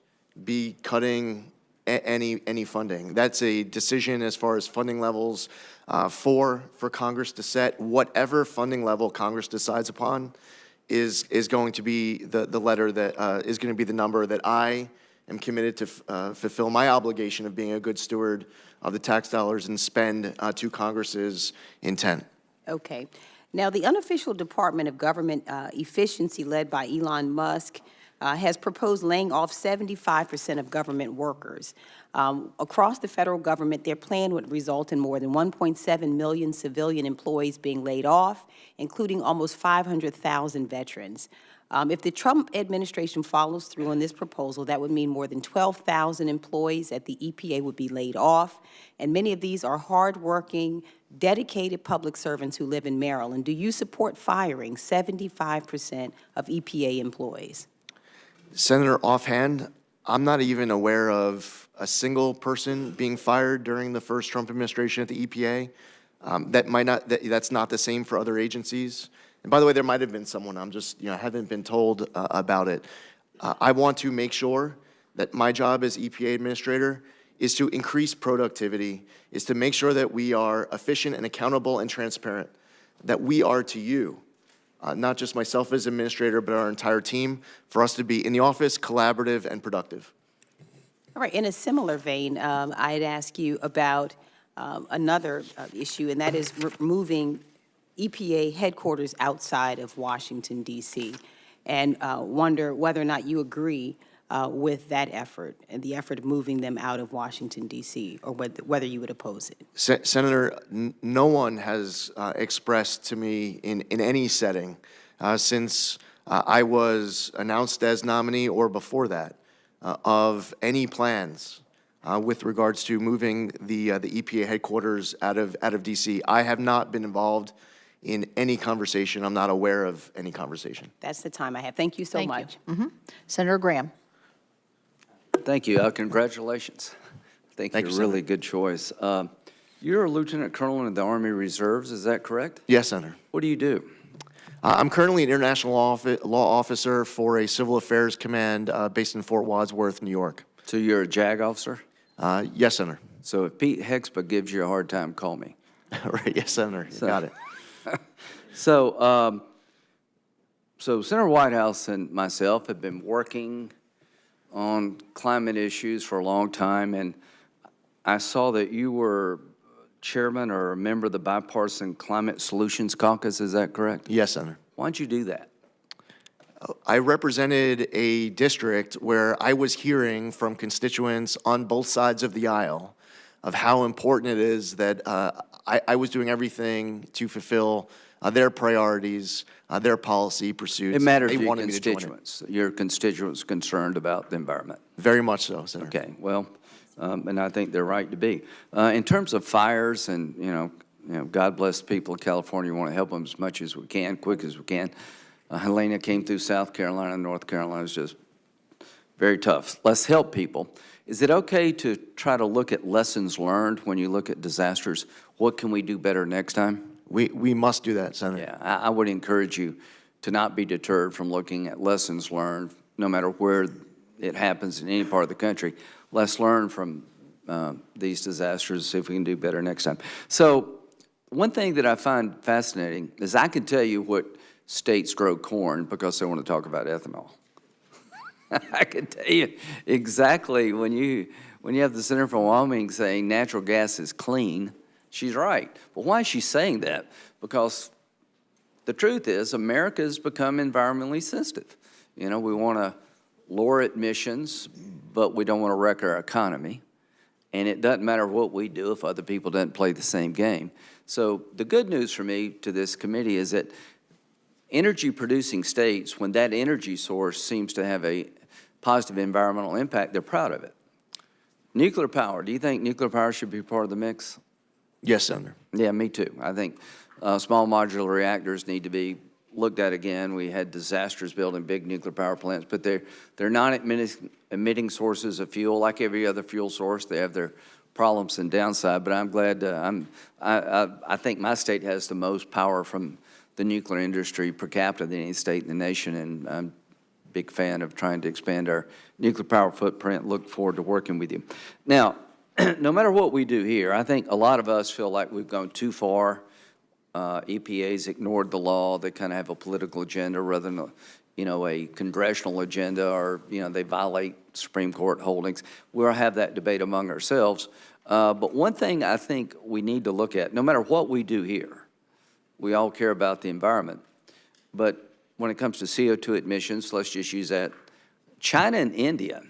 be cutting any funding. That's a decision as far as funding levels for Congress to set. Whatever funding level Congress decides upon is going to be the letter that is going to be the number that I am committed to fulfill my obligation of being a good steward of the tax dollars and spend to Congress's intent. Okay. Now, the unofficial Department of Government Efficiency, led by Elon Musk, has proposed laying off 75% of government workers. Across the federal government, their plan would result in more than 1.7 million civilian employees being laid off, including almost 500,000 veterans. If the Trump administration follows through on this proposal, that would mean more than 12,000 employees at the EPA would be laid off, and many of these are hardworking, dedicated public servants who live in Maryland. Do you support firing 75% of EPA employees? Senator, offhand, I'm not even aware of a single person being fired during the first Trump administration at the EPA. That's not the same for other agencies. And by the way, there might have been someone. I'm just, haven't been told about it. I want to make sure that my job as EPA administrator is to increase productivity, is to make sure that we are efficient and accountable and transparent, that we are to you. Not just myself as administrator, but our entire team, for us to be in the office, collaborative and productive. All right, in a similar vein, I'd ask you about another issue, and that is moving EPA headquarters outside of Washington, D.C., and wonder whether or not you agree with that effort and the effort of moving them out of Washington, D.C., or whether you would oppose it. Senator, no one has expressed to me in any setting since I was announced as nominee or before that of any plans with regards to moving the EPA headquarters out of D.C. I have not been involved in any conversation. I'm not aware of any conversation. That's the time I have. Thank you so much. Senator Graham. Thank you. Congratulations. I think you're a really good choice. You're a lieutenant colonel in the Army Reserves, is that correct? Yes, Senator. What do you do? I'm currently an international law officer for a civil affairs command based in Fort Wadsworth, New York. So you're a JAG officer? Yes, Senator. So if Pete Hexba gives you a hard time, call me. Right, yes, Senator. You got it. So, so Senator Whitehouse and myself have been working on climate issues for a long time, and I saw that you were chairman or a member of the Bipartisan Climate Solutions Caucus, is that correct? Yes, Senator. Why'd you do that? I represented a district where I was hearing from constituents on both sides of the aisle of how important it is that I was doing everything to fulfill their priorities, their policy pursuits. It matters They to your wanted me to join it. constituents. Your constituents concerned about the environment. Very much so, Senator. Okay, well, and I think they're right to be. In terms of fires, and you know, God bless the people of California. We want to help them as much as we can, quick as we can. Helena came through South Carolina, North Carolina. It's just very tough. Let's help people. Is it okay to try to look at lessons learned when you look at disasters? What can we do better next time? We must do that, Senator. Yeah, I would encourage you to not be deterred from looking at lessons learned, no matter where it happens in any part of the country. Let's learn from these disasters, see if we can do better next time. So one thing that I find fascinating is I can tell you what states grow corn because they want to talk about ethanol. I can tell you exactly when you have the Senator from Wyoming saying natural gas is clean, she's right. But why is she saying that? Because the truth is America has become environmentally sensitive. You know, we want to lower emissions, but we don't want to wreck our economy. and it doesn't matter what we do if other people don't play the same game. So the good news for me to this committee is that energy-producing states, when that energy source seems to have a positive environmental impact, they're proud of it. Nuclear power, do you think nuclear power should be part of the mix? Yes, Senator. Yeah, me too. I think small modular reactors need to be looked at again. We had disasters building big nuclear power plants, but they're not emitting sources of fuel like every other fuel source. They have their problems and downside, but I'm glad, I think my state has the most power from the nuclear industry per capita than any state in the nation, and I'm a big fan of trying to expand our nuclear power footprint. Look forward to working with you. Now, no matter what we do here, I think a lot of us feel like we've gone too far. EPA's ignored the law. They kind of have a political agenda rather than a congressional agenda, or, they violate Supreme Court holdings. We'll have that debate among ourselves. But one thing I think we need to look at, no matter what we do here, we all care about the environment. But when it comes to CO2 emissions, let's just use that. China and India,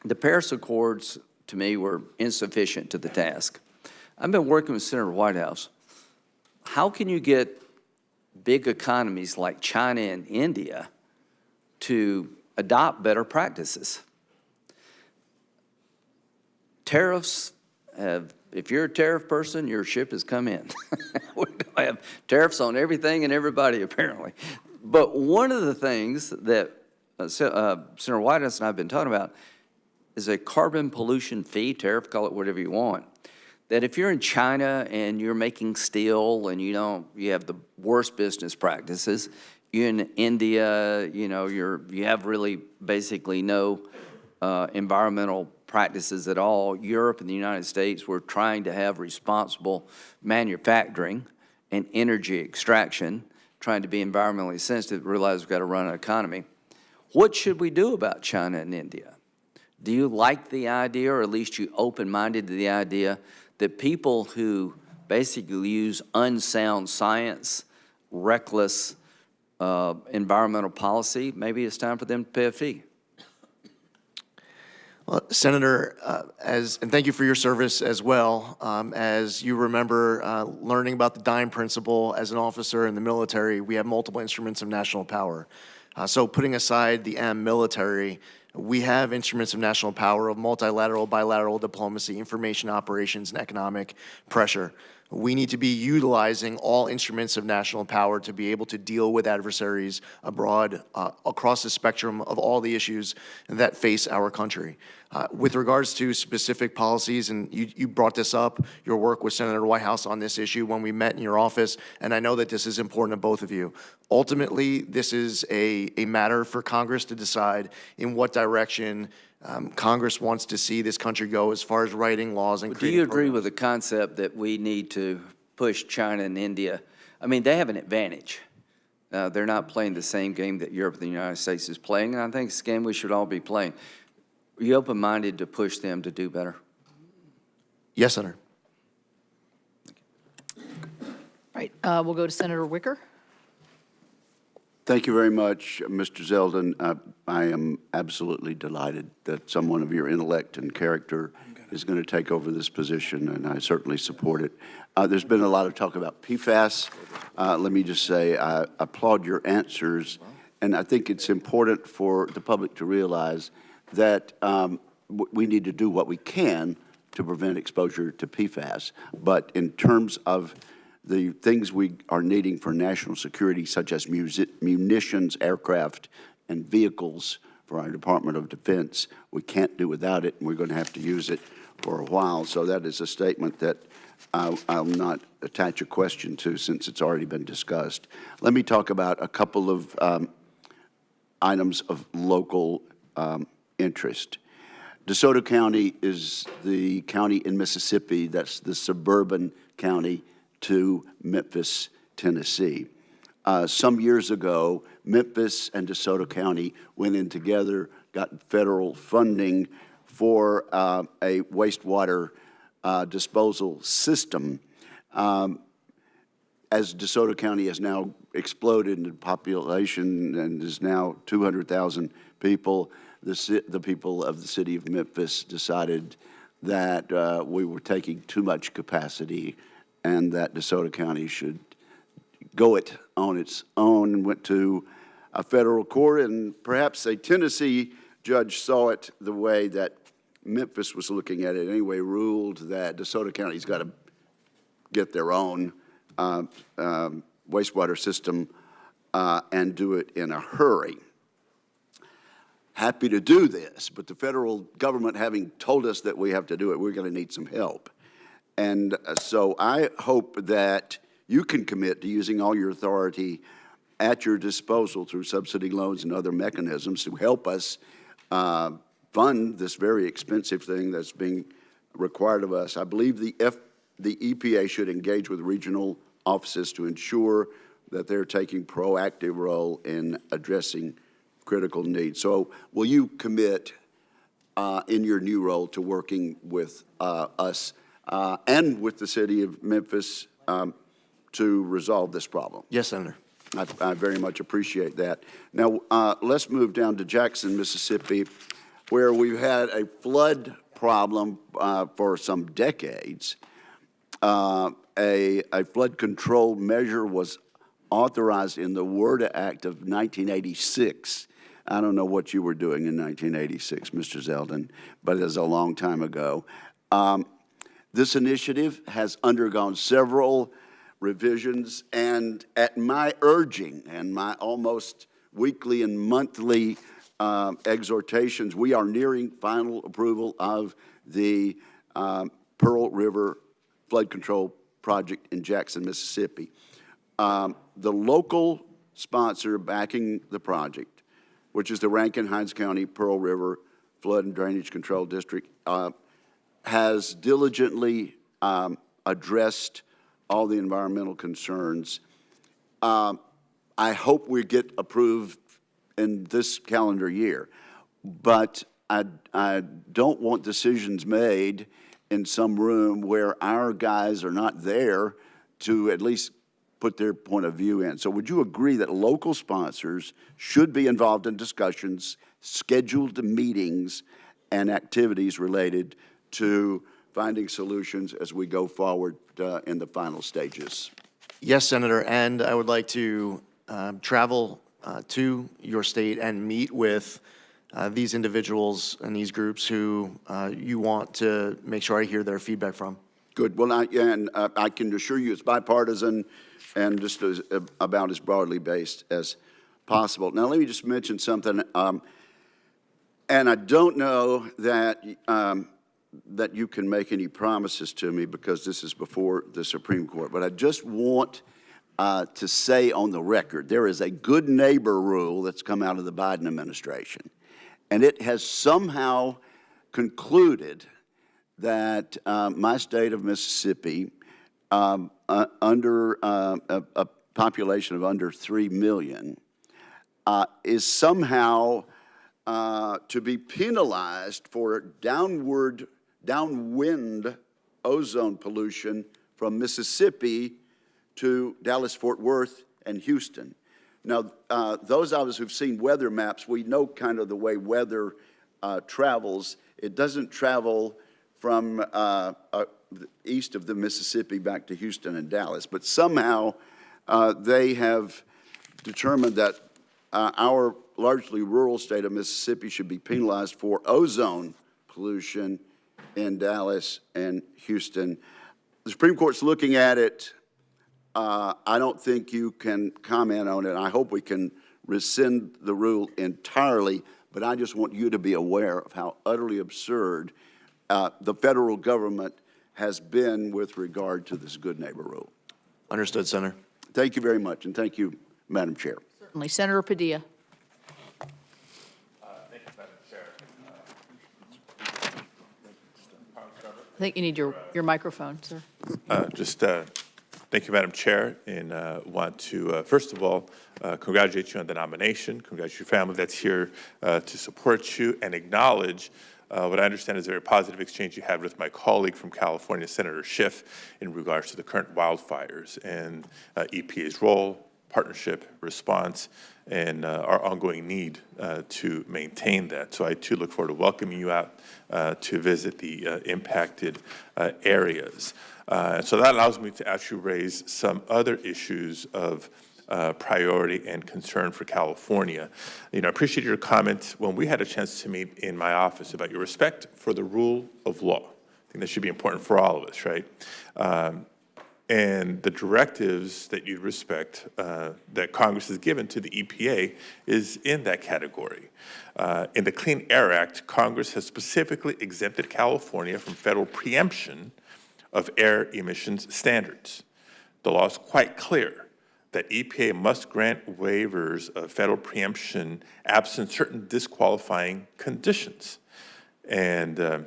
the Paris Accords, to me, were insufficient to the task. I've been working with Senator Whitehouse. How can you get big economies like China and India to adopt better practices? Tariffs have, if you're a tariff person, your ship has come in. We have tariffs on everything and everybody, apparently. But one of the things that Senator Whitehouse and I have been talking about is a carbon pollution fee, tariff, call it whatever you want, that if you're in China and you're making steel and you have the worst business practices, you're in India, you have really basically no environmental practices at all. Europe and the United States, we're trying to have responsible manufacturing and energy extraction, trying to be environmentally sensitive, realize we've got to run an economy. What should we do about China and India? Do you like the idea, or at least you open-minded to the idea, that people who basically use unsound science, reckless environmental policy, maybe it's time for them to pay a fee? Well, Senator, and thank you for your service as well. As you remember learning about the DIME principle as an officer in the military, we have multiple instruments of national power. So putting aside the M, military, we have instruments of national power of multilateral, bilateral diplomacy, information operations, and economic pressure. We need to be utilizing all instruments of national power to be able to deal with adversaries abroad across the spectrum of all the issues that face our country. With regards to specific policies, and you brought this up, your work with Senator Whitehouse on this issue when we met in your office, and I know that this is important to both of you. Ultimately, this is a matter for Congress to decide in what direction Congress wants to see this country go as far as writing laws and creating Do you agree programs. with the concept that we need to push China and India? I mean, they have an advantage. They're not playing the same game that Europe and the United States is playing, and I think it's a game we should all be playing. Are you open-minded to push them to do better? Yes, Senator. Right, we'll go to Senator Wicker. Thank you very much, Mr. Zeldin. I am absolutely delighted that someone of your intellect and character is going to take over this position, and I certainly support it. There's been a lot of talk about PFAS. Let me just say I applaud your answers, and I think it's important for the public to realize that we need to do what we can to prevent exposure to PFAS. But in terms of the things we are needing for national security, such as munitions, aircraft, and vehicles for our Department of Defense, we can't do without it, and we're going to have to use it for a while. So that is a statement that I'll not attach a question to, since it's already been discussed. Let me talk about a couple of items of local interest. DeSoto County is the county in Mississippi that's the suburban county to Memphis, Tennessee. Some years ago, Memphis and DeSoto County went in together, got federal funding for a wastewater disposal system. As DeSoto County has now exploded in population and is now 200,000 people, the people of the city of Memphis decided that we were taking too much capacity and that DeSoto County should go it on its own, and went to a federal court, and perhaps a Tennessee judge saw it the way that Memphis was looking at it anyway, ruled that DeSoto County's got to get their own wastewater system and do it in a hurry. Happy to do this, but the federal government having told us that we have to do it, we're going to need some help. And so I hope that you can commit to using all your authority at your disposal through subsidy loans and other mechanisms to help us fund this very expensive thing that's being required of us. I believe the EPA should engage with regional offices to ensure that they're taking proactive role in addressing critical needs. So will you commit in your new role to working with us and with the city of Memphis to resolve this problem? Yes, Senator. I very much appreciate that. Now, let's move down to Jackson, Mississippi, where we've had a flood problem for some decades. A flood control measure was authorized in the WRDA Act of 1986. I don't know what you were doing in 1986, Mr. Zeldin, but it was a long time ago. This initiative has undergone several revisions, and at my urging and my almost weekly and monthly exhortations, we are nearing final approval of the Pearl River Flood Control Project in Jackson, Mississippi. The local sponsor backing the project, which is the Rankin-Hines County Pearl River Flood and Drainage Control District, has diligently addressed all the environmental concerns. I hope we get approved in this calendar year, but I don't want decisions made in some room where our guys are not there to at least put their point of view in. So would you agree that local sponsors should be involved in discussions, scheduled meetings, and activities related to finding solutions as we go forward in the final stages? Yes, Senator, and I would like to travel to your state and meet with these individuals and these groups who you want to make sure I hear their feedback from. Good. Well, I can assure you it's bipartisan and just about as broadly based as possible. Now, let me just mention something, and I don't know that that you can make any promises to me because this is before the Supreme Court, but I just want to say on the record, there is a good neighbor rule that's come out of the Biden administration, and it has somehow concluded that my state of Mississippi, under a population of under 3 million, is somehow to be penalized for downwind ozone pollution from Mississippi to Dallas-Fort Worth and Houston. Now, those of us who've seen weather maps, we know kind of the way weather travels. It doesn't travel from east of the Mississippi back to Houston and Dallas, but somehow they have determined that our largely rural state of Mississippi should be penalized for ozone pollution in Dallas and Houston. The Supreme Court's looking at it. I don't think you can comment on it. I hope we can rescind the rule entirely, but I just want you to be aware of how utterly absurd the federal government has been with regard to this good neighbor rule. Understood, Senator. Thank you very much, and thank you, Madam Chair. Certainly. Senator Padilla. Thank you, Madam Chair. I think you need your microphone, sir. Thank you, Madam Chair, and want to, first of all, congratulate you on the nomination, congratulate your family that's here to support you, and acknowledge what I understand is a very positive exchange you had with my colleague from California, Senator Schiff, in regards to the current wildfires and EPA's role, partnership, response, and our ongoing need to maintain that. So I too look forward to welcoming you out to visit the impacted areas. So that allows me to actually raise some other issues of priority and concern for California. I appreciate your comment when we had a chance to meet in my office about your respect for the rule of law. I think that should be important for all of us, right? And the directives that you respect that Congress has given to the EPA is in that category. In the Clean Air Act, Congress has specifically exempted California from federal preemption of air emissions standards. The law is quite clear that EPA must grant waivers of federal preemption absent certain disqualifying conditions. And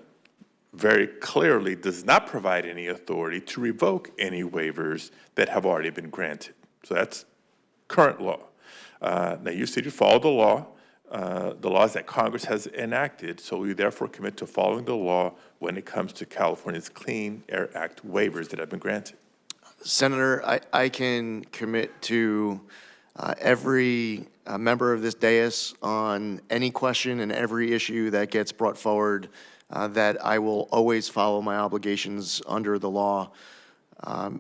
very clearly does not provide any authority to revoke any waivers that have already been granted. So that's current law. Now you said you follow the laws that Congress has enacted, so we therefore commit to following the law when it comes to California's Clean Air Act waivers that have been granted. Senator, I can commit to every member of this dais on any question and every issue that gets brought forward that I will always follow my obligations under the law.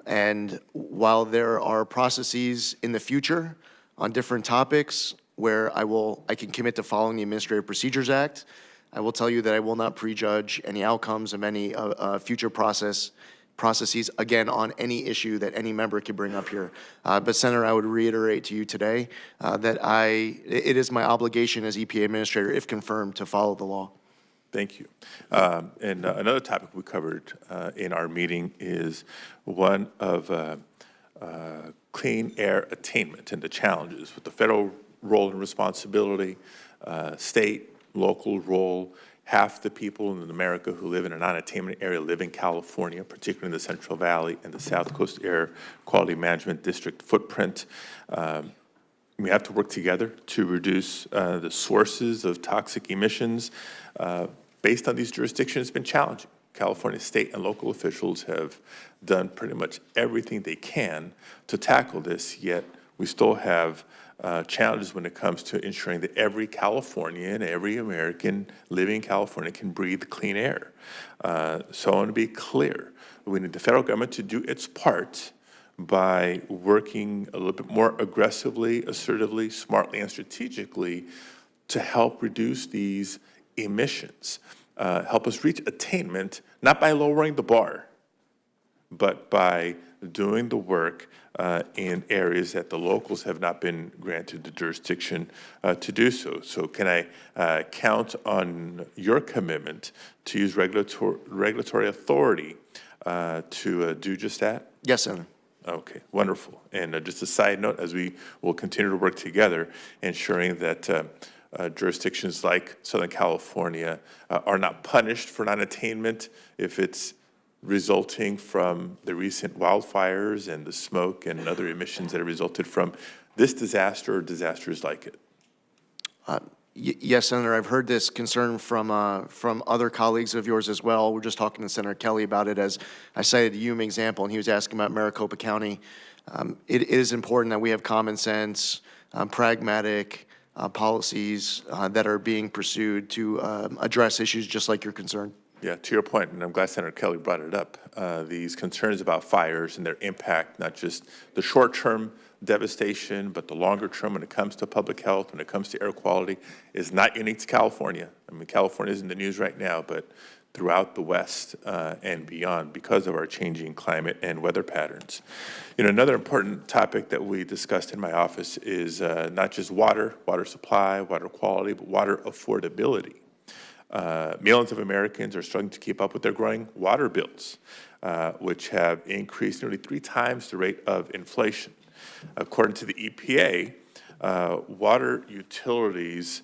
And while there are processes in the future on different topics where I can commit to following the Administrative Procedures Act, I will tell you that I will not prejudge any outcomes of any future processes, again, on any issue that any member could bring up here. But Senator, I would reiterate to you today that it is my obligation as EPA Administrator, if confirmed, to follow the law. Thank you. And another topic we covered in our meeting is one of clean air attainment and the challenges with the federal role and responsibility, state, local role. Half the people in America who live in a non-attainment area live in California, particularly in the Central Valley and the South Coast Air Quality Management District footprint. We have to work together to reduce the sources of toxic emissions. Based on these jurisdictions, it's been challenging. California state and local officials have done pretty much everything they can to tackle this, yet we still have challenges when it comes to ensuring that every Californian, every American living in California can breathe clean air. So I want to be clear. We need the federal government to do its part by working a little bit more aggressively, assertively, smartly, and strategically to help reduce these emissions. Help us reach attainment, not by lowering the bar, but by doing the work in areas that the locals have not been granted the jurisdiction to do so. So can I count on your commitment to use regulatory authority to do just that? Yes, Senator. Okay, wonderful. And just a side note, as we will continue to work together, ensuring that jurisdictions like Southern California are not punished for non-attainment if it's resulting from the recent wildfires and the smoke and other emissions that have resulted from this disaster or disasters like it. Yes, Senator, I've heard this concern from other colleagues of yours as well. We're just talking to Senator Kelly about it, as I cited the Yuma example, and he was asking about Maricopa County. It is important that we have common sense, pragmatic policies that are being pursued to address issues just like your concern. Yeah, to your point, and I'm glad Senator Kelly brought it up, these concerns about fires and their impact, not just the short-term devastation, but the longer term when it comes to public health, when it comes to air quality, is not unique to California. I mean, California is in the news right now, but throughout the West and beyond because of our changing climate and weather patterns. You know, another important topic that we discussed in my office is not just water supply, water quality, but water affordability. Millions of Americans are struggling to keep up with their growing water bills, which have increased nearly 3 times the rate of inflation. According to the EPA, water utilities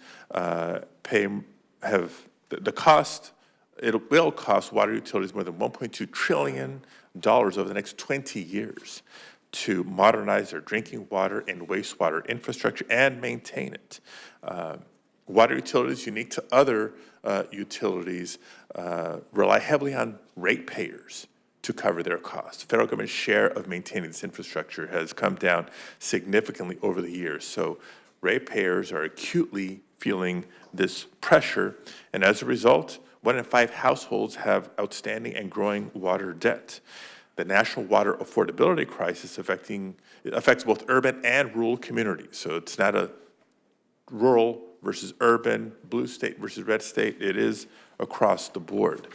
it will cost water utilities more than $1.2 trillion over the next 20 years to modernize their drinking water and wastewater infrastructure and maintain it. Water utilities, unique to other utilities, rely heavily on ratepayers to cover their costs. The federal government's share of maintaining this infrastructure has come down significantly over the years. So ratepayers are acutely feeling this pressure, and as a result, 1 in 5 households have outstanding and growing water debt. The national water affordability crisis affects both urban and rural communities. So it's not a rural versus urban, blue state versus red state. It is across the board.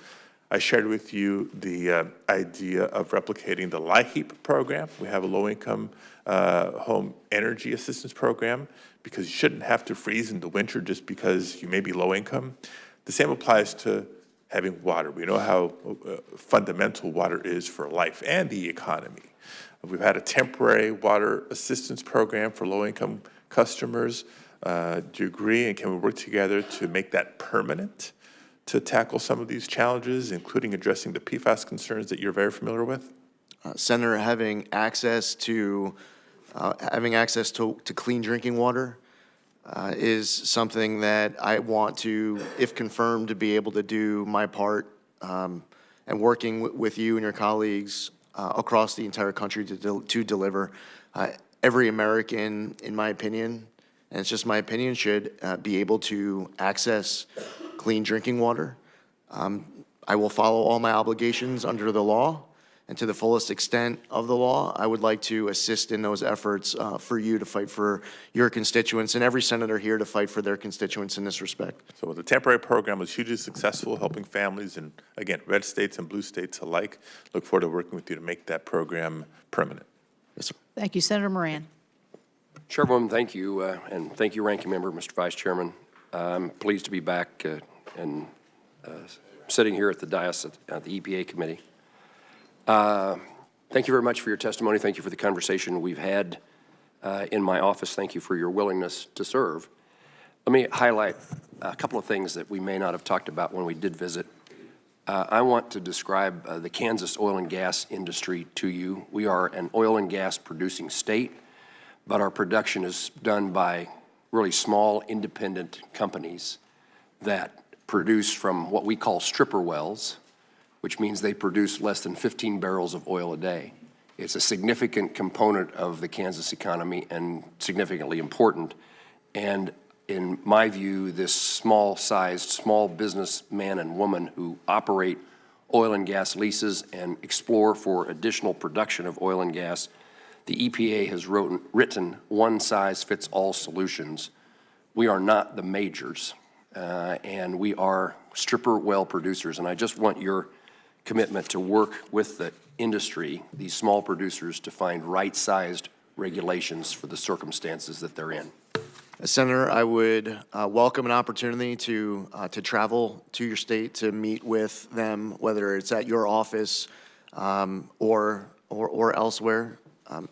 I shared with you the idea of replicating the LIHEAP program. We have a low-income home energy assistance program because you shouldn't have to freeze in the winter just because you may be low income. The same applies to having water. We know how fundamental water is for life and the economy. We've had a temporary water assistance program for low-income customers. Do you agree, and can we work together to make that permanent to tackle some of these challenges, including addressing the PFAS concerns that you're very familiar with? Senator, having access to clean drinking water is something that I want to, if confirmed, to be able to do my part, and working with you and your colleagues across the entire country to deliver. Every American, in my opinion, and it's just my opinion, should be able to access clean drinking water. I will follow all my obligations under the law, and to the fullest extent of the law, I would like to assist in those efforts for you to fight for your constituents, and every senator here to fight for their constituents in this respect. So the temporary program was hugely successful, helping families in, again, red states and blue states alike. Look forward to working with you to make that program permanent. Yes, sir. Thank you, Senator Moran. Chairwoman, thank you, and thank you, Ranking Member, Mr. Vice Chairman. I'm pleased to be back and sitting here at the dais at the EPA Committee. Thank you very much for your testimony. Thank you for the conversation we've had in my office. Thank you for your willingness to serve. Let me highlight a couple of things that we may not have talked about when we did visit. I want to describe the Kansas oil and gas industry to you. We are an oil and gas producing state, but our production is done by really small independent companies that produce from what we call stripper wells, which means they produce less than 15 barrels of oil a day. It's a significant component of the Kansas economy and significantly important. And in my view, this small-sized, small businessman and woman who operate oil and gas leases and explore for additional production of oil and gas, the EPA has written one-size-fits-all solutions. We are not the majors, and we are stripper well producers. And I just want your commitment to work with the industry, these small producers, to find right-sized regulations for the circumstances that they're in. Senator, I would welcome an opportunity to travel to your state to meet with them, whether it's at your office or elsewhere.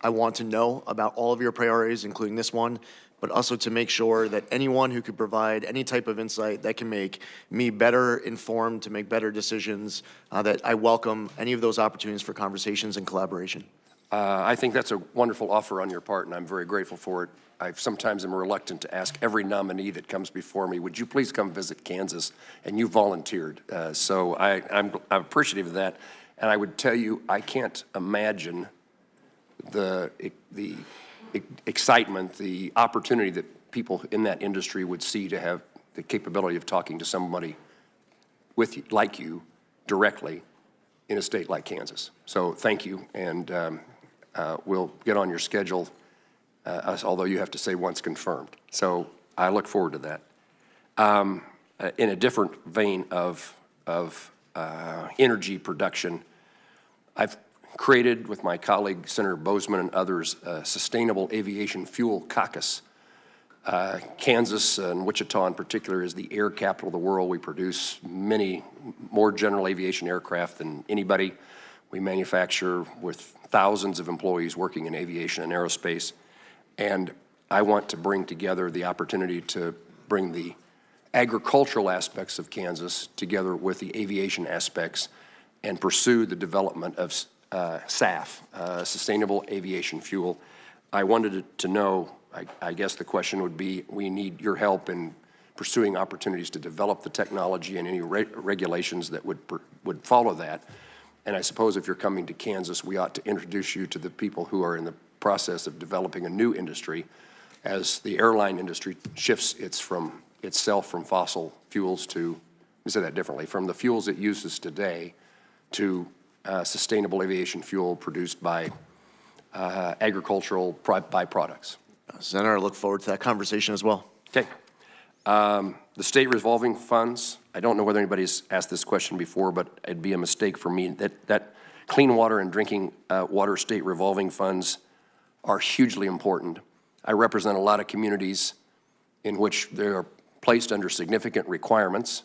I want to know about all of your priorities, including this one, but also to make sure that anyone who could provide any type of insight that can make me better informed to make better decisions, that I welcome any of those opportunities for conversations and collaboration. I think that's a wonderful offer on your part, and I'm very grateful for it. I sometimes am reluctant to ask every nominee that comes before me, would you please come visit Kansas? And you volunteered. So I'm appreciative of that. And I would tell you, I can't imagine the excitement, the opportunity that people in that industry would see to have the capability of talking to somebody with you, like you directly in a state like Kansas. So thank you, and we'll get on your schedule, although you have to say once confirmed. So I look forward to that. In a different vein of energy production, I've created with my colleague Senator Bozeman and others a Sustainable Aviation Fuel Caucus. Kansas and Wichita in particular is the air capital of the world. We produce many more general aviation aircraft than anybody. We manufacture with thousands of employees working in aviation and aerospace. And I want to bring together the opportunity to bring the agricultural aspects of Kansas together with the aviation aspects and pursue the development of SAF, Sustainable Aviation Fuel. I wanted to know, I guess the question would be, we need your help in pursuing opportunities to develop the technology and any regulations that would follow that. And I suppose if you're coming to Kansas, we ought to introduce you to the people who are in the process of developing a new industry, as the airline industry shifts itself from fossil fuels to, let me say that differently, from the fuels it uses today to sustainable aviation fuel produced by agricultural byproducts. Senator, I look forward to that conversation as well. Okay. The state revolving funds, I don't know whether anybody's asked this question before, but it'd be a mistake for me. That clean water and drinking water state revolving funds are hugely important. I represent a lot of communities in which they are placed under significant requirements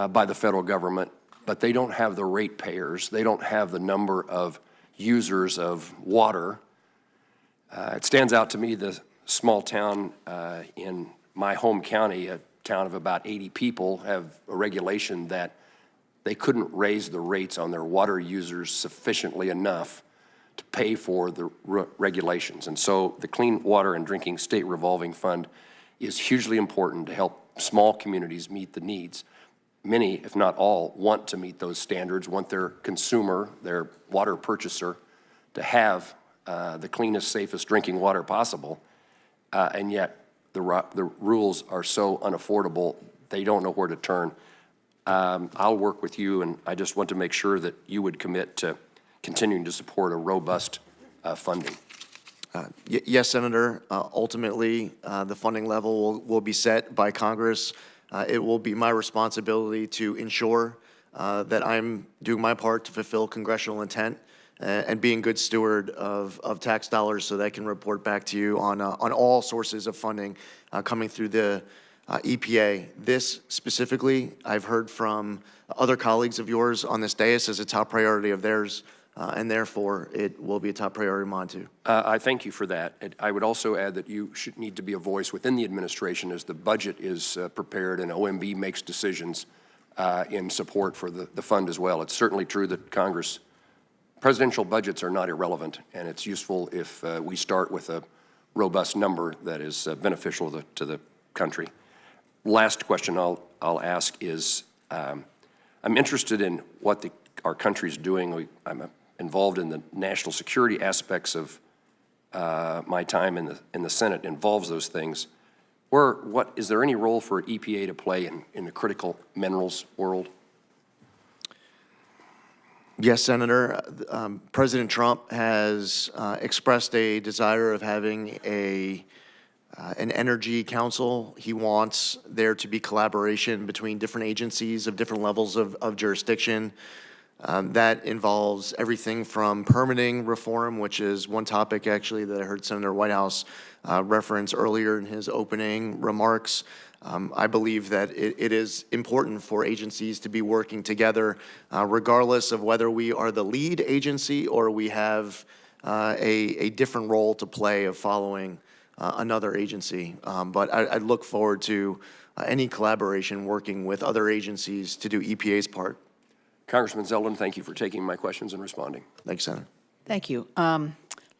by the federal government, but they don't have the ratepayers. They don't have the number of users of water. It stands out to me, the small town in my home county, a town of about 80 people, have a regulation that they couldn't raise the rates on their water users sufficiently enough to pay for the regulations. And so the Clean Water and Drinking State Revolving Fund is hugely important to help small communities meet the needs. Many, if not all, want to meet those standards, want their consumer, their water purchaser, to have the cleanest, safest drinking water possible, and yet the rules are so unaffordable, they don't know where to turn. I'll work with you, and I just want to make sure that you would commit to continuing to support a robust funding. Yes, Senator. Ultimately, the funding level will be set by Congress. It will be my responsibility to ensure that I'm doing my part to fulfill congressional intent and being good steward of tax dollars so that I can report back to you on all sources of funding coming through the EPA. This specifically, I've heard from other colleagues of yours on this dais as a top priority of theirs, and therefore it will be a top priority of mine too. I thank you for that. I would also add that you should need to be a voice within the administration as the budget is prepared and OMB makes decisions in support for the fund as well. It's certainly true that presidential budgets are not irrelevant, and it's useful if we start with a robust number that is beneficial to the country. Last question I'll ask is, I'm interested in what our country's doing. I'm involved in the national security aspects of my time in the Senate involves those things. Is there any role for EPA to play in the critical minerals world? Yes, Senator. President Trump has expressed a desire of having an energy council. He wants there to be collaboration between different agencies of different levels of jurisdiction. That involves everything from permitting reform, which is one topic actually that I heard Senator Whitehouse reference earlier in his opening remarks. I believe that it is important for agencies to be working together, regardless of whether we are the lead agency or we have a different role to play of following another agency. But I look forward to any collaboration working with other agencies to do EPA's part. Congressman Zeldin, thank you for taking my questions and responding. Thanks, Senator. Thank you.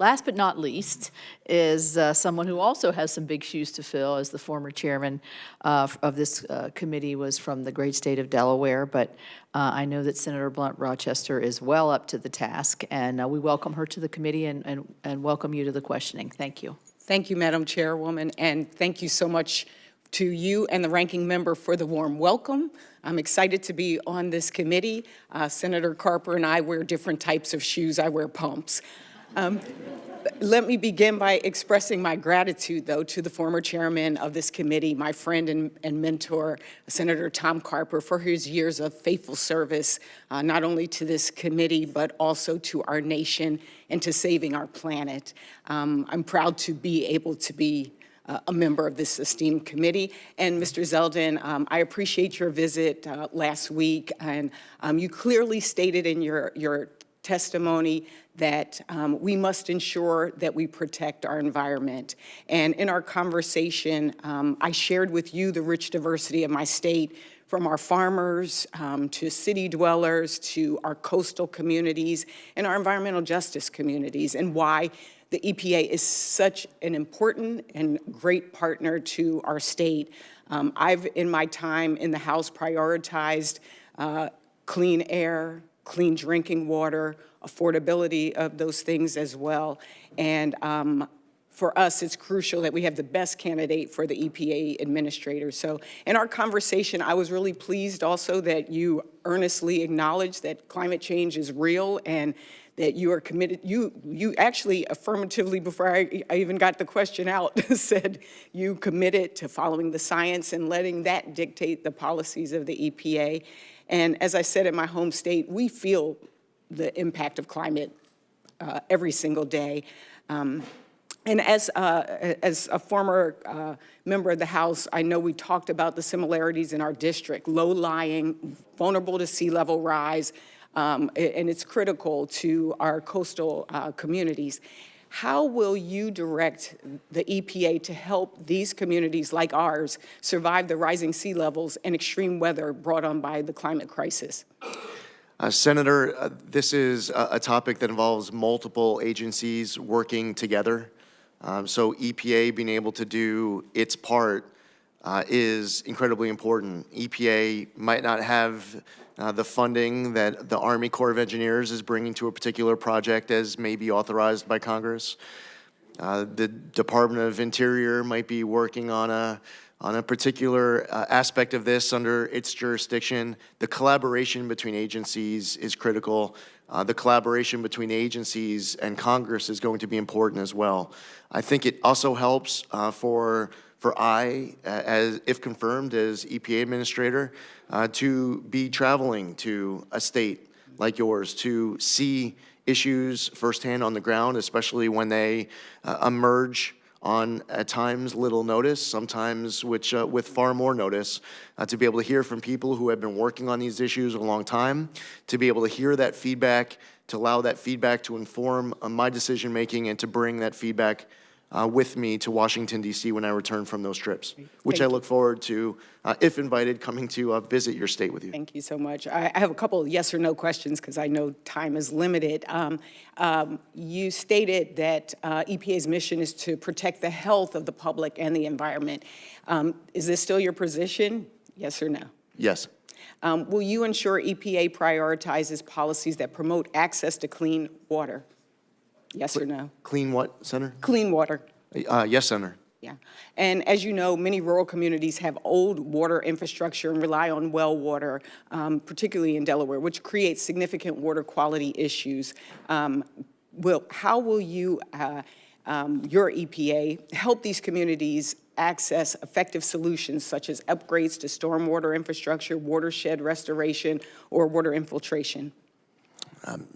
Last but not least is someone who also has some big shoes to fill, as the former chairman of this committee was from the great state of Delaware, but I know that Senator Blunt Rochester is well up to the task, and we welcome her to the committee and welcome you to the questioning. Thank you. Thank you, Madam Chairwoman, and thank you so much to you and the ranking member for the warm welcome. I'm excited to be on this committee. Senator Carper and I wear different types of shoes. I wear pumps. Let me begin by expressing my gratitude, though, to the former chairman of this committee, my friend and mentor, Senator Tom Carper, for his years of faithful service, not only to this committee, but also to our nation and to saving our planet. I'm proud to be able to be a member of this esteemed committee. And Mr. Zeldin, I appreciate your visit last week, and you clearly stated in your testimony that we must ensure that we protect our environment. And in our conversation, I shared with you the rich diversity of my state, from our farmers to city dwellers to our coastal communities and our environmental justice communities, and why the EPA is such an important and great partner to our state. I've, in my time in the House, prioritized clean air, clean drinking water, affordability of those things as well. And for us, it's crucial that we have the best candidate for the EPA administrator. So in our conversation, I was really pleased also that you earnestly acknowledged that climate change is real and that you are committed. You actually affirmatively, before I even got the question out, said you committed to following the science and letting that dictate the policies of the EPA. And as I said in my home state, we feel the impact of climate every single day. And as a former member of the House, I know we talked about the similarities in our district, low-lying, vulnerable to sea level rise, and it's critical to our coastal communities. How will you direct the EPA to help these communities like ours survive the rising sea levels and extreme weather brought on by the climate crisis? Senator, this is a topic that involves multiple agencies working together. So EPA being able to do its part is incredibly important. EPA might not have the funding that the Army Corps of Engineers is bringing to a particular project as may be authorized by Congress. The Department of Interior might be working on a particular aspect of this under its jurisdiction. The collaboration between agencies is critical. The collaboration between agencies and Congress is going to be important as well. I think it also helps for I, as if confirmed as EPA administrator, to be traveling to a state like yours to see issues firsthand on the ground, especially when they emerge on, at times, little notice, sometimes with far more notice, to be able to hear from people who have been working on these issues a long time, to be able to hear that feedback, to allow that feedback to inform my decision-making and to bring that feedback with me to Washington, D.C. when I return from those trips, which I look forward to, if invited, coming to visit your state with you. Thank you so much. I have a couple of yes or no questions because I know time is limited. You stated that EPA's mission is to protect the health of the public and the environment. Is this still your position? Yes or no? Yes. Will you ensure EPA prioritizes policies that promote access to clean water? Yes or no? Clean what, Senator? Clean water. Yes, Senator. Yeah. And as you know, many rural communities have old water infrastructure and rely on well water, particularly in Delaware, which creates significant water quality issues. How will you, your EPA, help these communities access effective solutions such as upgrades to stormwater infrastructure, watershed restoration, or water infiltration?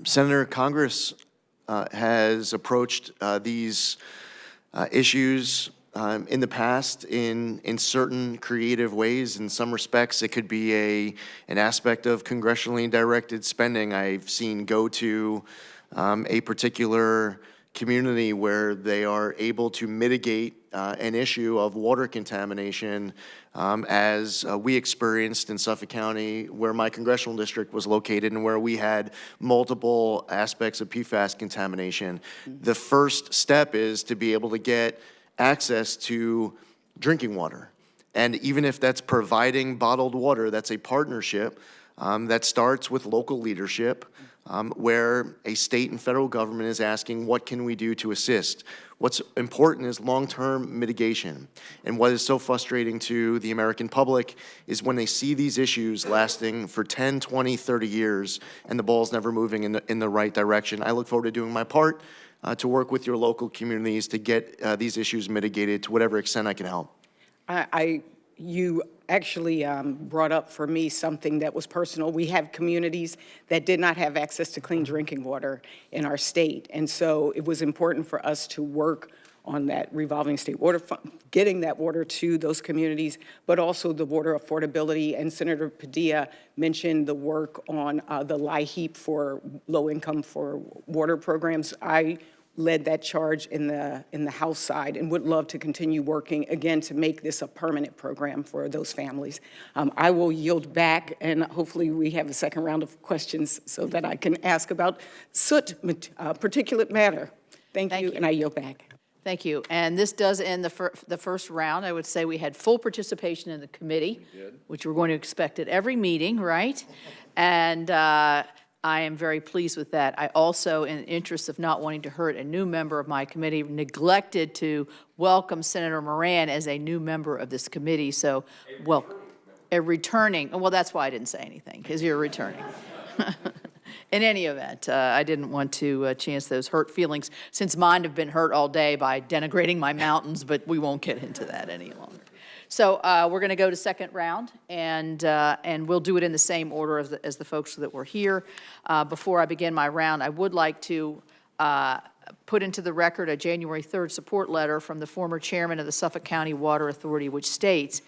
Senator, Congress has approached these issues in the past in certain creative ways. In some respects, it could be an aspect of congressionally directed spending. I've seen go to a particular community where they are able to mitigate an issue of water contamination as we experienced in Suffolk County, where my congressional district was located and where we had multiple aspects of PFAS contamination. The first step is to be able to get access to drinking water. And even if that's providing bottled water, that's a partnership that starts with local leadership, where a state and federal government is asking, what can we do to assist? What's important is long-term mitigation. And what is so frustrating to the American public is when they see these issues lasting for 10, 20, 30 years and the ball's never moving in the right direction. I look forward to doing my part to work with your local communities to get these issues mitigated to whatever extent I can help. You actually brought up for me something that was personal. We have communities that did not have access to clean drinking water in our state. And so it was important for us to work on that revolving state water fund, getting that water to those communities, but also the water affordability. And Senator Padilla mentioned the work on the LIHEAP for low income for water programs. I led that charge in the House side and would love to continue working, again, to make this a permanent program for those families. I will yield back, and hopefully we have a second round of questions so that I can ask about soot, particulate matter. Thank you, and I yield back. Thank you. And this does end the first round. I would say we had full participation in the committee, which we're going to expect at every meeting, right? And I am very pleased with that. I also, in the interest of not wanting to hurt a new member of my committee, neglected to welcome Senator Moran as a new member of this committee, so, well, a returning, well, that's why I didn't say anything, because you're returning. In any event, I didn't want to chance those hurt feelings, since mine have been hurt all day by denigrating my mountains, but we won't get into that any longer. So we're going to go to second round, and we'll do it in the same order as the folks that were here. Before I begin my round, I would like to put into the record a January 3rd support letter from the former chairman of the Suffolk County Water Authority, which states,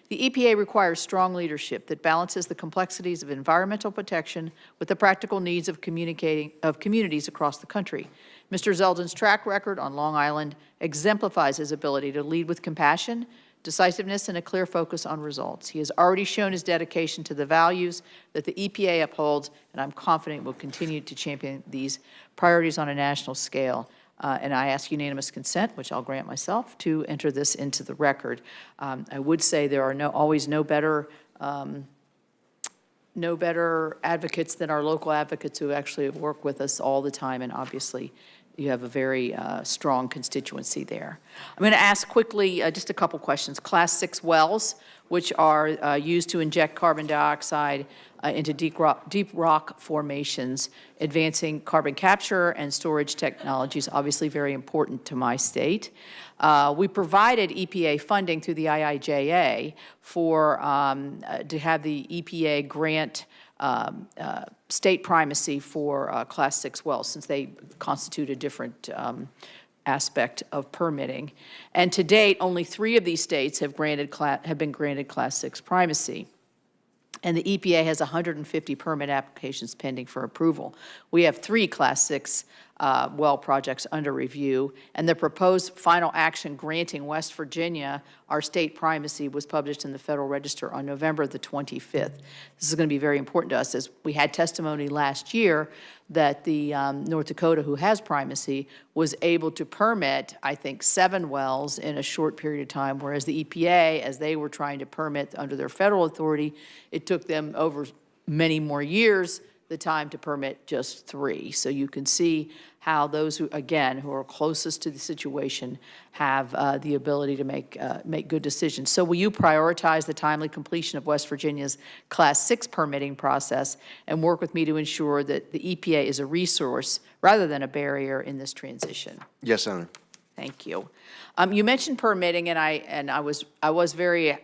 the EPA requires strong leadership that balances the complexities of environmental protection with the practical needs of communities across the country. Mr. Zeldin's track record on Long Island exemplifies his ability to lead with compassion, decisiveness, and a clear focus on results. He has already shown his dedication to the values that the EPA upholds, and I'm confident will continue to champion these priorities on a national scale. And I ask unanimous consent, which I'll grant myself, to enter this into the record. I would say there are always no better advocates than our local advocates who actually work with us all the time, and obviously you have a very strong constituency there. I'm going to ask quickly just a couple questions. Class 6 wells, which are used to inject carbon dioxide into deep rock formations, advancing carbon capture and storage technologies, obviously very important to my state. We provided EPA funding through the IIJA for to have the EPA grant state primacy for Class 6 wells, since they constitute a different aspect of permitting. And to date, only 3 of these states have been granted Class 6 primacy. And the EPA has 150 permit applications pending for approval. We have 3 Class 6 well projects under review, and the proposed final action granting West Virginia our state primacy was published in the Federal Register on November the 25th. This is going to be very important to us, as we had testimony last year that the North Dakota, who has primacy, was able to permit, I think, 7 wells in a short period of time, whereas the EPA, as they were trying to permit under their federal authority, it took them over many more years the time to permit just 3. So you can see how those who, again, who are closest to the situation have the ability to make good decisions. So will you prioritize the timely completion of West Virginia's Class 6 permitting process and work with me to ensure that the EPA is a resource rather than a barrier in this transition? Yes, Senator. Thank you. You mentioned permitting, and I was very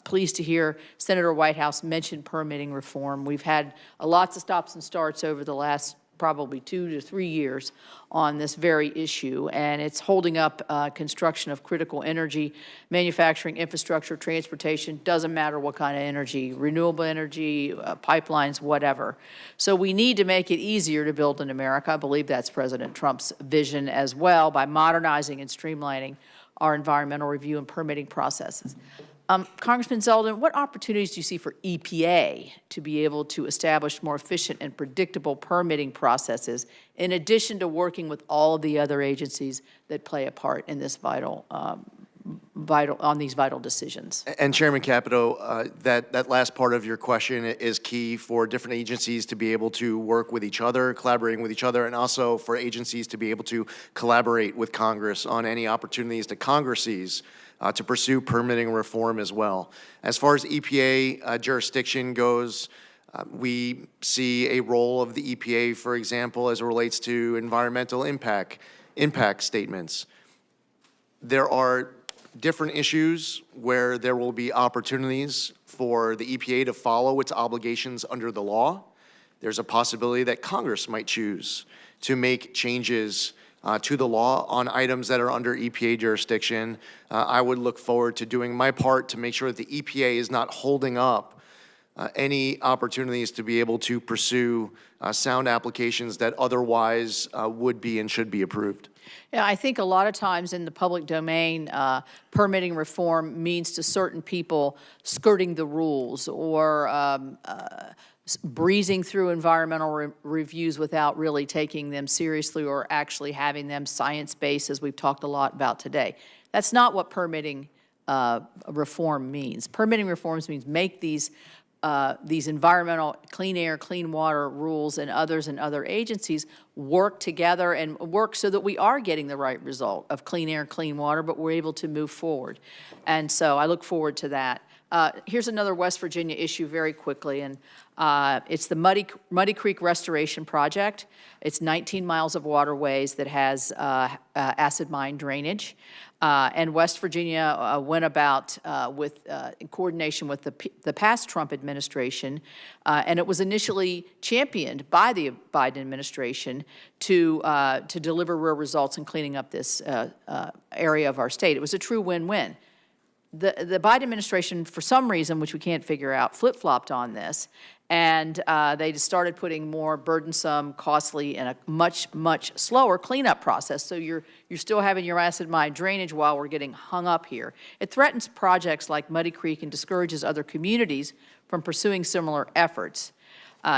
pleased to hear Senator Whitehouse mention permitting reform. We've had lots of stops and starts over the last probably 2 to 3 years on this very issue, and it's holding up construction of critical energy, manufacturing, infrastructure, transportation, doesn't matter what kind of energy, renewable energy, pipelines, whatever. So we need to make it easier to build in America. I believe that's President Trump's vision as well, by modernizing and streamlining our environmental review and permitting processes. Congressman Zeldin, what opportunities do you see for EPA to be able to establish more efficient and predictable permitting processes, in addition to working with all of the other agencies that play a part in this on these vital decisions? And Chairman Capito, that last part of your question is key for different agencies to be able to work with each other, collaborating with each other, and also for agencies to be able to collaborate with Congress on any opportunities that Congress sees to pursue permitting reform as well. As far as EPA jurisdiction goes, we see a role of the EPA, for example, as it relates to environmental impact statements. There are different issues where there will be opportunities for the EPA to follow its obligations under the law. There's a possibility that Congress might choose to make changes to the law on items that are under EPA jurisdiction. I would look forward to doing my part to make sure that the EPA is not holding up any opportunities to be able to pursue sound applications that otherwise would be and should be approved. Yeah, I think a lot of times in the public domain, permitting reform means to certain people skirting the rules or breezing through environmental reviews without really taking them seriously or actually having them science-based, as we've talked a lot about today. That's not what permitting reform means. Permitting reforms means make these these environmental, clean air, clean water rules and other agencies work together and work so that we are getting the right result of clean air, clean water, but we're able to move forward. And so I look forward to that. Here's another West Virginia issue very quickly, and it's the Muddy Creek Restoration Project. It's 19 miles of waterways that has acid mine drainage. And West Virginia went about in coordination with the past Trump administration, and it was initially championed by the Biden administration to deliver real results in cleaning up this area of our state. It was a true win-win. The Biden administration, for some reason, which we can't figure out, flip-flopped on this, and they just started putting more burdensome, costly, and a much, much slower cleanup process. So you're still having your acid mine drainage while we're getting hung up here. It threatens projects like Muddy Creek and discourages other communities from pursuing similar efforts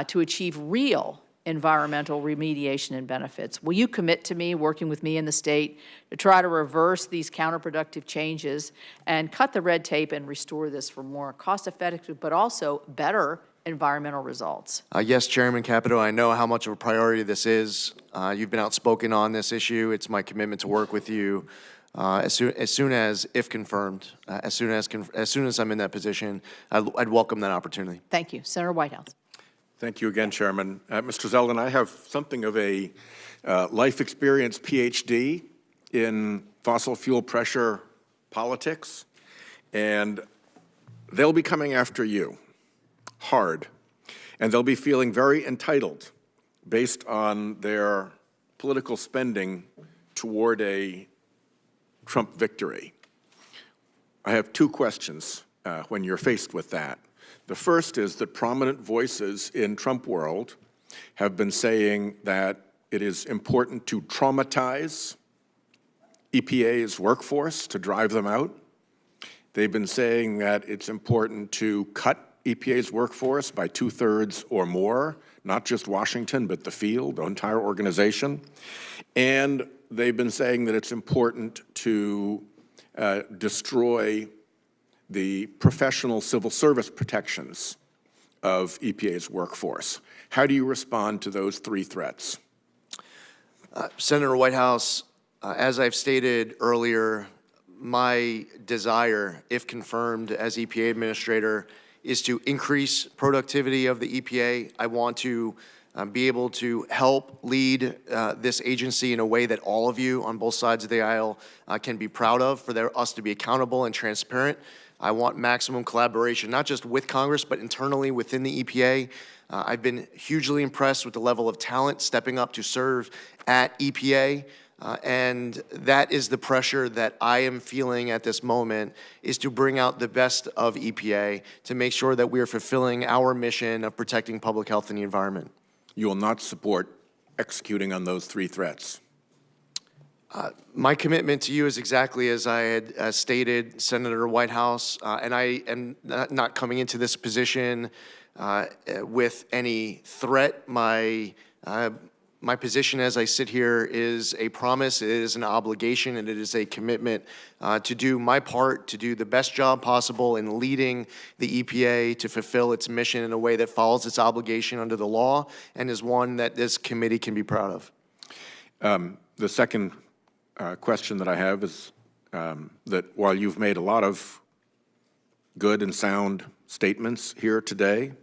to achieve real environmental remediation and benefits. Will you commit to me, working with me in the state, to try to reverse these counterproductive changes and cut the red tape and restore this for more cost-effective but also better environmental results? Yes, Chairman Capito, I know how much of a priority this is. You've been outspoken on this issue. It's my commitment to work with you as soon as, if confirmed, as soon as I'm in that position, I'd welcome that opportunity. Thank you. Senator Whitehouse. Thank you again, Chairman. Mr. Zeldin, I have something of a life experience PhD in fossil fuel pressure politics, and they'll be coming after you hard, and they'll be feeling very entitled based on their political spending toward a Trump victory. I have two questions when you're faced with that. The first is that prominent voices in Trump world have been saying that it is important to traumatize EPA's workforce to drive them out. They've been saying that it's important to cut EPA's workforce by 2/3 or more, not just Washington, but the field, the entire organization. And they've been saying that it's important to destroy the professional civil service protections of EPA's workforce. How do you respond to those three threats? Senator Whitehouse, as I've stated earlier, my desire, if confirmed as EPA administrator, is to increase productivity of the EPA. I want to be able to help lead this agency in a way that all of you on both sides of the aisle can be proud of, for us to be accountable and transparent. I want maximum collaboration, not just with Congress, but internally within the EPA. I've been hugely impressed with the level of talent stepping up to serve at EPA. And that is the pressure that I am feeling at this moment, is to bring out the best of EPA to make sure that we are fulfilling our mission of protecting public health and the environment. You will not support executing on those three threats? My commitment to you is exactly as I had stated, Senator Whitehouse, and I am not coming into this position with any threat. My position as I sit here is a promise, it is an obligation, and it is a commitment to do my part, to do the best job possible in leading the EPA to fulfill its mission in a way that follows its obligation under the law and is one that this committee can be proud of. The second question that I have is that while you've made a lot of good and sound statements here today,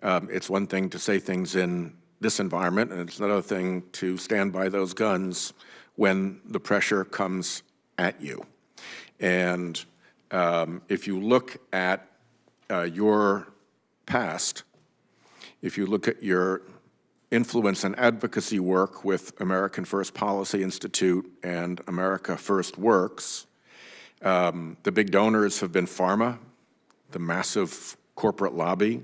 it's one thing to say things in this environment, and it's another thing to stand by those guns when the pressure comes at you. And if you look at your past, if you look at your influence and advocacy work with American First Policy Institute and America First Works, the big donors have been pharma, the massive corporate lobby,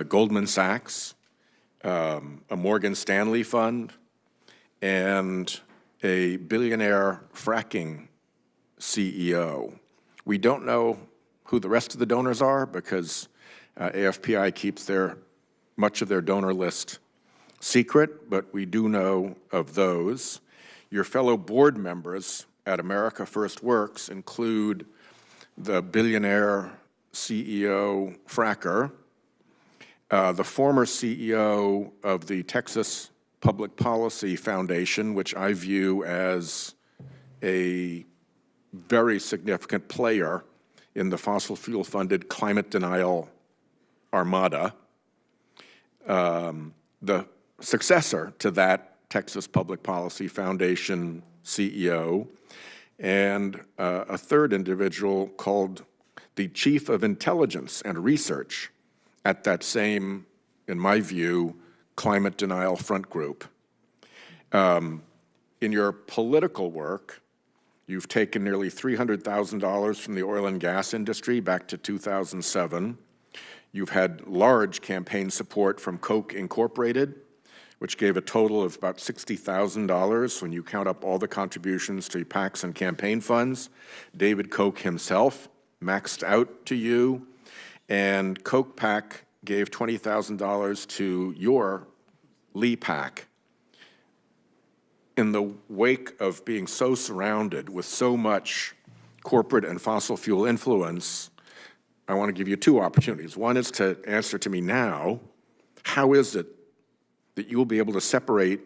Goldman Sachs, a Morgan Stanley fund, and a billionaire fracking CEO. We don't know who the rest of the donors are because AFPI keeps much of their donor list secret, but we do know of those. Your fellow board members at America First Works include the billionaire CEO fracker, the former CEO of the Texas Public Policy Foundation, which I view as a very significant player in the fossil fuel-funded climate denial armada. The successor to that Texas Public Policy Foundation CEO, and a third individual called the Chief of Intelligence and Research at that same, in my view, climate denial front group. In your political work, you've taken nearly $300,000 from the oil and gas industry back to 2007. You've had large campaign support from Koch Incorporated, which gave a total of about $60,000 when you count up all the contributions to PACs and campaign funds. David Koch himself maxed out to you, and Koch PAC gave $20,000 to your Lee PAC. In the wake of being so surrounded with so much corporate and fossil fuel influence, I want to give you two opportunities. One is to answer to me now, how is it that you will be able to separate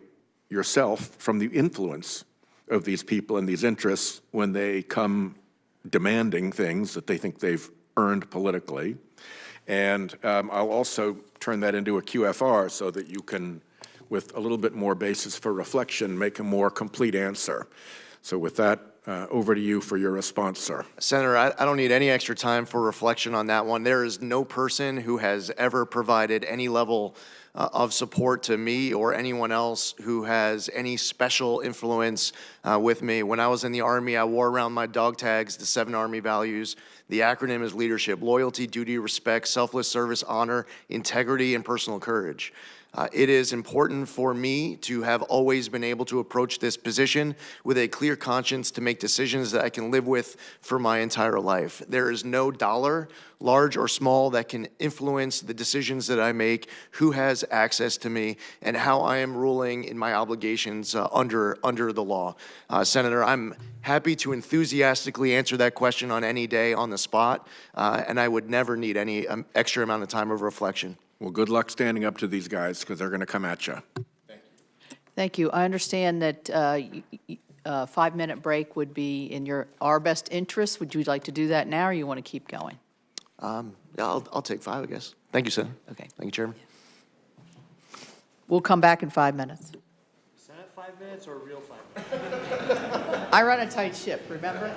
yourself from the influence of these people and these interests when they come demanding things that they think they've earned politically? And I'll also turn that into a QFR so that you can, with a little bit more basis for reflection, make a more complete answer. So with that, over to you for your response, sir. Senator, I don't need any extra time for reflection on that one. There is no person who has ever provided any level of support to me or anyone else who has any special influence with me. When I was in the Army, I wore around my dog tags the 7 Army values. The acronym is leadership: loyalty, duty, respect, selfless service, honor, integrity, and personal courage. It is important for me to have always been able to approach this position with a clear conscience to make decisions that I can live with for my entire life. There is no dollar, large or small, that can influence the decisions that I make, who has access to me, and how I am ruling in my obligations under the law. Senator, I'm happy to enthusiastically answer that question on any day on the spot, and I would never need any extra amount of time of reflection. Well, good luck standing up to these guys, because they're going to come at you. Thank you. I understand that a 5-minute break would be in our best interest. Would you like to do that now, or you want to keep going? Yeah, I'll take 5, I guess. Thank you, Senator. Okay. Thank you, Chairman. We'll come back in 5 minutes. Senate 5 minutes or real 5 minutes? I run a tight ship, remember?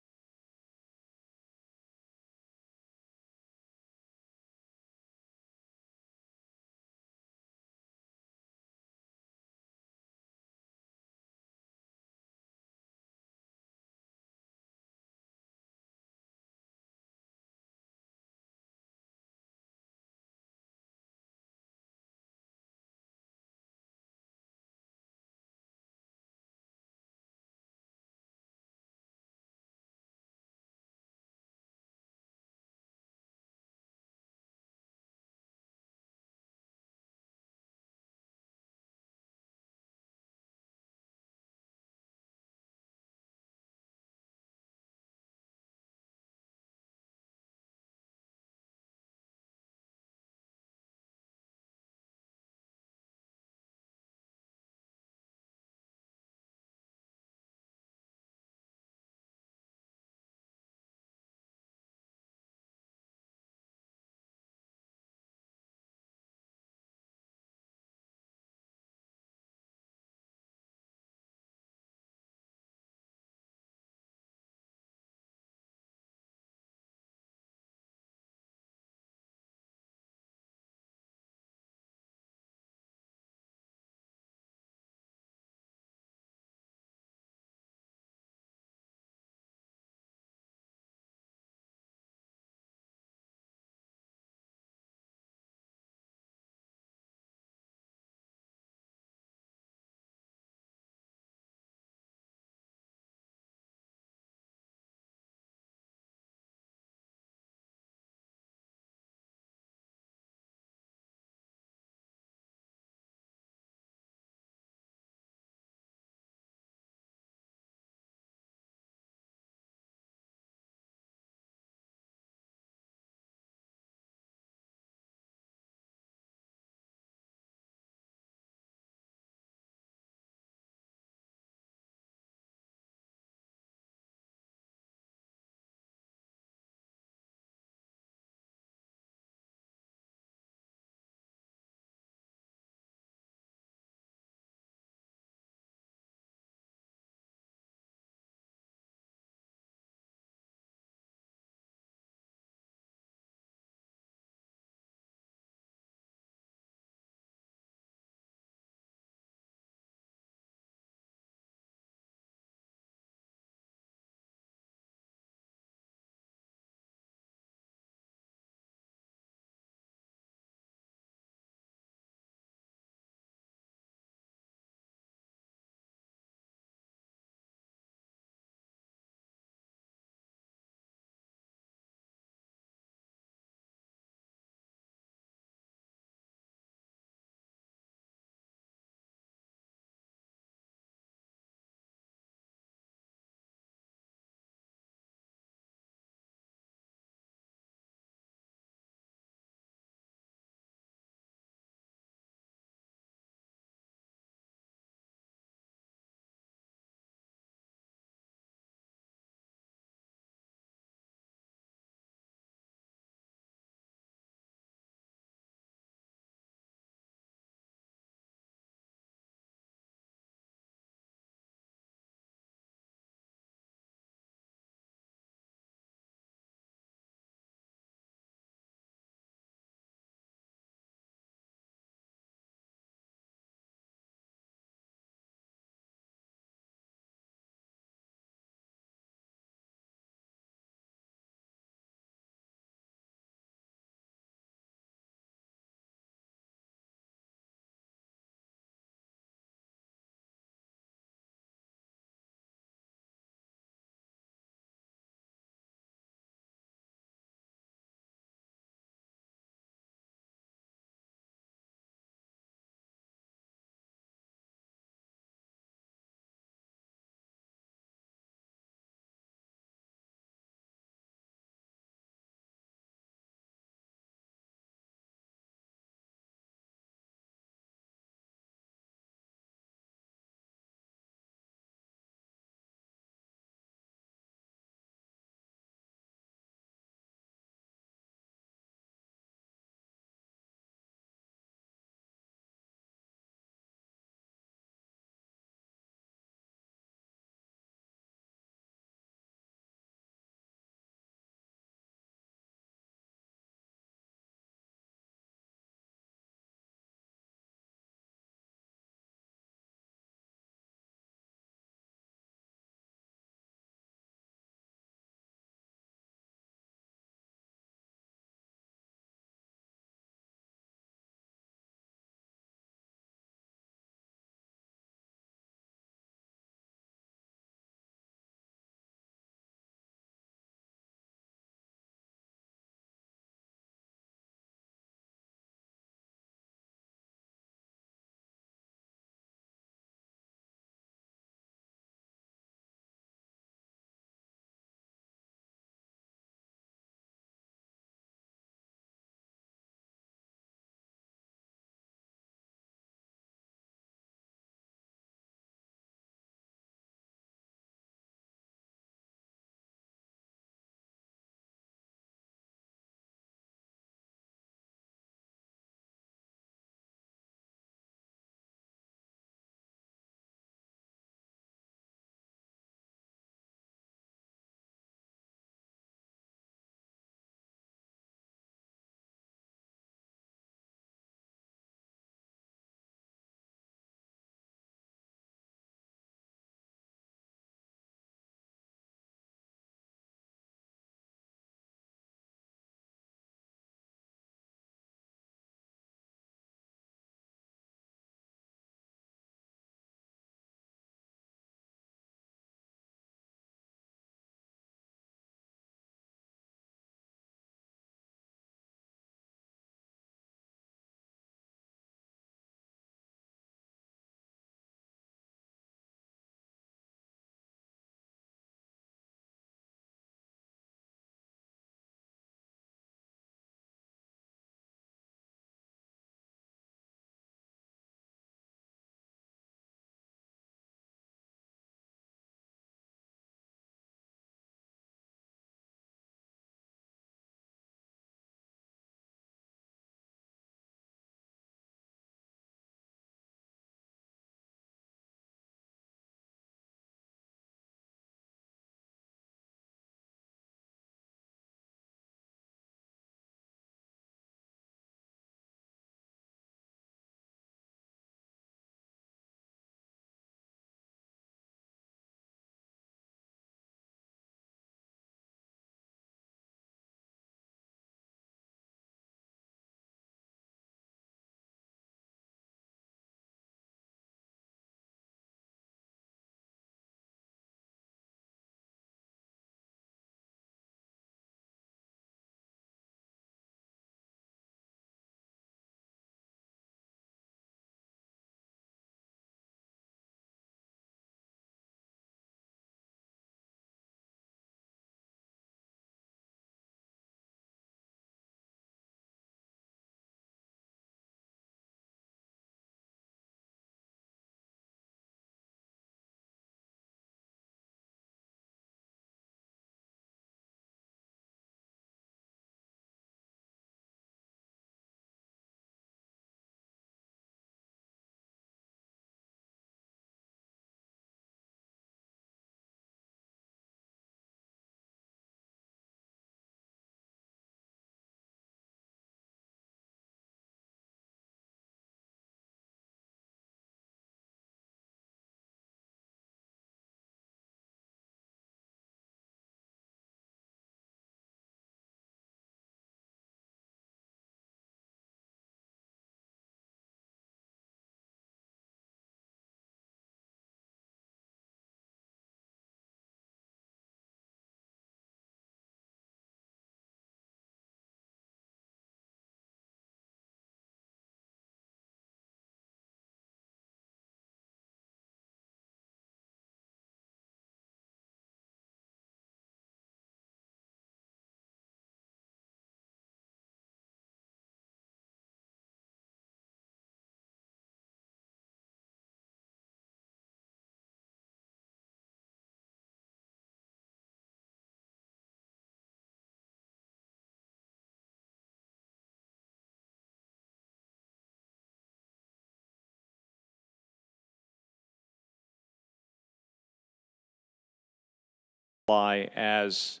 as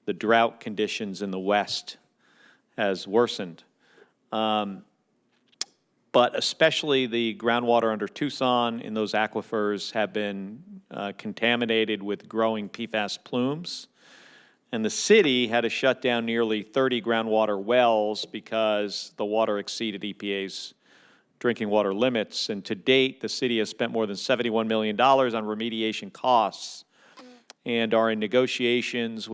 the drought conditions in the West has worsened. But especially the groundwater under Tucson in those aquifers have been contaminated with growing PFAS plumes. And the city had to shut down nearly 30 groundwater wells because the water exceeded EPA's drinking water limits. And to date, the city has spent more than $71 million on remediation costs and are in negotiations